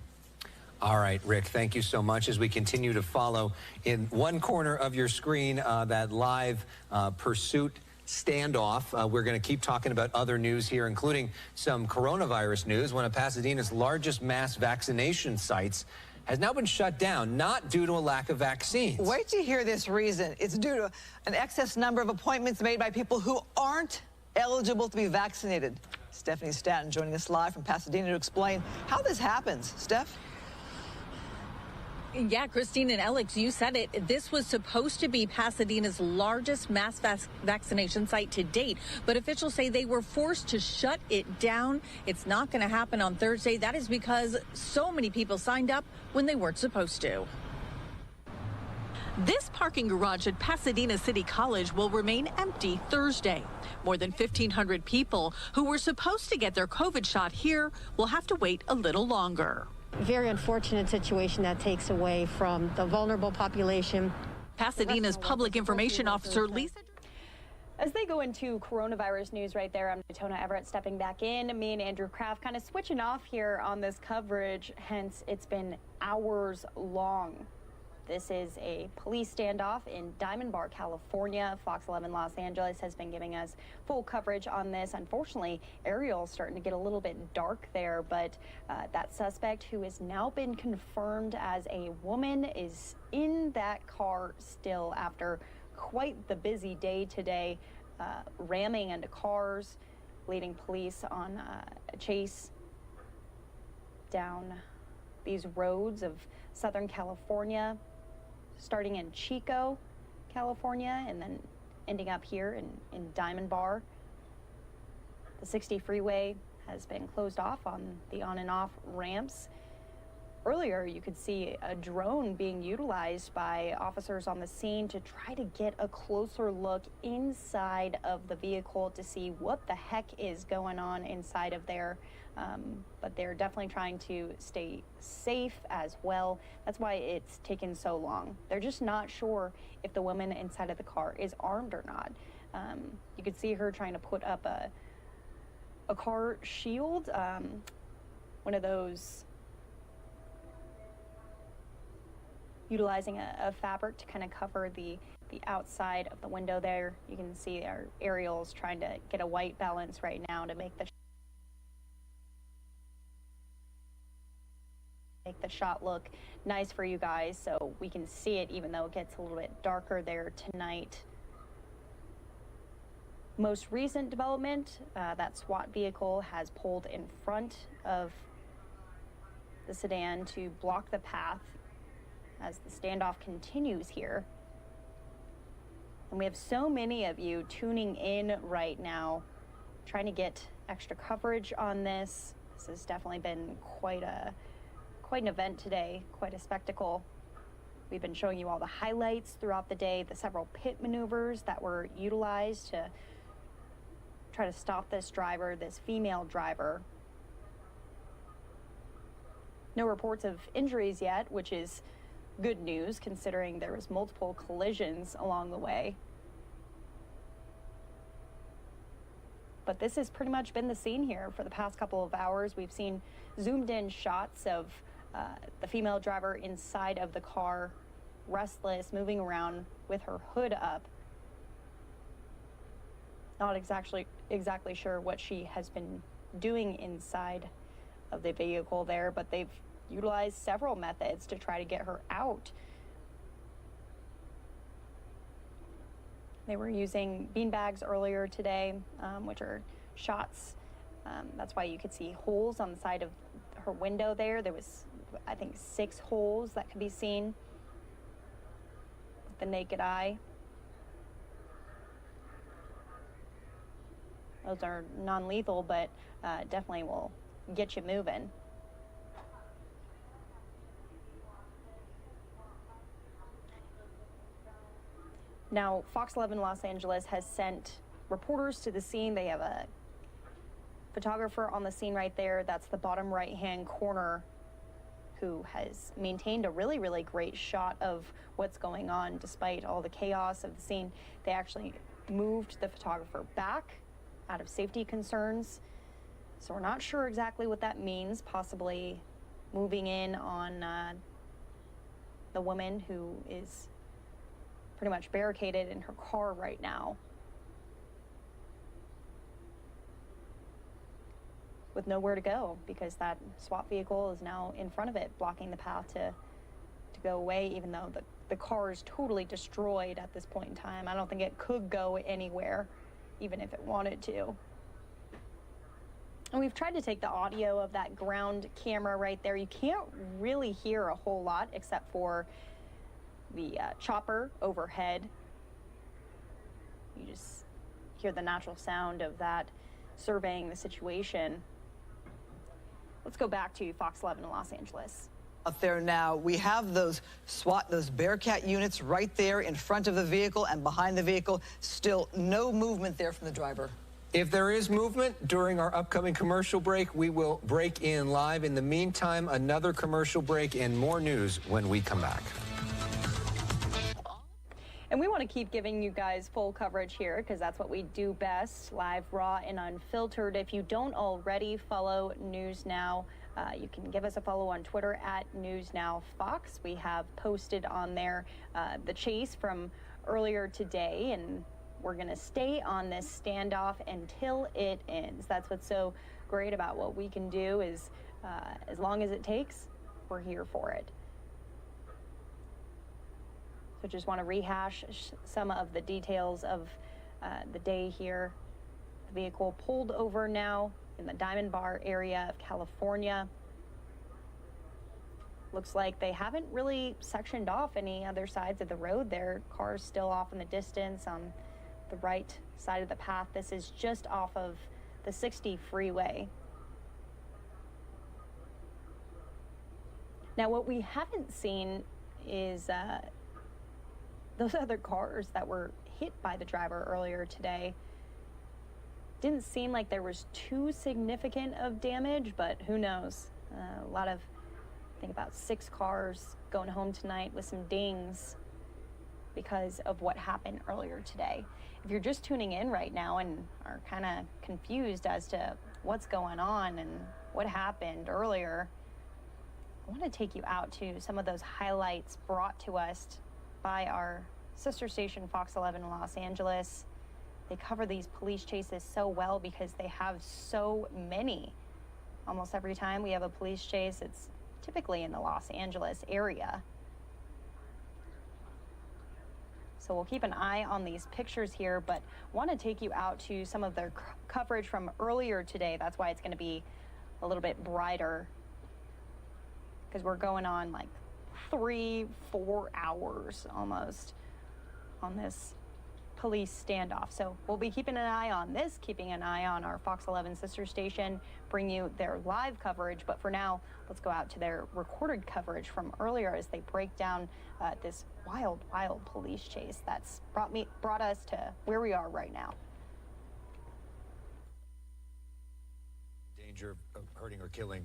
All right, Rick, thank you so much as we continue to follow in one corner of your screen that live pursuit standoff. We're going to keep talking about other news here, including some coronavirus news. One of Pasadena's largest mass vaccination sites has now been shut down, not due to a lack of vaccines. Wait to hear this reason. It's due to an excess number of appointments made by people who aren't eligible to be vaccinated. Stephanie Stanton joining us live from Pasadena to explain how this happens. Steph? Yeah, Christine and Alex, you said it. This was supposed to be Pasadena's largest mass vaccination site to date, but officials say they were forced to shut it down. It's not going to happen on Thursday. That is because so many people signed up when they weren't supposed to. This parking garage at Pasadena City College will remain empty Thursday. More than 1,500 people who were supposed to get their COVID shot here will have to wait a little longer. Very unfortunate situation that takes away from the vulnerable population. Pasadena's public information officer, Lisa. As they go into coronavirus news right there, I'm Natona Everett stepping back in. Me and Andrew Kraft kind of switching off here on this coverage. Hence, it's been hours long. This is a police standoff in Diamond Bar, California. Fox 11 Los Angeles has been giving us full coverage on this. Unfortunately, aerial's starting to get a little bit dark there, but that suspect, who has now been confirmed as a woman, is in that car still after quite the busy day today, ramming into cars, leading police on a chase down these roads of Southern California, starting in Chico, California, and then ending up here in Diamond Bar. The 60 freeway has been closed off on the on and off ramps. Earlier, you could see a drone being utilized by officers on the scene to try to get a closer look inside of the vehicle to see what the heck is going on inside of there. But they're definitely trying to stay safe as well. That's why it's taken so long. They're just not sure if the woman inside of the car is armed or not. You could see her trying to put up a car shield, one of those, utilizing a fabric to kind of cover the outside of the window there. You can see our aerials trying to get a white balance right now to make the shot look nice for you guys so we can see it, even though it gets a little bit darker there tonight. Most recent development, that SWAT vehicle has pulled in front of the sedan to block the path as the standoff continues here. And we have so many of you tuning in right now, trying to get extra coverage on this. This has definitely been quite an event today, quite a spectacle. We've been showing you all the highlights throughout the day, the several pit maneuvers that were utilized to try to stop this driver, this female driver. No reports of injuries yet, which is good news considering there was multiple collisions along the way. But this has pretty much been the scene here for the past couple of hours. We've seen zoomed in shots of the female driver inside of the car, restless, moving around with her hood up. Not exactly sure what she has been doing inside of the vehicle there, but they've utilized several methods to try to get her out. They were using beanbags earlier today, which are shots. That's why you could see holes on the side of her window there. There was, I think, 6 holes that could be seen with the naked eye. Those are non-lethal, but definitely will get you moving. Now, Fox 11 Los Angeles has sent reporters to the scene. They have a photographer on the scene right there. That's the bottom right-hand corner, who has maintained a really, really great shot of what's going on despite all the chaos of the scene. They actually moved the photographer back out of safety concerns. So we're not sure exactly what that means, possibly moving in on the woman who is pretty much barricaded in her car right now, with nowhere to go because that SWAT vehicle is now in front of it, blocking the path to go away, even though the car is totally destroyed at this point in time. I don't think it could go anywhere, even if it wanted to. And we've tried to take the audio of that ground camera right there. You can't really hear a whole lot except for the chopper overhead. You just hear the natural sound of that surveying the situation. Let's go back to Fox 11 in Los Angeles. Out there now, we have those SWAT, those Bearcat units right there in front of the vehicle and behind the vehicle. Still no movement there from the driver. If there is movement during our upcoming commercial break, we will break in live. In the meantime, another commercial break and more news when we come back. And we want to keep giving you guys full coverage here because that's what we do best, live, raw, and unfiltered. If you don't already follow News Now, you can give us a follow on Twitter at News Now Fox. We have posted on there the chase from earlier today, and we're going to stay on this standoff until it ends. That's what's so great about what we can do is as long as it takes, we're here for it. So just want to rehash some of the details of the day here. The vehicle pulled over now in the Diamond Bar area of California. Looks like they haven't really sectioned off any other sides of the road there. Cars still off in the distance on the right side of the path. This is just off of the 60 freeway. Now, what we haven't seen is those other cars that were hit by the driver earlier today. Didn't seem like there was too significant of damage, but who knows? A lot of, I think about 6 cars going home tonight with some dings because of what happened earlier today. If you're just tuning in right now and are kind of confused as to what's going on and what happened earlier, I want to take you out to some of those highlights brought to us by our sister station, Fox 11 in Los Angeles. They cover these police chases so well because they have so many. Almost every time we have a police chase, it's typically in the Los Angeles area. So we'll keep an eye on these pictures here, but want to take you out to some of their coverage from earlier today. That's why it's going to be a little bit brighter, because we're going on like 3-4 hours almost on this police standoff. So we'll be keeping an eye on this, keeping an eye on our Fox 11 sister station, bring you their live coverage. But for now, let's go out to their recorded coverage from earlier as they break down this wild police chase that's brought us to where we are right now. Danger of hurting or killing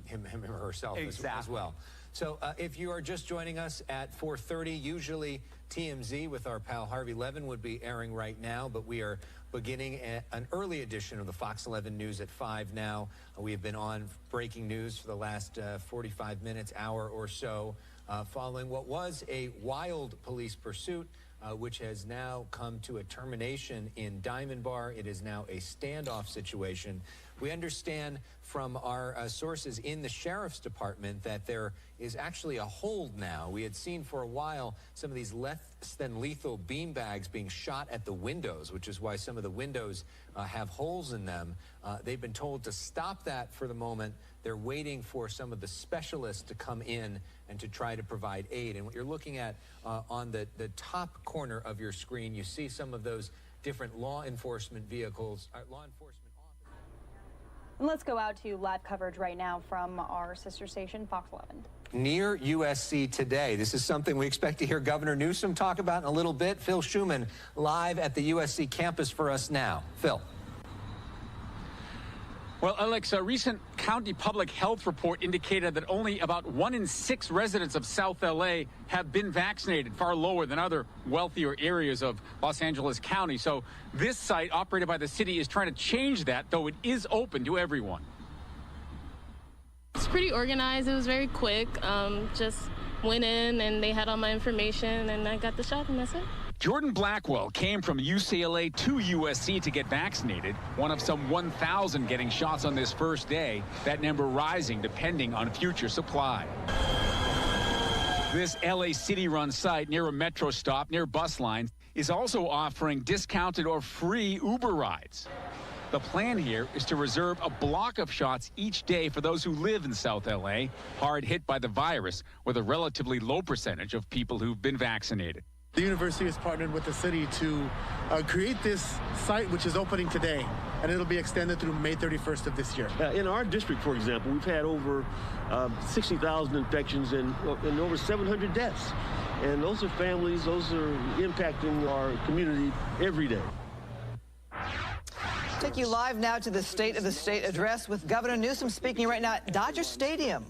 him or herself Exactly. as well. So if you are just joining us at 4:30, usually TMZ with our pal Harvey Levin would be airing right now, but we are beginning an early edition of the Fox 11 News at 5 now. We have been on breaking news for the last 45 minutes, hour or so, following what was a wild police pursuit, which has now come to a termination in Diamond Bar. It is now a standoff situation. We understand from our sources in the sheriff's department that there is actually a hold now. We had seen for a while some of these less than lethal beanbags being shot at the windows, which is why some of the windows have holes in them. They've been told to stop that for the moment. They're waiting for some of the specialists to come in and to try to provide aid. And what you're looking at on the top corner of your screen, you see some of those different law enforcement vehicles, law enforcement. And let's go out to live coverage right now from our sister station, Fox 11. Near USC today. This is something we expect to hear Governor Newsom talk about in a little bit. Phil Schuman live at the USC campus for us now. Phil. Well, Alex, a recent county public health report indicated that only about 1 in 6 residents of South LA have been vaccinated, far lower than other wealthier areas of Los Angeles County. So this site, operated by the city, is trying to change that, though it is open to everyone. It's pretty organized. It was very quick. Just went in and they had all my information and I got the shot and that's it. Jordan Blackwell came from UCLA to USC to get vaccinated, one of some 1,000 getting shots on this first day, that number rising depending on future supply. This LA City-run site near a metro stop, near bus lines, is also offering discounted or free Uber rides. The plan here is to reserve a block of shots each day for those who live in South LA, hard hit by the virus, with a relatively low percentage of people who've been vaccinated. The university has partnered with the city to create this site, which is opening today, and it'll be extended through May 31st of this year. In our district, for example, we've had over 60,000 infections and over 700 deaths. And those are families, those are impacting our community every day. Take you live now to the State of the State address with Governor Newsom speaking right now at Dodger Stadium.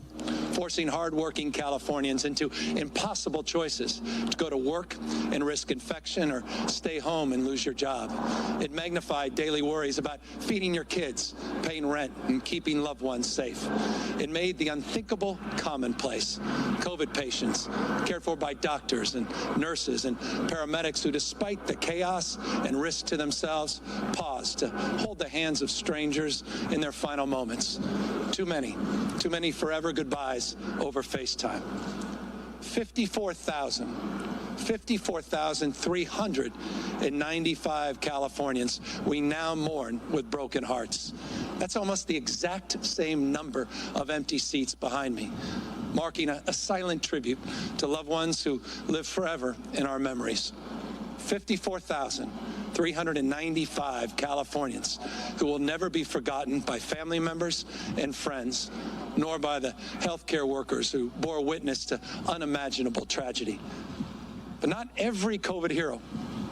Forcing hardworking Californians into impossible choices to go to work and risk infection or stay home and lose your job. It magnified daily worries about feeding your kids, paying rent, and keeping loved ones safe. It made the unthinkable commonplace. COVID patients cared for by doctors and nurses and paramedics who, despite the chaos and risk to themselves, paused to hold the hands of strangers in their final moments. Too many forever goodbyes over FaceTime. 54,395 Californians we now mourn with broken hearts. That's almost the exact same number of empty seats behind me, marking a silent tribute to loved ones who live forever in our memories. 54,395 Californians who will never be forgotten by family members and friends, nor by the healthcare workers who bore witness to unimaginable tragedy. But not every COVID hero,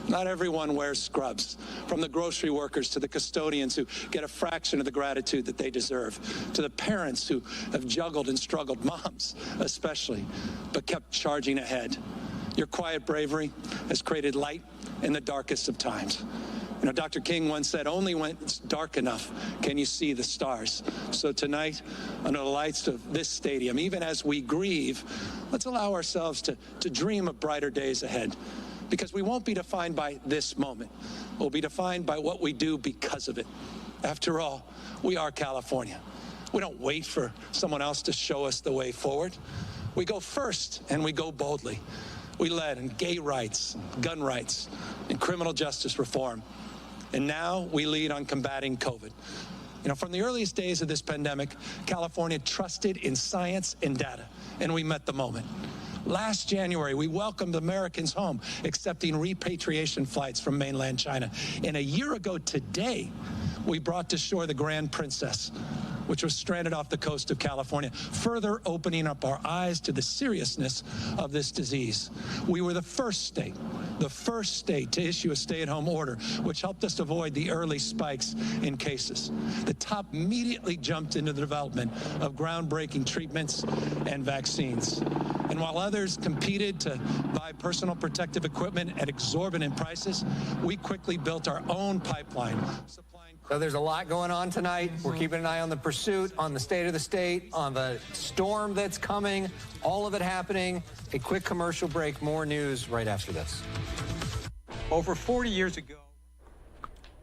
not everyone wears scrubs, from the grocery workers to the custodians who get a fraction of the gratitude that they deserve, to the parents who have juggled and struggled, moms especially, but kept charging ahead. Your quiet bravery has created light in the darkest of times. You know, Dr. King once said, only when it's dark enough can you see the stars. So tonight, under the lights of this stadium, even as we grieve, let's allow ourselves to dream of brighter days ahead. Because we won't be defined by this moment. We'll be defined by what we do because of it. After all, we are California. We don't wait for someone else to show us the way forward. We go first, and we go boldly. We led in gay rights, gun rights, and criminal justice reform. And now we lead on combating COVID. You know, from the earliest days of this pandemic, California trusted in science and data, and we met the moment. Last January, we welcomed Americans home, accepting repatriation flights from mainland China. And a year ago today, we brought to shore the Grand Princess, which was stranded off the coast of California, further opening up our eyes to the seriousness of this disease. We were the first state to issue a stay-at-home order, which helped us avoid the early spikes in cases. The top immediately jumped into the development of groundbreaking treatments and vaccines. And while others competed to buy personal protective equipment at exorbitant prices, we quickly built our own pipeline. So there's a lot going on tonight. We're keeping an eye on the pursuit, on the state of the state, on the storm that's coming, all of it happening. A quick commercial break, more news right after this. Over 40 years ago.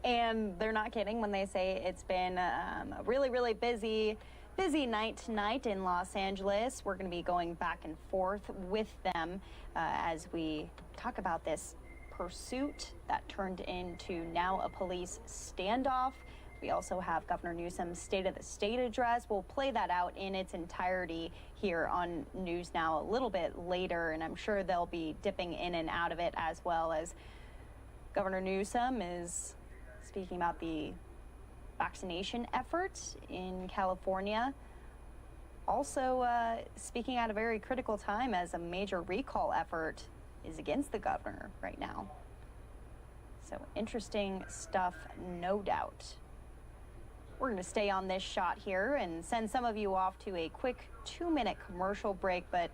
And they're not kidding when they say it's been a really, really busy night tonight in Los Angeles. We're going to be going back and forth with them as we talk about this pursuit that turned into now a police standoff. We also have Governor Newsom's State of the State address. We'll play that out in its entirety here on News Now a little bit later, and I'm sure they'll be dipping in and out of it, as well as Governor Newsom is speaking about the vaccination effort in California. Also speaking at a very critical time as a major recall effort is against the governor right now. So interesting stuff, no doubt. We're going to stay on this shot here and send some of you off to a quick 2-minute commercial break, but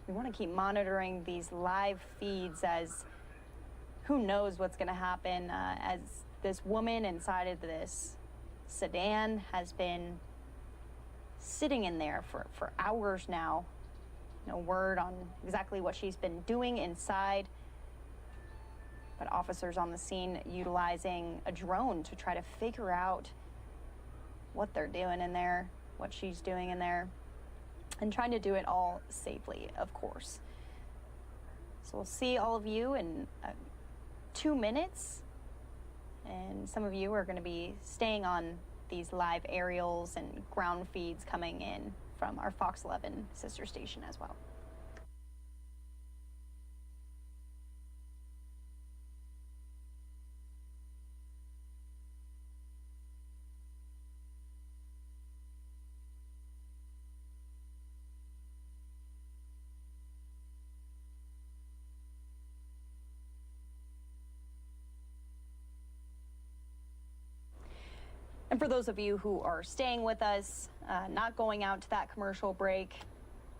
we want to keep monitoring these live feeds as who knows what's going to happen as this woman inside of this sedan has been sitting in there for hours now. No word on exactly what she's been doing inside, but officers on the scene utilizing a drone to try to figure out what they're doing in there, what she's doing in there, and trying to do it all safely, of course. So we'll see all of you in 2 minutes, and some of you are going to be staying on these live aerials and ground feeds coming in from our Fox 11 sister station as well. And for those of you who are staying with us, not going out to that commercial break,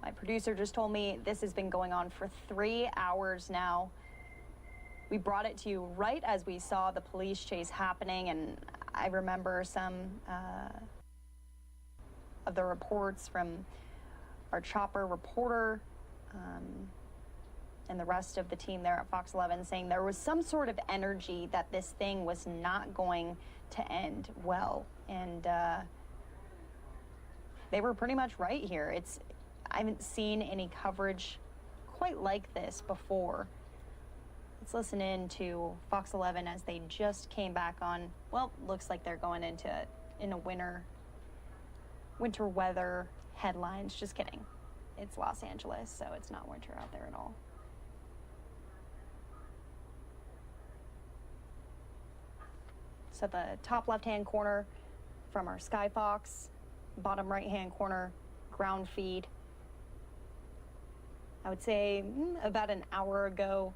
my producer just told me this has been going on for 3 hours now. We brought it to you right as we saw the police chase happening, and I remember some of the reports from our chopper reporter and the rest of the team there at Fox 11 saying there was some sort of energy that this thing was not going to end well, and they were pretty much right here. I haven't seen any coverage quite like this before. Let's listen in to Fox 11 as they just came back on. Well, looks like they're going into winter weather headlines. Just kidding. It's Los Angeles, so it's not winter out there at all. So the top left-hand corner from our Skyfox, bottom right-hand corner, ground feed. I would say about an hour ago,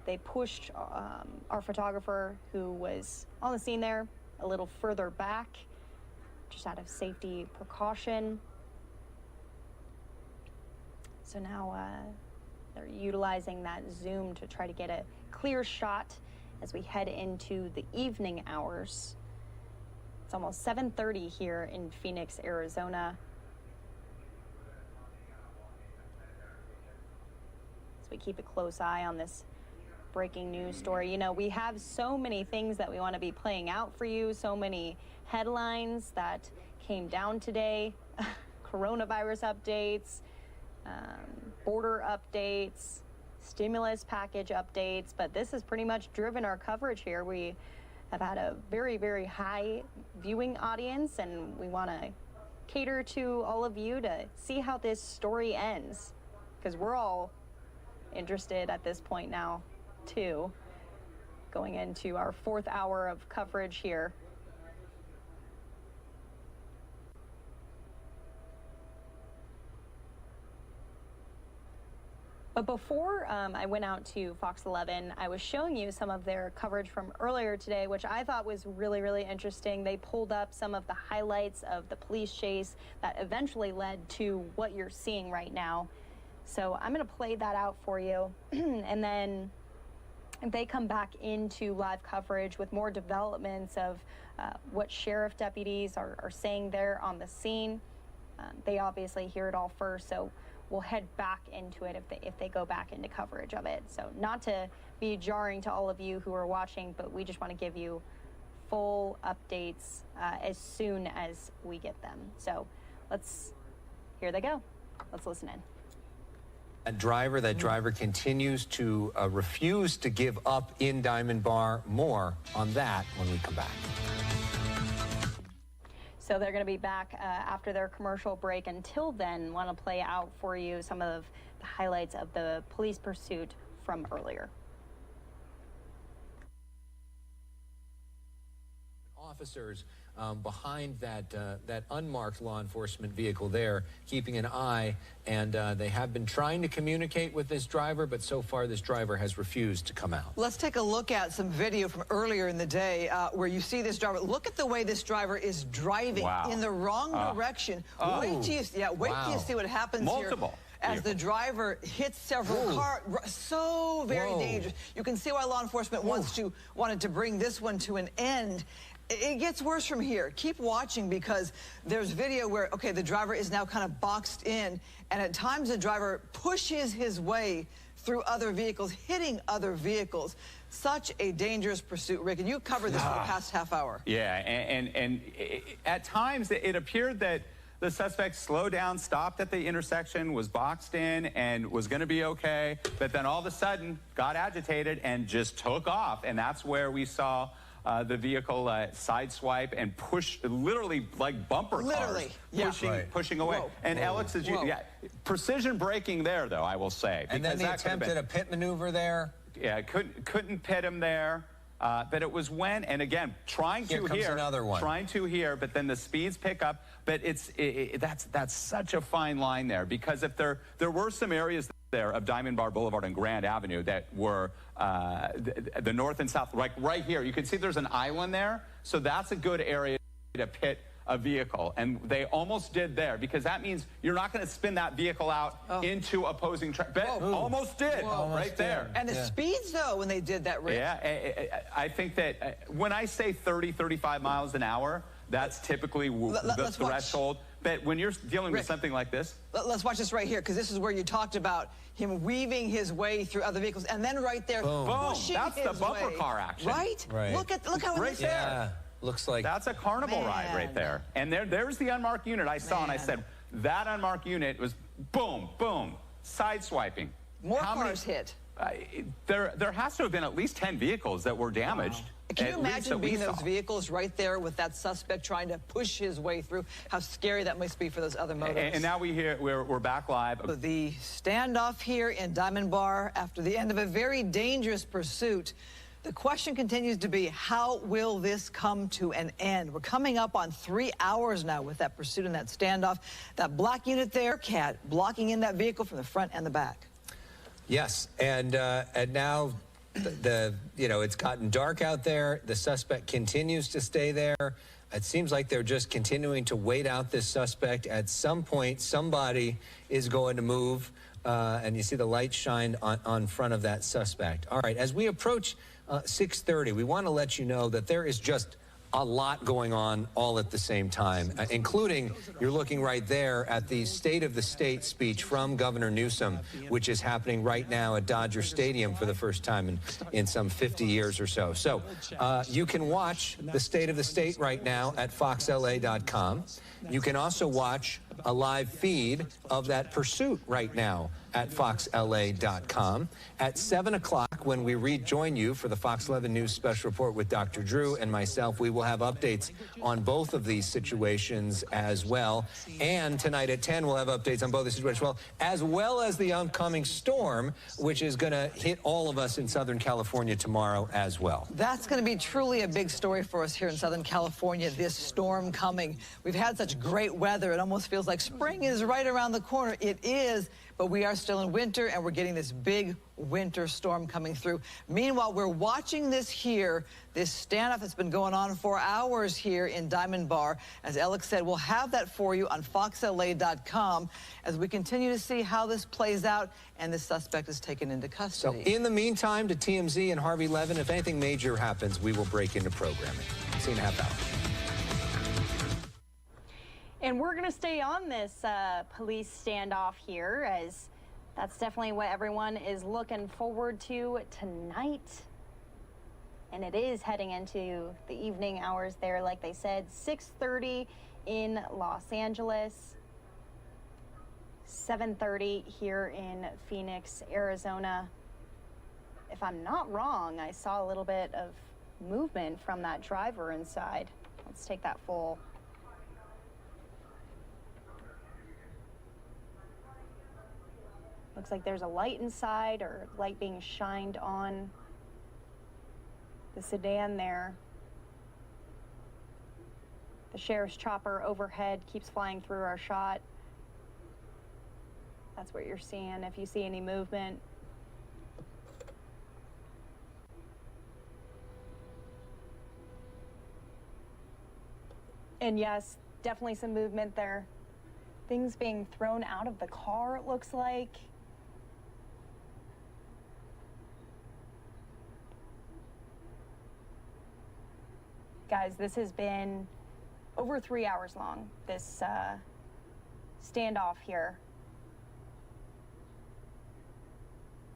they pushed our photographer who was on the scene there a little further back, just out of safety precaution. So now they're utilizing that zoom to try to get a clear shot as we head into the evening hours. It's almost 7:30 here in Phoenix, Arizona. As we keep a close eye on this breaking news story. You know, we have so many things that we want to be playing out for you, so many headlines that came down today, coronavirus updates, border updates, stimulus package updates, but this has pretty much driven our coverage here. We have had a very, very high viewing audience, and we want to cater to all of you to see how this story ends, because we're all interested at this point now, too, going into our 4th hour of coverage here. But before I went out to Fox 11, I was showing you some of their coverage from earlier today, which I thought was really, really interesting. They pulled up some of the highlights of the police chase that eventually led to what you're seeing right now. So I'm going to play that out for you. And then if they come back into live coverage with more developments of what sheriff deputies are saying there on the scene, they obviously hear it all first. So we'll head back into it if they go back into coverage of it. So not to be jarring to all of you who are watching, but we just want to give you full updates as soon as we get them. So here they go. Let's listen in. That driver continues to refuse to give up in Diamond Bar. More on that when we come back. So they're going to be back after their commercial break. Until then, want to play out for you some of the highlights of the police pursuit from earlier. Officers behind that unmarked law enforcement vehicle there, keeping an eye, and they have been trying to communicate with this driver, but so far this driver has refused to come out. Let's take a look at some video from earlier in the day where you see this driver. Look at the way this driver is driving in the wrong direction. Wait till you see what happens here. As the driver hits several cars, so very dangerous. You can see why law enforcement wanted to bring this one to an end. It gets worse from here. Keep watching, because there's video where, okay, the driver is now kind of boxed in, and at times the driver pushes his way through other vehicles, hitting other vehicles. Such a dangerous pursuit, Rick, and you covered this for the past half hour. Yeah, and at times it appeared that the suspect slowed down, stopped at the intersection, was boxed in, and was going to be okay, but then all of a sudden got agitated and just took off, and that's where we saw the vehicle sideswipe and push, literally like bumper cars, pushing away. Whoa. And Alex, precision braking there, though, I will say. And then the attempt at a pit maneuver there. Yeah, couldn't pit him there. But it was when, and again, trying to here, but then the speeds pick up. But that's such a fine line there, because if there were some areas there of Diamond Bar Boulevard and Grand Avenue that were the north and south, like right here, you can see there's an island there, so that's a good area to pit a vehicle, and they almost did there, because that means you're not going to spin that vehicle out into opposing traffic. Almost did, right there. And the speeds, though, when they did that, Rick. Yeah, I think that when I say 30, 35 miles an hour, that's typically the threshold. But when you're dealing with something like this. Let's watch this right here, because this is where you talked about him weaving his way through other vehicles, and then right there, pushing that's his the bumper way. car action. Right? Look how it's there. Looks like that's a carnival ride right there. And there's the unmarked unit I saw, and I said, that unmarked unit was boom, boom, sideswiping. More cars hit. There has to have been at least 10 vehicles that were damaged. Can you imagine being those vehicles right there with that suspect trying to push his way through? How scary that must be for those other motorists. And now we're back live. The standoff here in Diamond Bar after the end of a very dangerous pursuit. The question continues to be, how will this come to an end? We're coming up on 3 hours now with that pursuit and that standoff. That black unit there, Cat, blocking in that vehicle from the front and the back. Yes, and now it's gotten dark out there. The suspect continues to stay there. It seems like they're just continuing to wait out this suspect. At some point, somebody is going to move, and you see the light shine on front of that suspect. All right, as we approach 6:30, we want to let you know that there is just a lot going on all at the same time, including, you're looking right there at the State of the State speech from Governor Newsom, which is happening right now at Dodger Stadium for the first time in some 50 years or so. So you can watch the State of the State right now at foxla.com. You can also watch a live feed of that pursuit right now at foxla.com. At 7 o'clock, when we rejoin you for the Fox 11 News Special Report with Dr. Drew and myself, we will have updates on both of these situations as well. And tonight at 10, we'll have updates on both the situations as well as the upcoming storm, which is going to hit all of us in Southern California tomorrow as well. That's going to be truly a big story for us here in Southern California, this storm coming. We've had such great weather. It almost feels like spring is right around the corner. It is, but we are still in winter, and we're getting this big winter storm coming through. Meanwhile, we're watching this here, this standoff that's been going on for hours here in Diamond Bar. As Alex said, we'll have that for you on foxla.com as we continue to see how this plays out and the suspect is taken into custody. So in the meantime, to TMZ and Harvey Levin, if anything major happens, we will break into programming. See you in a half hour. And we're going to stay on this police standoff here, as that's definitely what everyone is looking forward to tonight. And it is heading into the evening hours there, like they said, 6:30 in Los Angeles, 7:30 here in Phoenix, Arizona. If I'm not wrong, I saw a little bit of movement from that driver inside. Let's take that full. Looks like there's a light inside, or light being shined on the sedan there. The sheriff's chopper overhead keeps flying through our shot. That's what you're seeing if you see any movement. And yes, definitely some movement there. Things being thrown out of the car, it looks like. Guys, this has been over 3 hours long, this standoff here.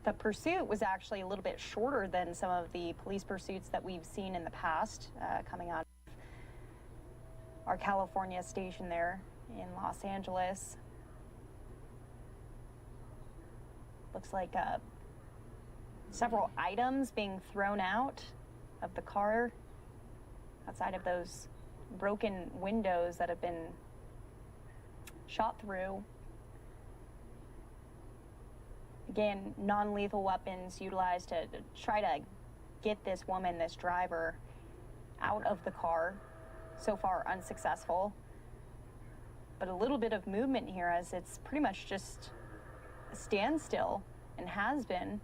The pursuit was actually a little bit shorter than some of the police pursuits that we've seen in the past, coming out of our California station there in Los Angeles. Looks like several items being thrown out of the car outside of those broken windows that have been shot through. Again, non-lethal weapons utilized to try to get this woman, this driver, out of the car. So far unsuccessful. But a little bit of movement here, as it's pretty much just a standstill, and has been.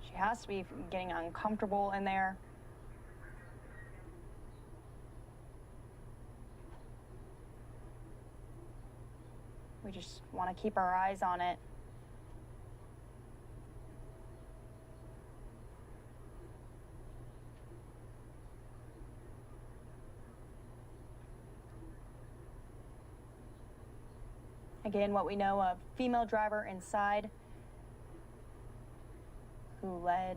She has to be getting uncomfortable in there. We just want to keep our eyes on it. Again, what we know, a female driver inside who led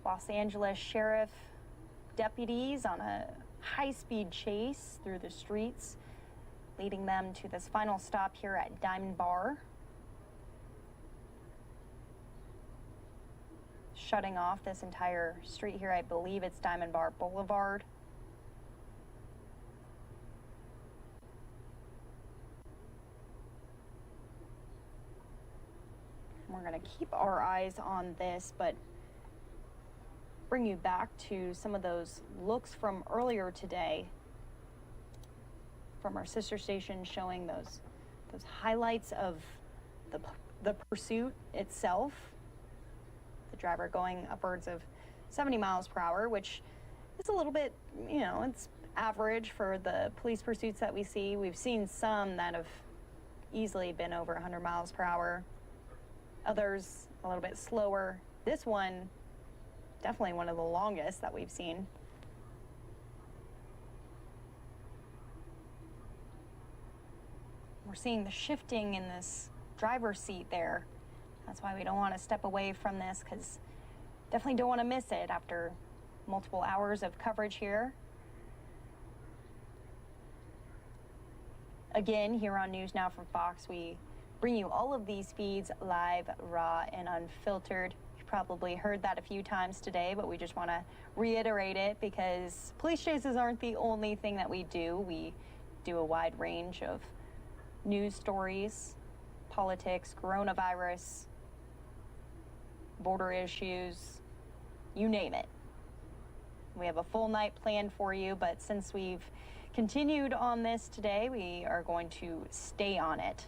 Los Angeles sheriff deputies on a high-speed chase through the streets, leading them to this final stop here at Diamond Bar, shutting off this entire street here. I believe it's Diamond Bar Boulevard. We're going to keep our eyes on this, but bring you back to some of those looks from earlier today from our sister station, showing those highlights of the pursuit itself. The driver going upwards of 70 miles per hour, which is a little bit, it's average for the police pursuits that we see. We've seen some that have easily been over 100 miles per hour. Others a little bit slower. This one, definitely one of the longest that we've seen. We're seeing the shifting in this driver's seat there. That's why we don't want to step away from this, because definitely don't want to miss it after multiple hours of coverage here. Again, here on News Now from Fox, we bring you all of these feeds live, raw, and unfiltered. You've probably heard that a few times today, but we just want to reiterate it, because police chases aren't the only thing that we do. We do a wide range of news stories, politics, coronavirus, border issues, you name it. We have a full night planned for you, but since we've continued on this today. We are going to stay on it.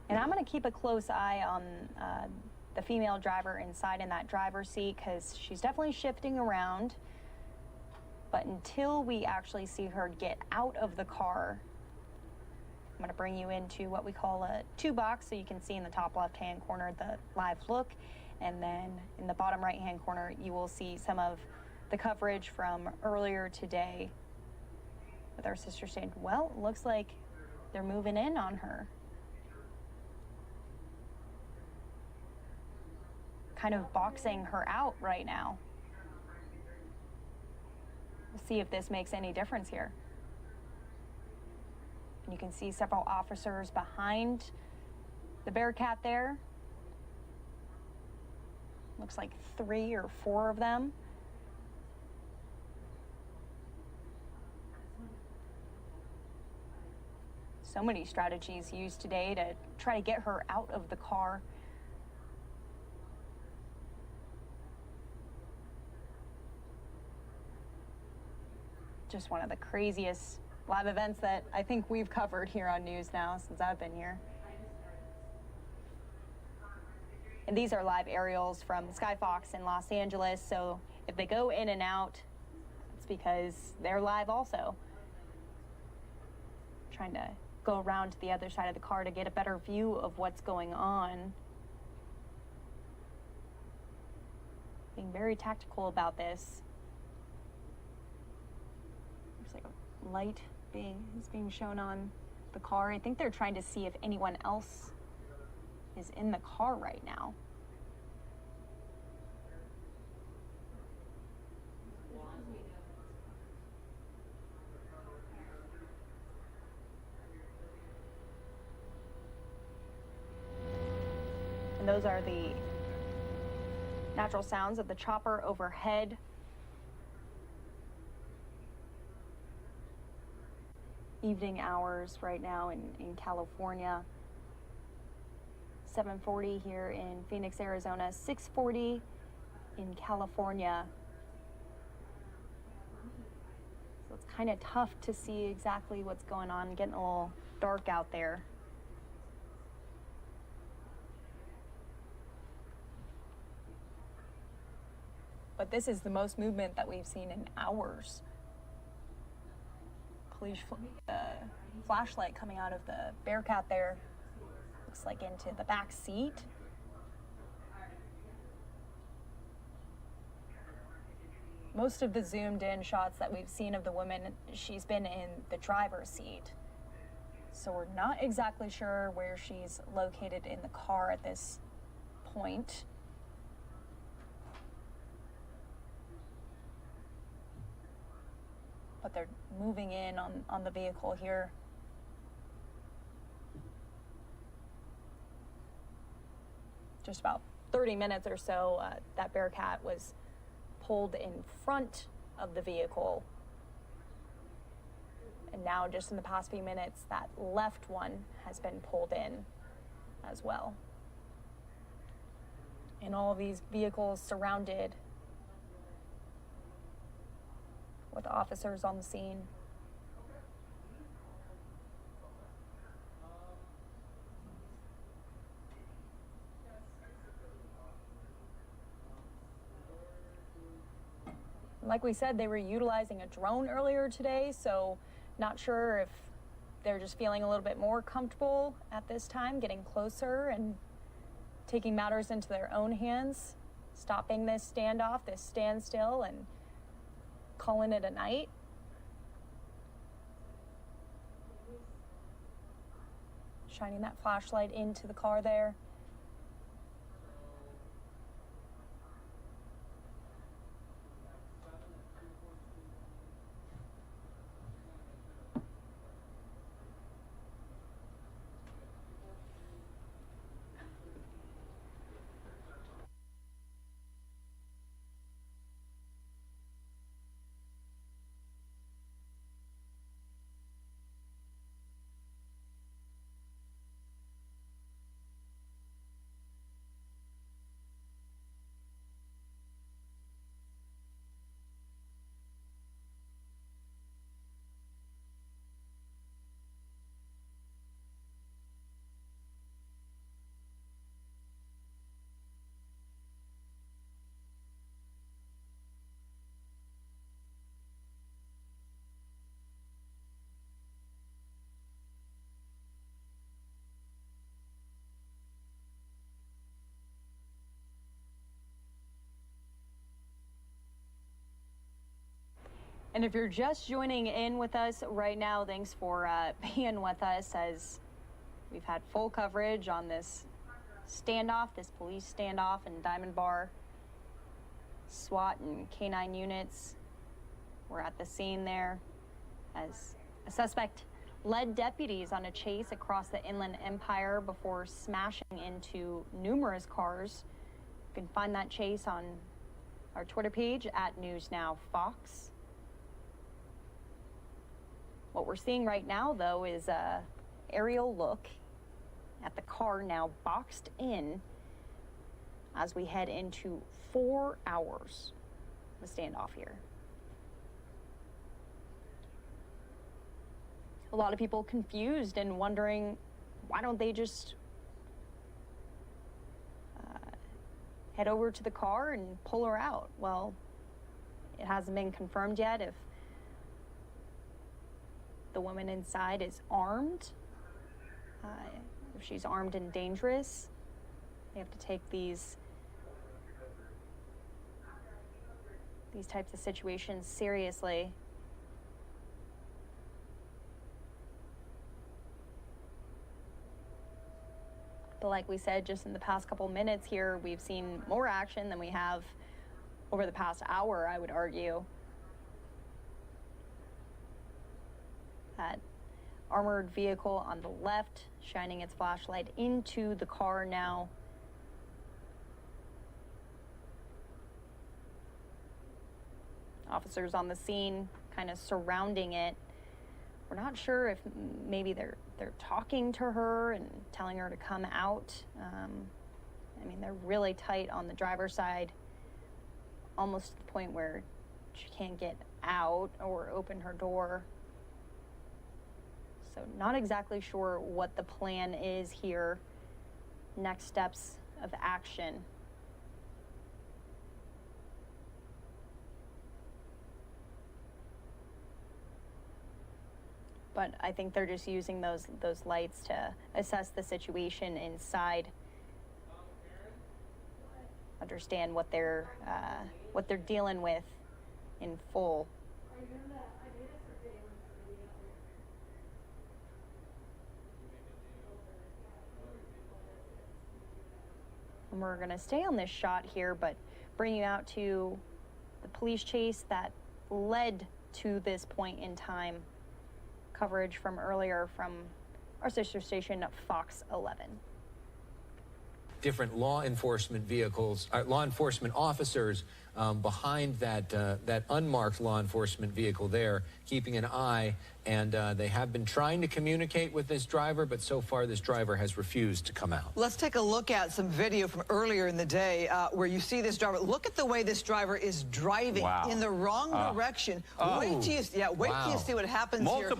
And I'm going to keep a close eye on the female driver inside in that driver's seat, because she's definitely shifting around. But until we actually see her get out of the car, I'm going to bring you into what we call a 2-box, so you can see in the top left-hand corner the live look, and then in the bottom right-hand corner you will see some of the coverage from earlier today with our sister station. Well, it looks like they're moving in on her. Kind of boxing her out right now. We'll see if this makes any difference here. And you can see several officers behind the Bearcat there. Looks like 3 or 4 of them. So many strategies used today to try to get her out of the car. Just one of the craziest live events that I think we've covered here on News Now since I've been here. And these are live aerials from Skyfox in Los Angeles, so if they go in and out, it's because they're live also. Trying to go around to the other side of the car to get a better view of what's going on. Being very tactical about this. There's like a light is being shown on the car. I think they're trying to see if anyone else is in the car right now. And those are the natural sounds of the chopper overhead. Evening hours right now in California. 7:40 here in Phoenix, Arizona. 6:40 in California. So it's kind of tough to see exactly what's going on. Getting a little dark out there. But this is the most movement that we've seen in hours. Police flashlight coming out of the Bearcat there. Looks like into the back seat. Most of the zoomed in shots that we've seen of the woman, she's been in the driver's seat. So we're not exactly sure where she's located in the car at this point. But they're moving in on the vehicle here. Just about 30 minutes or so, that Bearcat was pulled in front of the vehicle. And now, just in the past few minutes, that left one has been pulled in as well. And all of these vehicles surrounded with officers on the scene. Like we said, they were utilizing a drone earlier today, so not sure if they're just feeling a little bit more comfortable at this time, getting closer and taking matters into their own hands, stopping this standoff, this standstill, and calling it a night. Shining that flashlight into the car there. And if you're just joining in with us right now, thanks for being with us as we've had full coverage on this standoff, this police standoff in Diamond Bar. SWAT and K-9 units were at the scene there as a suspect led deputies on a chase across the Inland Empire before smashing into numerous cars. You can find that chase on our Twitter page at News Now Fox. What we're seeing right now, though, is a aerial look at the car now boxed in as we head into 4 hours of the standoff here. A lot of people confused and wondering, why don't they just head over to the car and pull her out? Well, it hasn't been confirmed yet if the woman inside is armed. If she's armed and dangerous, they have to take these types of situations seriously. But like we said, just in the past couple minutes here, we've seen more action than we have over the past hour, I would argue. That armored vehicle on the left, shining its flashlight into the car now. Officers on the scene kind of surrounding it. We're not sure if maybe they're talking to her and telling her to come out. I mean, they're really tight on the driver's side, almost to the point where she can't get out or open her door. So not exactly sure what the plan is here. Next steps of action. But I think they're just using those lights to assess the situation inside, understand what they're dealing with in full. And we're going to stay on this shot here, but bring you out to the police chase that led to this point in time. Coverage from earlier from our sister station, Fox 11. Different law enforcement vehicles, law enforcement officers behind that unmarked law enforcement vehicle there, keeping an eye, and they have been trying to communicate with this driver, but so far this driver has refused to come out. Let's take a look at some video from earlier in the day where you see this driver. Look at the way this driver is driving in the wrong direction. Wait till you see what happens here.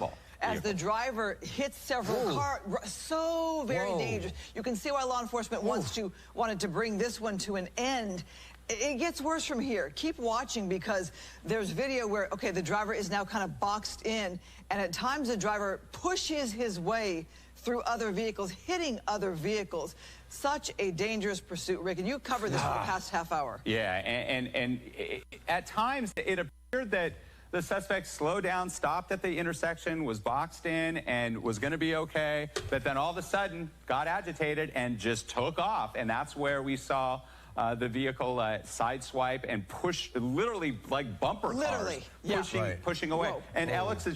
As the driver hits several cars, so very dangerous. You can see why law enforcement wanted to bring this one to an end. It gets worse from here. Keep watching, because there's video where, okay, the driver is now kind of boxed in, and at times the driver pushes his way through other vehicles, hitting other vehicles. Such a dangerous pursuit, Rick, and you covered this for the past half hour. Yeah, and at times it appeared that the suspect slowed down, stopped at the intersection, was boxed in, and was going to be okay, but then all of a sudden got agitated and just took off, and that's where we saw the vehicle sideswipe and push, literally like bumper cars, pushing away. Whoa. And Alex,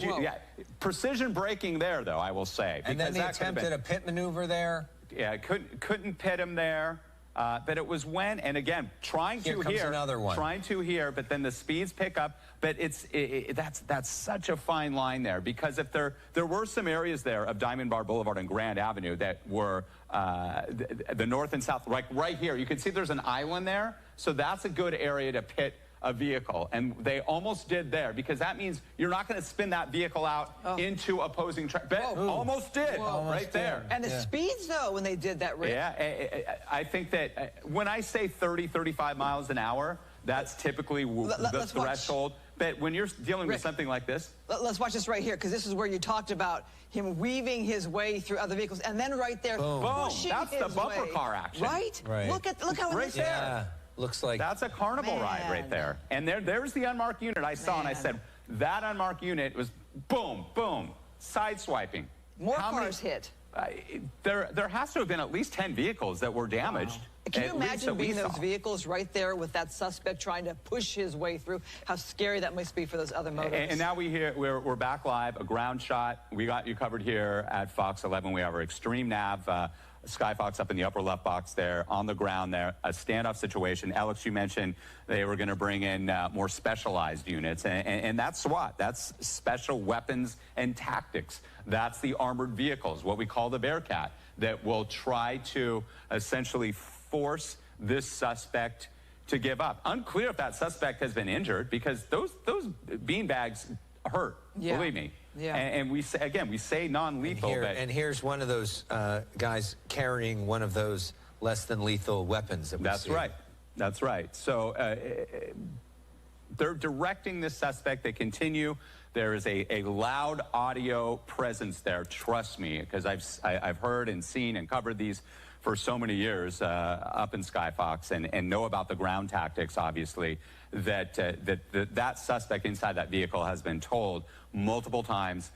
precision braking there, though, I will say. And then the attempt at a pit maneuver there. Yeah, couldn't pit him there. But it was when, and again, trying to here, but then the speeds pick up. But that's such a fine line there, because if there were some areas there of Diamond Bar Boulevard and Grand Avenue that were the north and south, like right here, you can see there's an island there, so that's a good area to pit a vehicle, and they almost did there, because that means you're not going to spin that vehicle out into opposing traffic. Almost did, right there. And the speeds, though, when they did that, Rick. Yeah, I think that when I say 30, 35 miles an hour, that's typically the threshold. But when you're dealing with something like this. Let's watch this right here, because this is where you talked about him weaving his way through other vehicles, and then right there, pushing that's the bumper car action. Right? Look how it's there. Looks like that's a carnival ride right there. And there's the unmarked unit I saw, and I said, That unmarked unit was boom, boom, sideswiping. More cars hit. There has to have been at least 10 vehicles that were damaged. Can you imagine being those vehicles right there with that suspect trying to push his way through? How scary that must be for those other motorists. And now we're back live, a ground shot. We got you covered here at Fox 11. We have our Extreme Nav Skyfox up in the upper left box there, on the ground there, a standoff situation. Alex, you mentioned they were going to bring in more specialized units, and that's SWAT. That's special weapons and tactics. That's the armored vehicles, what we call the Bearcat, that will try to essentially force this suspect to give up. Unclear if that suspect has been injured, because those beanbags hurt, believe me. Yeah. And we say, again, we say non-lethal. And here's one of those guys carrying one of those less than lethal weapons that we see. Right. That's right. So they're directing this suspect. They continue. There is a loud audio presence there. Trust me, because I've heard and seen and covered these for so many years up in Skyfox, and know about the ground tactics, obviously, that suspect inside that vehicle has been told multiple times,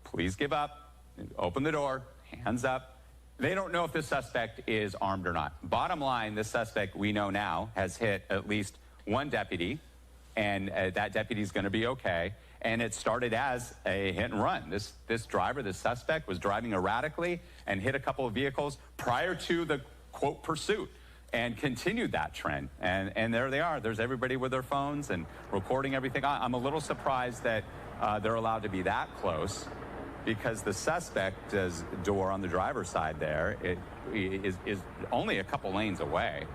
please give up, open the door, hands up. They don't know if this suspect is armed or not. Bottom line, this suspect, we know now, has hit at least one deputy, and that deputy is going to be okay. And it started as a hit and run. This driver, this suspect, was driving erratically and hit a couple of vehicles prior to the, quote, pursuit, and continued that trend. And there they are. There's everybody with their phones and recording everything. I'm a little surprised that they're allowed to be that close, because the suspect's door on the driver's side there is only a couple lanes away.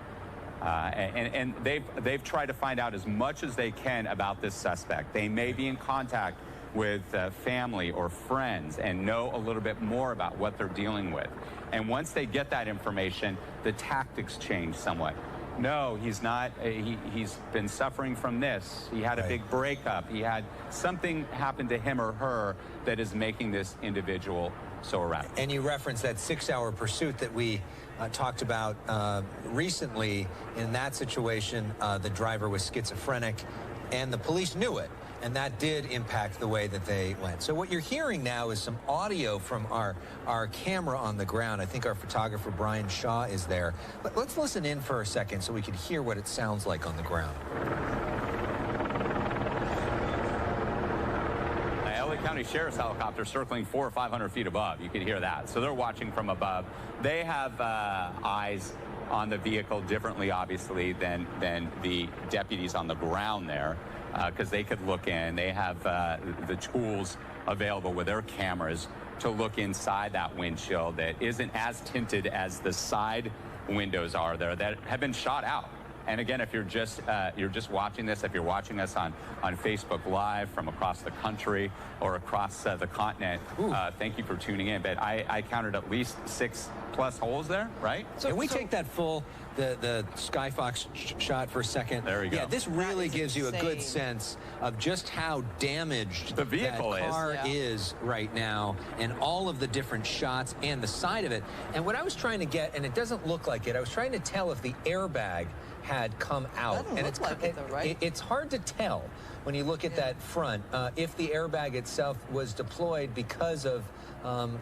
And they've tried to find out as much as they can about this suspect. They may be in contact with family or friends and know a little bit more about what they're dealing with. And once they get that information, the tactics change somewhat. No, he's not. He's been suffering from this. He had a big breakup. He had something happen to him or her that is making this individual so erratic. And you referenced that 6-hour pursuit that we talked about recently. In that situation, the driver was schizophrenic, and the police knew it, and that did impact the way that they went. So what you're hearing now is some audio from our camera on the ground. I think our photographer Brian Shaw is there. But let's listen in for a second so we can hear what it sounds like on the ground. County Sheriff's helicopter circling 400 or 500 feet above. You can hear that. So they're watching from above. They have eyes on the vehicle differently, obviously, than the deputies on the ground there, because they could look in. They have the tools available with their cameras to look inside that windshield that isn't as tinted as the side windows are there that have been shot out. And again, if you're just watching this, if you're watching us on Facebook Live from across the country or across the continent, thank you for tuning in. But I counted at least 6+ holes there, right? So, can we take that full, the Skyfox shot for a second? There you go. Yeah, this really gives you a good sense of just how damaged the vehicle that car is right now, and all of the different shots and the side of it. And what I was trying to get, and it doesn't look like it, I was trying to tell if the airbag had come out. Doesn't look like it, though, right? It's hard to tell when you look at that front if the airbag itself was deployed because of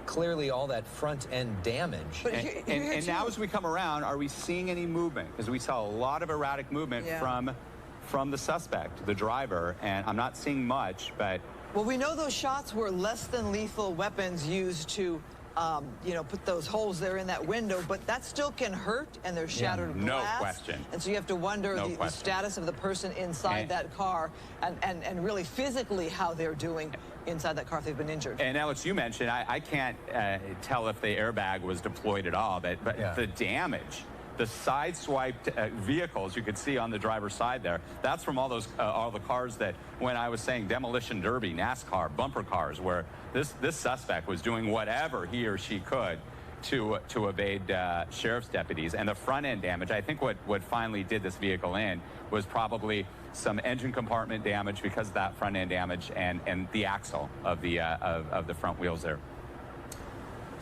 clearly all that front end damage. But and now as we come around, are we seeing any movement? Because we saw a lot of erratic movement from the suspect, the driver, and I'm not seeing much, but... Well, we know those shots were less than lethal weapons used to put those holes there in that window, but that still can hurt, and there's shattered glass. No question. And so you have to wonder the status of the person inside that car and really physically how they're doing inside that car if they've been injured. And Alex, you mentioned, I can't tell if the airbag was deployed at all, but the damage, the side-swiped vehicles you could see on the driver's side there, that's from all the cars that, when I was saying demolition derby, NASCAR, bumper cars, where this suspect was doing whatever he or she could to evade sheriff's deputies. And the front-end damage, I think what finally did this vehicle in was probably some engine compartment damage because of that front-end damage and the axle of the front wheels there.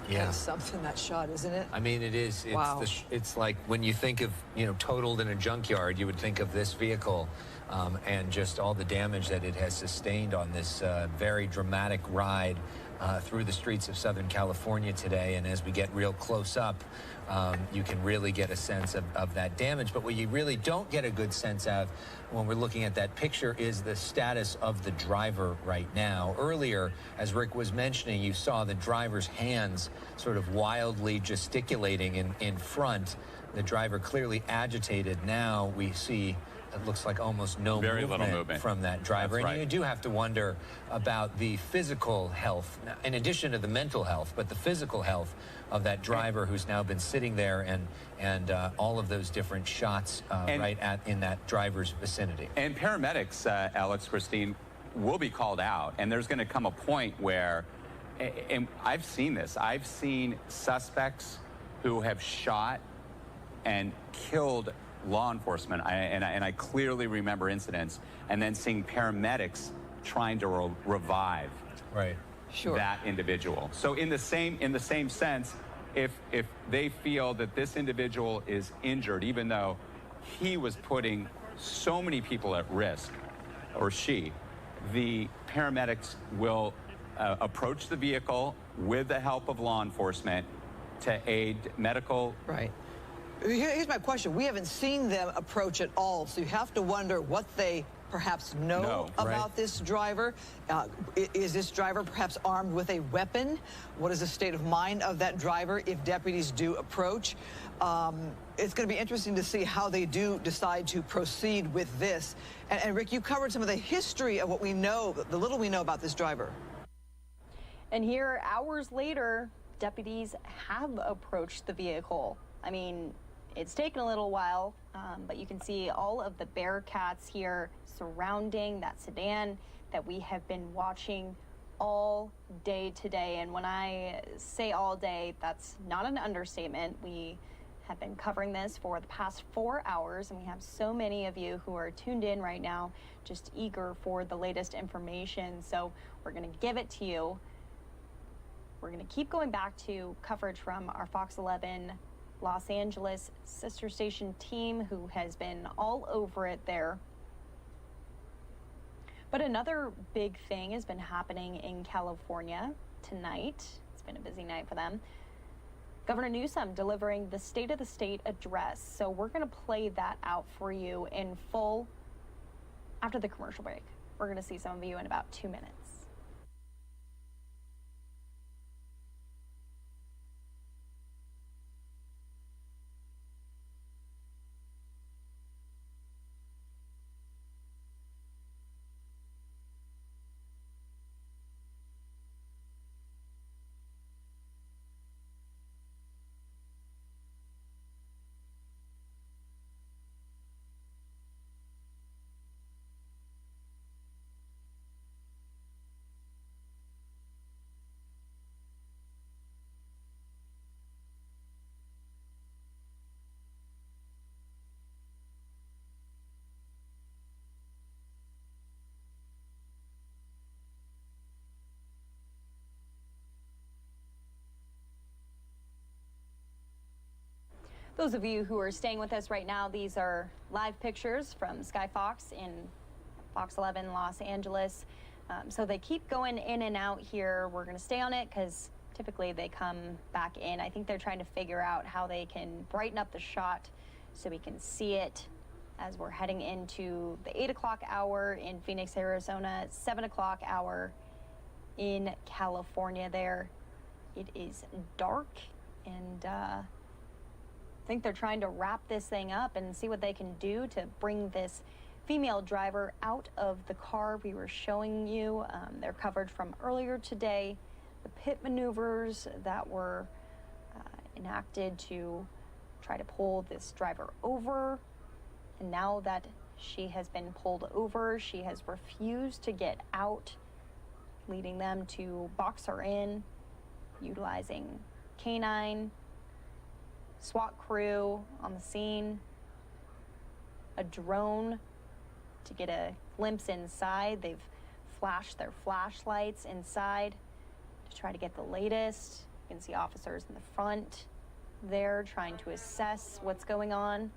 Yeah. That's something, that shot, isn't it? I mean, it is. It's, wow. It's like when you think of, totaled in a junkyard, you would think of this vehicle and just all the damage that it has sustained on this very dramatic ride through the streets of Southern California today. And as we get real close up, you can really get a sense of that damage. But what you really don't get a good sense of when we're looking at that picture is the status of the driver right now. Earlier, as Rick was mentioning, you saw the driver's hands sort of wildly gesticulating in front. The driver clearly agitated. Now we see it looks like almost no Very little movement from that driver. That's and right. you do have to wonder about the physical health, in addition to the mental health, but the physical health of that driver who's now been sitting there and all of those different shots in that driver's vicinity. And paramedics, Alex, Christine, will be called out. And there's going to come a point where, and I've seen this, I've seen suspects who have shot and killed law enforcement, and I clearly remember incidents, and then seeing paramedics trying to revive that individual. So in the same sense, if they feel that this individual is injured, even though he was putting so many people at risk, or she, the paramedics will approach the vehicle with the help of law enforcement to aid medical. Right. Here's my question. We haven't seen them approach at all, so you have to wonder what they perhaps know about this driver. Is this driver perhaps armed with a weapon? What is the state of mind of that driver if deputies do approach? It's going to be interesting to see how they do decide to proceed with this. And Rick, you covered some of the history of what we know, the little we know about this driver. And here, hours later, deputies have approached the vehicle. I mean, it's taken a little while, but you can see all of the Bearcats here surrounding that sedan that we have been watching all day today. And when I say all day, that's not an understatement. We have been covering this for the past 4 hours, and we have so many of you who are tuned in right now, just eager for the latest information. So we're going to give it to you. We're going to keep going back to coverage from our Fox 11 Los Angeles sister station team, who has been all over it there. But another big thing has been happening in California tonight. It's been a busy night for them. Governor Newsom delivering the State of the State address. So we're going to play that out for you in full after the commercial break. We're going to see some of you in about 2 minutes. Those of you who are staying with us right now, these are live pictures from Sky Fox in Fox 11 Los Angeles. So they keep going in and out here. We're going to stay on it because typically they come back in. I think they're trying to figure out how they can brighten up the shot so we can see it as we're heading into the 8 o'clock hour in Phoenix, Arizona, 7 o'clock hour in California there. It is dark, and I think they're trying to wrap this thing up and see what they can do to bring this female driver out of the car. We were showing you their coverage from earlier today, the pit maneuvers that were enacted to try to pull this driver over. And now that she has been pulled over, she has refused to get out, leading them to box her in, utilizing canine, SWAT crew on the scene, a drone to get a glimpse inside. They've flashed their flashlights inside to try to get the latest. You can see officers in the front there trying to assess what's going on.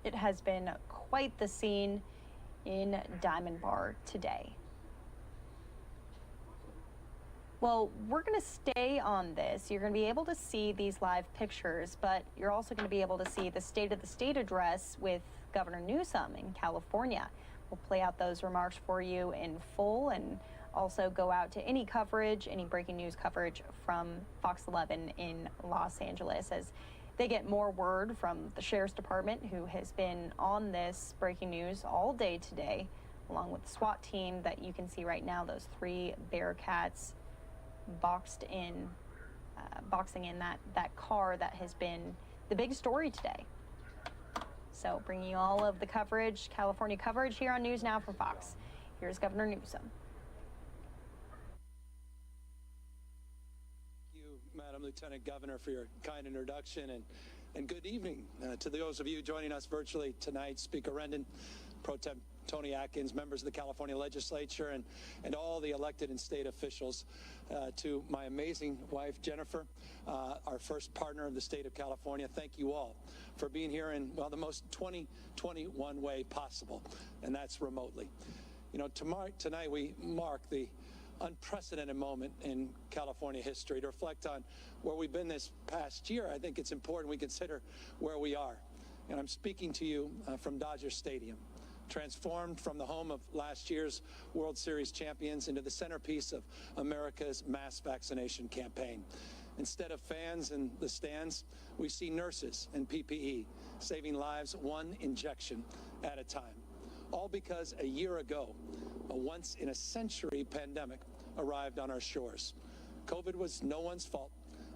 It has been quite the scene in Diamond Bar today. Well, we're going to stay on this. You're going to be able to see these live pictures, but you're also going to be able to see the State of the State address with Governor Newsom in California. We'll play out those remarks for you in full and also go out to any coverage, any breaking news coverage from Fox 11 in Los Angeles as they get more word from the Sheriff's Department, who has been on this breaking news all day today, along with the SWAT team that you can see right now, those 3 Bearcats boxing in that car that has been the big story today. So bringing you all of the coverage, California coverage here on News Now from Fox. Here's Governor Newsom. Madam Lieutenant Governor, for your kind introduction, and good evening to those of you joining us virtually tonight. Speaker Rendon, Pro Tem Tony Atkins, members of the California Legislature, and all the elected and state officials. To my amazing wife, Jennifer, our first partner of the state of California, thank you all for being here in, well, the most 2021 way possible, and that's remotely. You know, tonight we mark the unprecedented moment in California history. To reflect on where we've been this past year, I think it's important we consider where we are. And I'm speaking to you from Dodger Stadium, transformed from the home of last year's World Series champions into the centerpiece of America's mass vaccination campaign. Instead of fans in the stands, we see nurses in PPE saving lives one injection at a time. All because a year ago, a once-in-a-century pandemic arrived on our shores. COVID was no one's fault,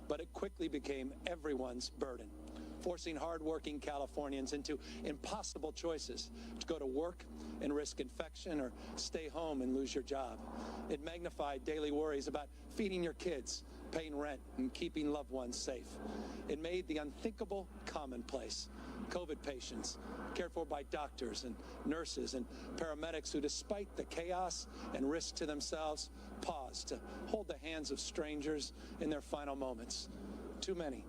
but it quickly became everyone's burden, forcing hardworking Californians into impossible choices to go to work and risk infection or stay home and lose your job. It magnified daily worries about feeding your kids, paying rent, and keeping loved ones safe. It made the unthinkable commonplace. COVID patients cared for by doctors and nurses and paramedics who, despite the chaos and risk to themselves, paused to hold the hands of strangers in their final moments. Too many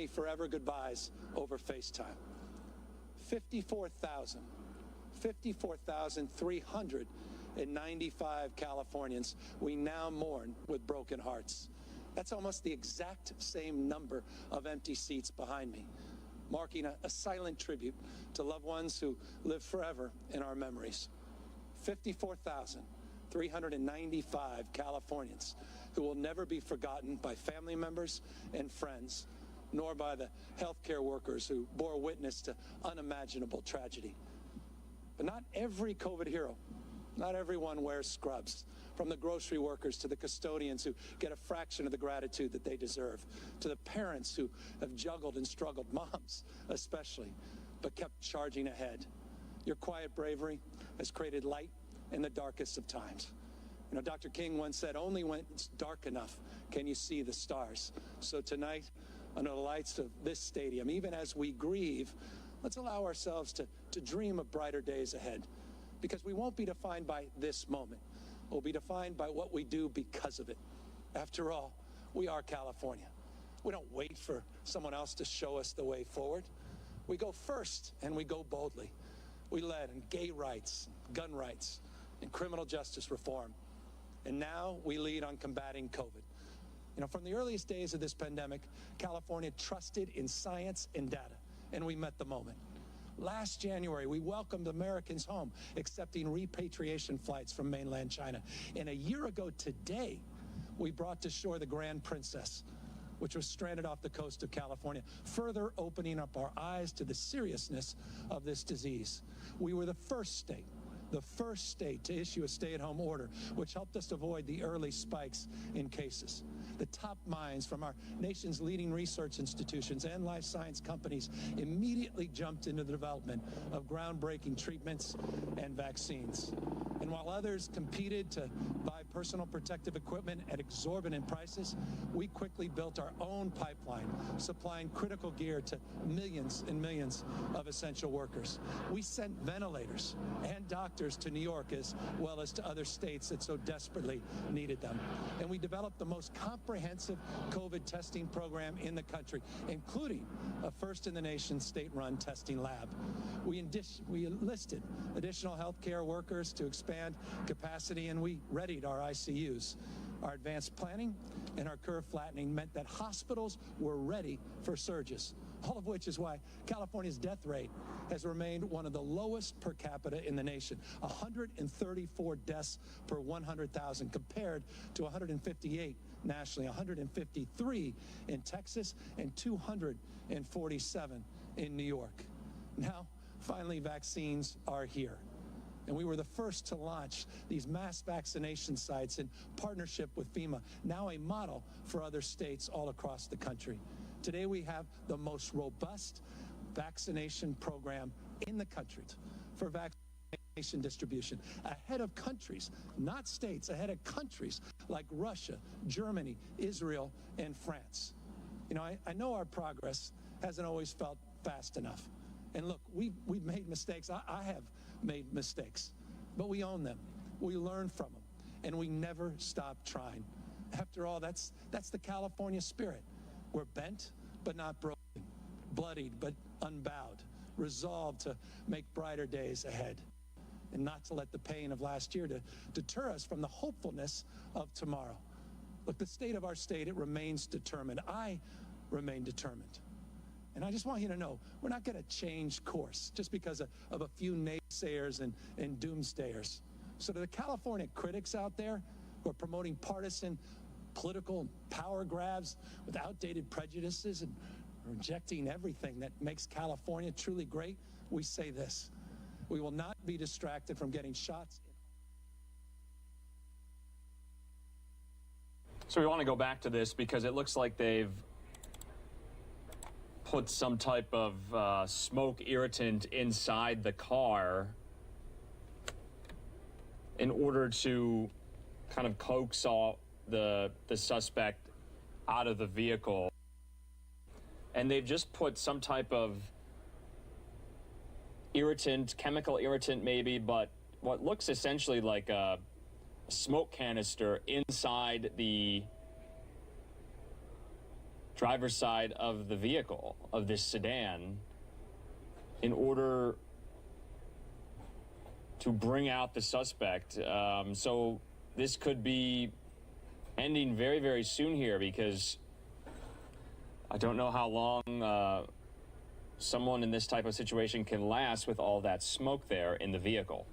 forever goodbyes over FaceTime. 54,395 Californians we now mourn with broken hearts. That's almost the exact same number of empty seats behind me, marking a silent tribute to loved ones who live forever in our memories. 54,395 Californians who will never be forgotten by family members and friends, nor by the healthcare workers who bore witness to unimaginable tragedy. But not every COVID hero, not everyone wears scrubs. From the grocery workers to the custodians who get a fraction of the gratitude that they deserve, to the parents who have juggled and struggled, moms especially, but kept charging ahead. Your quiet bravery has created light in the darkest of times. You know, Dr. King once said, only when it's dark enough can you see the stars. So tonight, under the lights of this stadium, even as we grieve, let's allow ourselves to dream of brighter days ahead. Because we won't be defined by this moment. We'll be defined by what we do because of it. After all, we are California. We don't wait for someone else to show us the way forward. We go first, and we go boldly. We led in gay rights, gun rights, and criminal justice reform. And now we lead on combating COVID. You know, from the earliest days of this pandemic, California trusted in science and data, and we met the moment. Last January, we welcomed Americans home, accepting repatriation flights from mainland China. And a year ago today, we brought to shore the Grand Princess, which was stranded off the coast of California, further opening up our eyes to the seriousness of this disease. We were the first state to issue a stay-at-home order, which helped us avoid the early spikes in cases. The top minds from our nation's leading research institutions and life science companies immediately jumped into the development of groundbreaking treatments and vaccines. And while others competed to buy personal protective equipment at exorbitant prices, we quickly built our own pipeline, supplying critical gear to millions and millions of essential workers. We sent ventilators and doctors boosters to New York as well as to other states that so desperately needed them. And we developed the most comprehensive COVID testing program in the country, including a first-in-the-nation state-run testing lab. We enlisted additional healthcare workers to expand capacity, and we readied our ICUs. Our advanced planning and our curve flattening meant that hospitals were ready for surges, all of which is why California's death rate has remained one of the lowest per capita in the nation, 134 deaths per 100,000 compared to 158 nationally, 153 in Texas, and 247 in New York. Now, finally, vaccines are here. And we were the first to launch these mass vaccination sites in partnership with FEMA, now a model for other states all across the country. Today we have the most robust vaccination program in the country for vaccination distribution, ahead of countries, not states, ahead of countries like Russia, Germany, Israel, and France. You know, I know our progress hasn't always felt fast enough. And look, we've made mistakes. I have made mistakes, but we own them. We learn from them, and we never stop trying. After all, that's the California spirit. We're bent, but not broken, bloodied, but unbowed, resolved to make brighter days ahead, and not to let the pain of last year to deter us from the hopefulness of tomorrow. Look, the state of our state, it remains determined. I remain determined. And I just want you to know, we're not going to change course just because of a few naysayers and doomsdayers. So to the California critics out there who are promoting partisan political power grabs with outdated prejudices and rejecting everything that makes California truly great, we say this: we will not be distracted from getting shots. So we want to go back to this because it looks like they've put some type of smoke irritant inside the car in order to kind of coax all the suspect out of the vehicle. And they've just put some type of irritant, chemical irritant maybe, but what looks essentially like a smoke canister inside the driver's side of the vehicle, of this sedan, in order to bring out the suspect. So this could be ending very, very soon here, because I don't know how long someone in this type of situation can last with all that smoke there in the vehicle.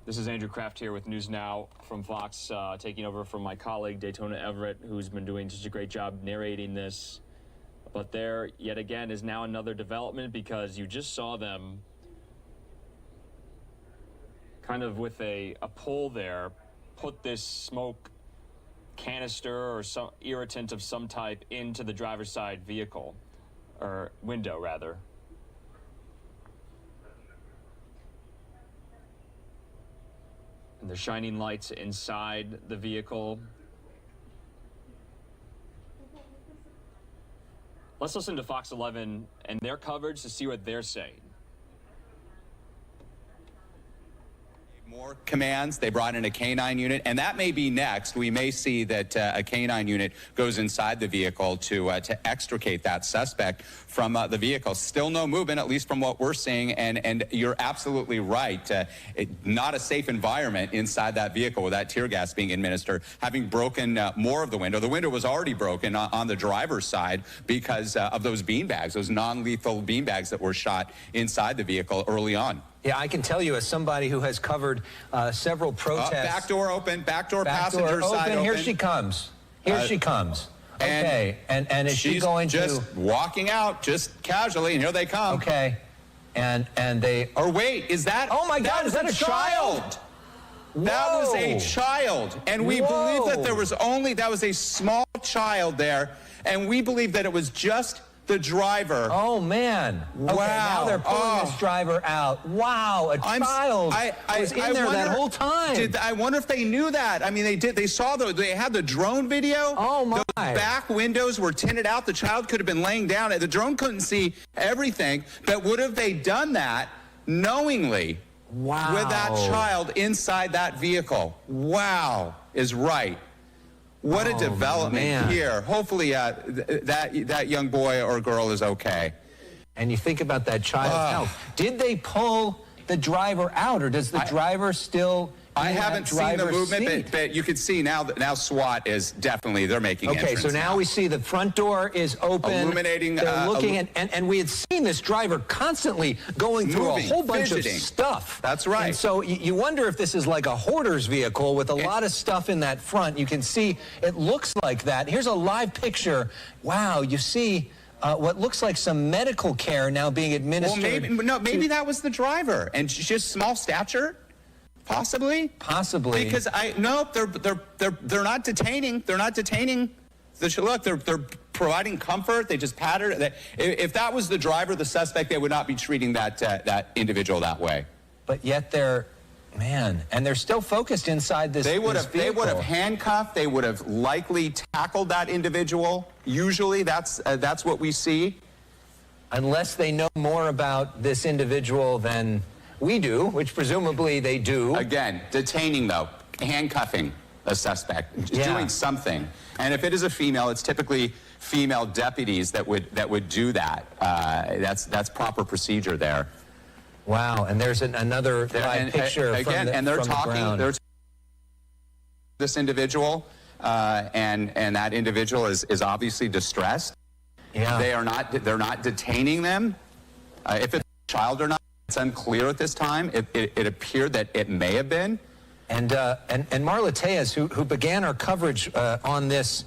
This is Andrew Kraft here with News Now from Fox, taking over from my colleague Daytona Everett, who's been doing such a great job narrating this. But there, yet again, is now another development, because you just saw them kind of with a pull there, put this smoke canister or some irritant of some type into the driver's side vehicle, or window rather. And they're shining lights inside the vehicle. Let's listen to Fox 11 and their coverage to see what they're saying. More commands. They brought in a K-9 unit, and that may be next. We may see that a K-9 unit goes inside the vehicle to extricate that suspect from the vehicle. Still no movement, at least from what we're seeing, and you're absolutely right. Not a safe environment inside that vehicle with that tear gas being administered, having broken more of the window. The window was already broken on the driver's side because of those beanbags, those non-lethal beanbags that were shot inside the vehicle early on. Yeah, I can tell you, as somebody who has covered several protests. Back door open, back door passenger side open. Here she comes. Here she comes. Okay, and is she going to? She's just walking out, just casually, and here they come. Okay, and they. Or wait, is that? Oh my God, is that a child? That was a child, and we believe that there was that was a small child there, and we believe that it was just the driver. Oh, man. Okay, Wow. now they're pulling this driver out. Wow, a child was in there that whole time. I wonder if they knew that. I mean, they did. They saw they had the drone video. Oh, my. The back windows were tinted out. The child could have been laying down. The drone couldn't see everything. But would have they done that knowingly? Wow. With that child inside that vehicle? Wow is right. What a development here. Hopefully that young boy or girl is okay. And you think about that child's health. Did they pull the driver out, or does the driver still... I haven't seen the movement, but you can see now SWAT is definitely, they're making Okay, so now we see the front door is open. Illuminating. They're looking at, and we had seen this driver constantly going through a whole bunch of stuff. That's right. And so you wonder if this is like a hoarder's vehicle with a lot of stuff in that front. You can see it looks like that. Here's a live picture. Wow, you see what looks like some medical care now being administered. Well, maybe that was the driver, and just small stature. Possibly. Because they're not detaining. They're not detaining. Look, they're providing comfort. They just pat her. If that was the driver, the suspect, they would not be treating that individual that way. But yet they're still focused inside this. They would have handcuffed. They would have likely tackled that individual. Usually, that's what we see. Unless they know more about this individual than we do, which presumably they do. Again, detaining though, handcuffing a suspect, doing something. And if it is a female, it's typically female deputies that would do that. That's proper procedure there. Wow, and there's another live picture again, and they're talking. They're this individual, and that individual is obviously distressed. Yeah, they're not detaining them. If it's a child or not, it's unclear at this time. It appeared that it may have been. And Marla Tejas, who began our coverage on this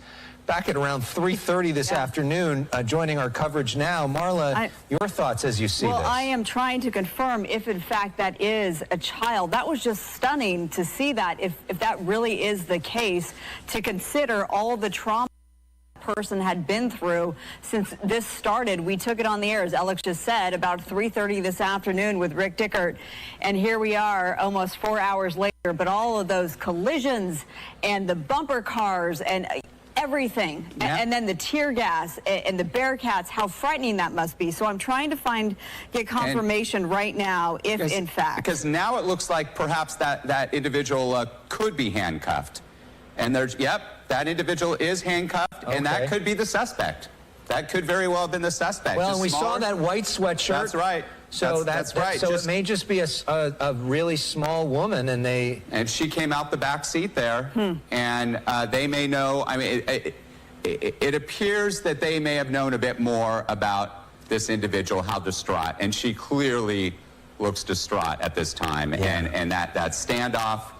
back at around 3:30 this afternoon, joining our coverage now. Marla, your thoughts as you see this? Well, I am trying to confirm if, in fact, that is a child. That was just stunning to see that, if that really is the case, to consider all the trauma person had been through since this started. We took it on the air, as Alex just said, about 3:30 this afternoon with Rick Dickert, and here we are almost 4 hours later. But all of those collisions and the bumper cars and everything, and then the tear gas and the Bearcats, how frightening that must be. So I'm trying to get confirmation right now if in fact, because now it looks like perhaps that individual could be handcuffed, and that individual is handcuffed, and that could be the suspect. That could very well have been the suspect. Well, and we saw that white sweatshirt. That's right. So that's right. So it may just be a really small woman, and she came out the back seat there, and they may know. I mean, it appears that they may have known a bit more about this individual, how distraught, and she clearly looks distraught at this time, and that standoff.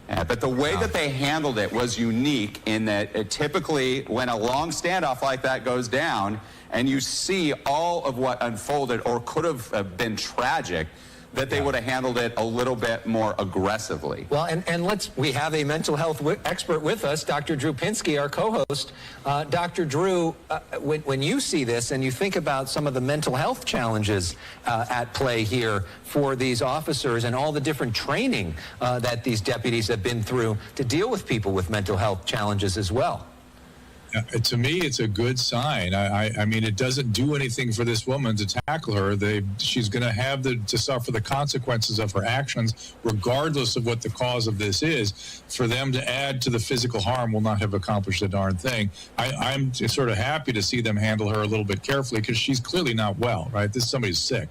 But the way that they handled it was unique in that typically when a long standoff like that goes down and you see all of what unfolded or could have been tragic, that they would have handled it a little bit more aggressively. Well, and we have a mental health expert with us, Dr. Drew Pinsky, our co-host. Dr. Drew, when you see this and you think about some of the mental health challenges at play here for these officers and all the different training that these deputies have been through to deal with people with mental health challenges as well. To me, it's a good sign. I mean, it doesn't do anything for this woman to tackle her. She's going to have to suffer the consequences of her actions, regardless of what the cause of this is. For them to add to the physical harm will not have accomplished a darn thing. I'm sort of happy to see them handle her a little bit carefully because she's clearly not well, right? Somebody's sick.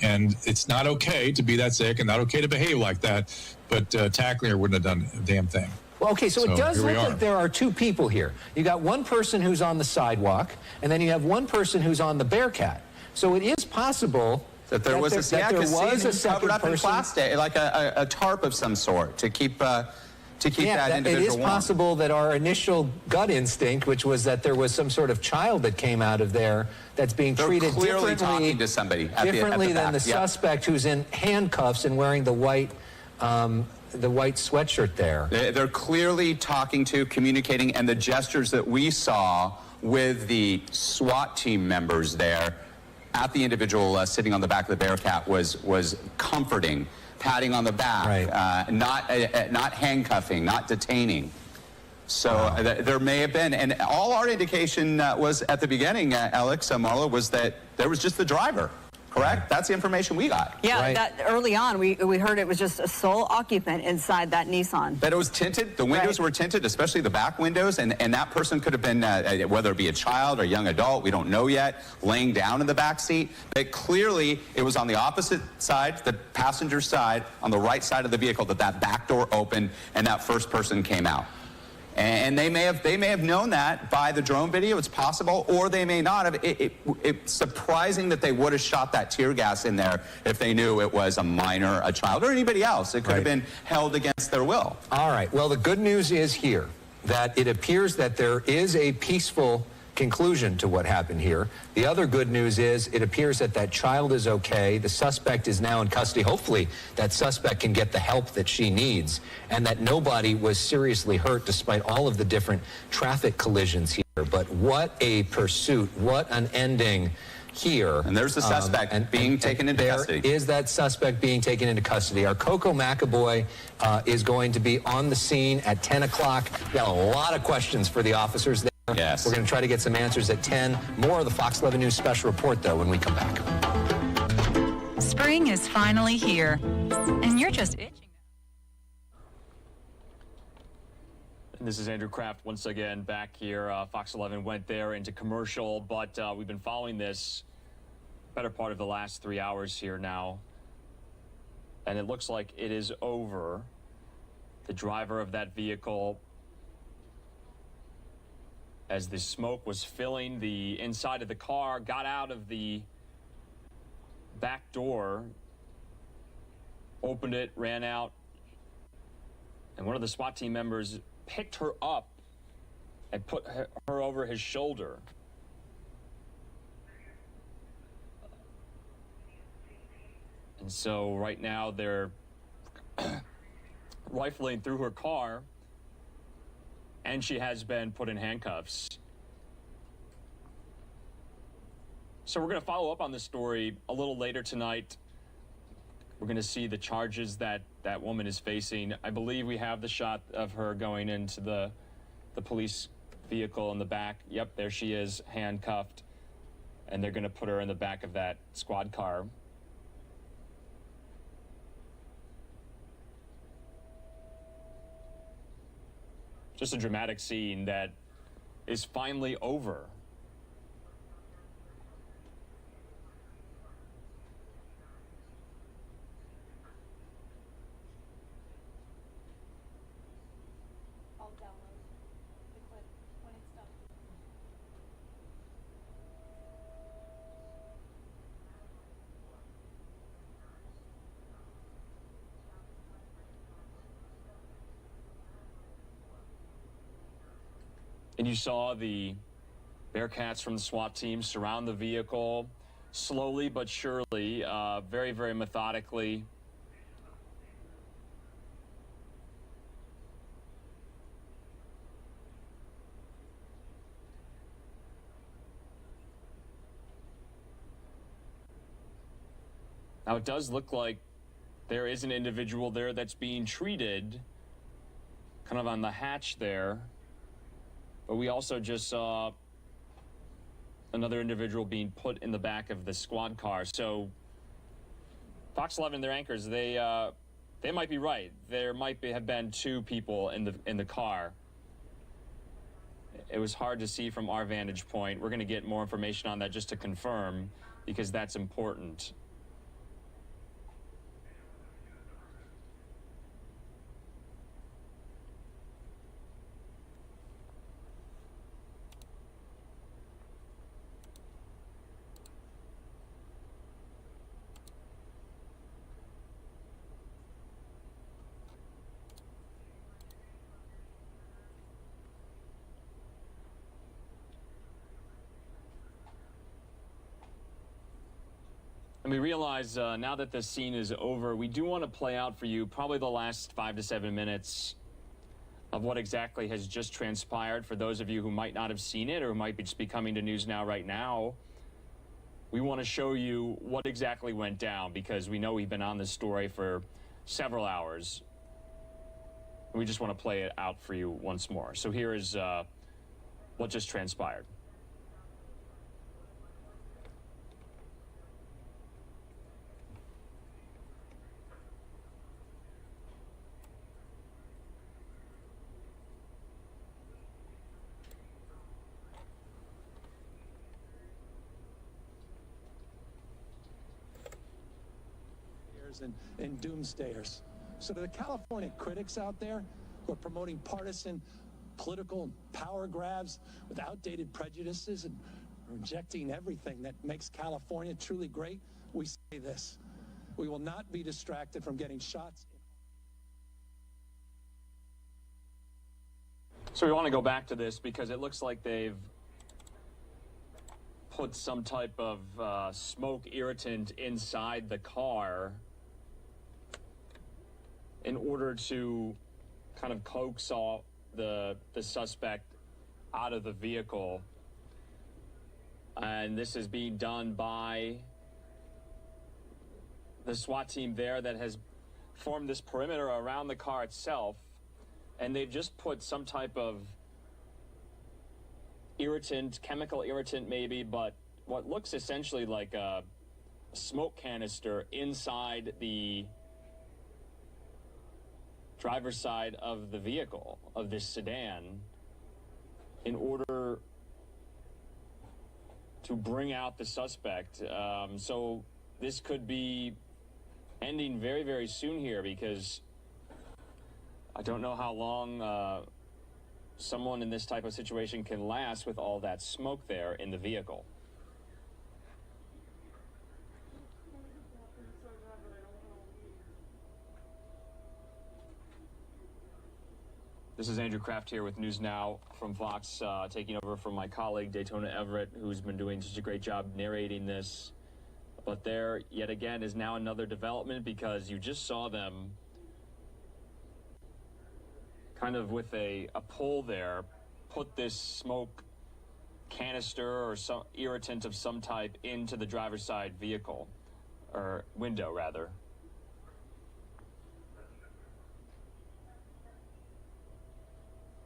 And it's not okay to be that sick and not okay to behave like that. But tackling her wouldn't have done a damn thing. Well, okay, so it does look like there are two people here. You got one person who's on the sidewalk, and then you have one person who's on the Bearcat. So it is possible that there was a second person, plastic, like a tarp of some sort, to keep that individual It is warm. possible that our initial gut instinct, which was that there was some sort of child that came out of there that's being treated clearly talking to somebody differently than the suspect who's in handcuffs and wearing the white sweatshirt there. They're clearly talking to, communicating, and the gestures that we saw with the SWAT team members there at the individual sitting on the back of the Bearcat was comforting, patting on the back, not handcuffing, not detaining. So there may have been, and all our indication was at the beginning, Alex, Marla, was that there was just the driver. Correct? That's the information we got. Yeah, that early on, we heard it was just a sole occupant inside that Nissan. But it was tinted. The windows were tinted, especially the back windows, and that person could have been, whether it be a child or young adult, we don't know yet, laying down in the back seat. But clearly, it was on the opposite side, the passenger side, on the right side of the vehicle, that back door opened and that first person came out. And they may have known that by the drone video. It's possible, or they may not have. It's surprising that they would have shot that tear gas in there if they knew it was a minor, a child, or anybody else. It could have been held against their will. All right. Well, the good news is here that it appears that there is a peaceful conclusion to what happened here. The other good news is it appears that that child is okay. The suspect is now in custody. Hopefully that suspect can get the help that she needs, and that nobody was seriously hurt despite all of the different traffic collisions here. But what a pursuit, what an ending here. And there's the suspect being taken into custody. There is that suspect being taken into custody. Our Coco McAvoy is going to be on the scene at 10 o'clock. We got a lot of questions for the officers there. Yes. We're going to try to get some answers at 10. More of the Fox 11 News special report, though, when we come back. Spring is finally here, and you're just itching. This is Andrew Kraft once again back here. Fox 11 went there into commercial, but we've been following this better part of the last 3 hours here now. And it looks like it is over. The driver of that vehicle, as the smoke was filling the inside of the car, got out of the back door, opened it, ran out, and one of the SWAT team members picked her up and put her over his shoulder. And so right now they're rifling through her car, and she has been put in handcuffs. So we're going to follow up on this story a little later tonight. We're going to see the charges that that woman is facing. I believe we have the shot of her going into the police vehicle in the back. Yep, there she is, handcuffed. And they're going to put her in the back of that squad car. Just a dramatic scene that is finally over. I'll download the clip when it's done. And you saw the Bearcats from the SWAT team surround the vehicle slowly but surely, very, very methodically. Now, it does look like there is an individual there that's being treated kind of on the hatch there. But we also just saw another individual being put in the back of the squad car. So Fox 11, their anchors, they might be right. There might have been two people in the car. It was hard to see from our vantage point. We're going to get more information on that just to confirm, because that's important. And we realize now that this scene is over, we do want to play out for you probably the last 5 to 7 minutes of what exactly has just transpired. For those of you who might not have seen it or might just be coming to News Now right now, we want to show you what exactly went down, because we know we've been on this story for several hours. We just want to play it out for you once more. So here is what just transpired. And doomsdayers. So to the California critics out there who are promoting partisan political power grabs with outdated prejudices and rejecting everything that makes California truly great, we say this: we will not be distracted from getting shots. So we want to go back to this because it looks like they've put some type of smoke irritant inside the car in order to kind of coax all the suspect out of the vehicle. And this is being done by the SWAT team there that has formed this perimeter around the car itself. And they've just put some type of irritant, chemical irritant maybe, but what looks essentially like a smoke canister inside the driver's side of the vehicle, of this sedan, in order to bring out the suspect. So this could be ending very, very soon here, because I don't know how long someone in this type of situation can last with all that smoke there in the vehicle. This is Andrew Kraft here with News Now from Fox, taking over from my colleague Daytona Everett, who's been doing such a great job narrating this. But there, yet again, is now another development, because you just saw them kind of with a pull there, put this smoke canister or some irritant of some type into the driver's side vehicle, or window rather.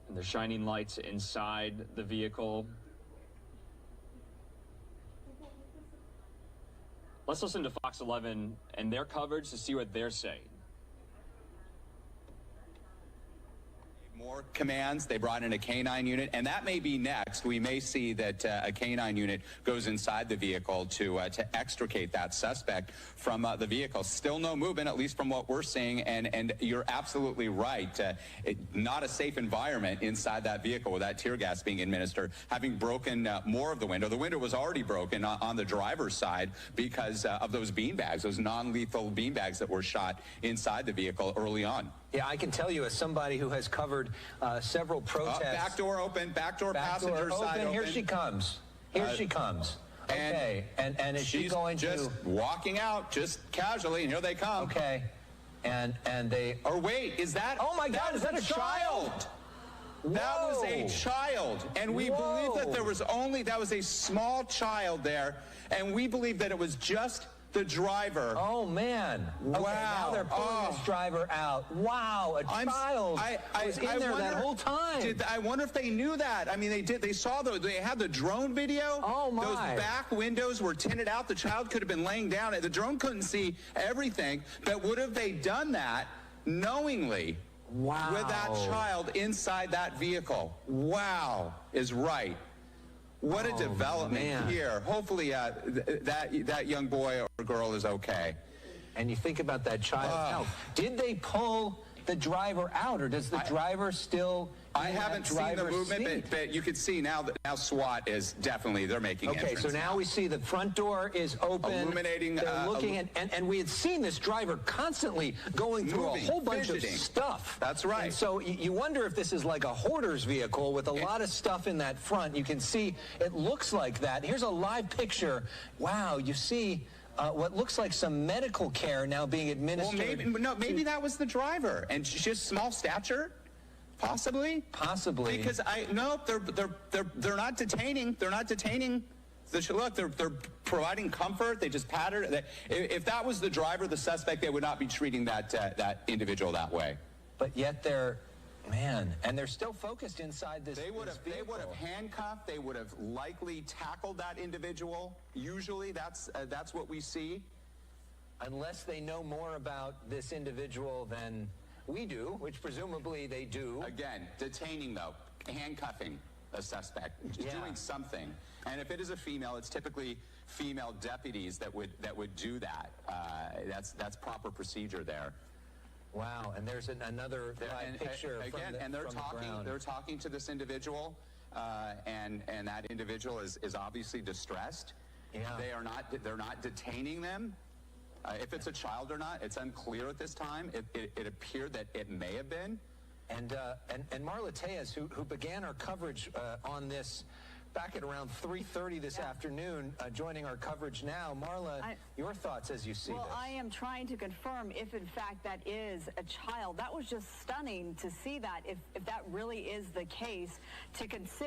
And they're shining lights inside the vehicle. Let's listen to Fox 11 and their coverage to see what they're saying. More commands. They brought in a K-9 unit, and that may be next. We may see that a K-9 unit goes inside the vehicle to extricate that suspect from the vehicle. Still no movement, at least from what we're seeing, and you're absolutely right. Not a safe environment inside that vehicle with that tear gas being administered. Having broken more of the window. The window was already broken on the driver's side because of those beanbags, those non-lethal beanbags that were shot inside the vehicle early on. Yeah, I can tell you, as somebody who has covered several protests. Back door open, back door passenger side open. Here she comes. Here she comes. Okay, and is she going to? She's just walking out, just casually, and here they come. Okay, and they. Or wait, is that? Oh my God, is that a child? That was a child, and we believe that that was a small child there, and we believe that it was just the driver. Oh man! Okay, wow! Now they're pulling this driver out. Wow! A child was in there that whole time. I wonder if they knew that. I mean, they did. They saw they had the drone video. Oh my! Those back windows were tinted out. The child could have been laying down. The drone couldn't see everything. But would have they done that knowingly? Wow! With that child inside that vehicle. Wow! Is right. What a development here. Hopefully that young boy or girl is okay. And you think about that child. Now, did they pull the driver out, or does the driver still? I haven't seen the movement, but you can see now that SWAT is definitely, they're making entrance. So now we see the front door is open. Illuminating. They're looking and we had seen this driver constantly going through a whole bunch of stuff. That's right. And so you wonder if this is like a hoarder's vehicle with a lot of stuff in that front. You can see it looks like that. Here's a live picture. Wow, you see what looks like some medical care now being administered. Well, maybe that was the driver, and she's just small stature. Possibly. Possibly. Because they're not detaining. They're not detaining. Look, they're providing comfort. They just pat her. If that was the driver, the suspect, they would not be treating that individual that way. But yet they're, man, and they're still focused inside this. They would have handcuffed. They would have likely tackled that individual. Usually, that's what we see. Unless they know more about this individual than we do, which presumably they do. Again, detaining though, handcuffing a suspect, doing something. And if it is a female, it's typically female deputies that would do that. That's proper procedure there. Wow, and there's another picture again, and they're talking to this individual, and that individual is obviously distressed. Yeah. They're not detaining them. If it's a child or not, it's unclear at this time. It appeared that it may have been. And Marla Tejas, who began our coverage on this back at around 3:30 this afternoon, joining our coverage now. Marla, your thoughts as you see this? Well, I am trying to confirm if in fact that is a child. That was just stunning to see that, if that really is the case, to consider.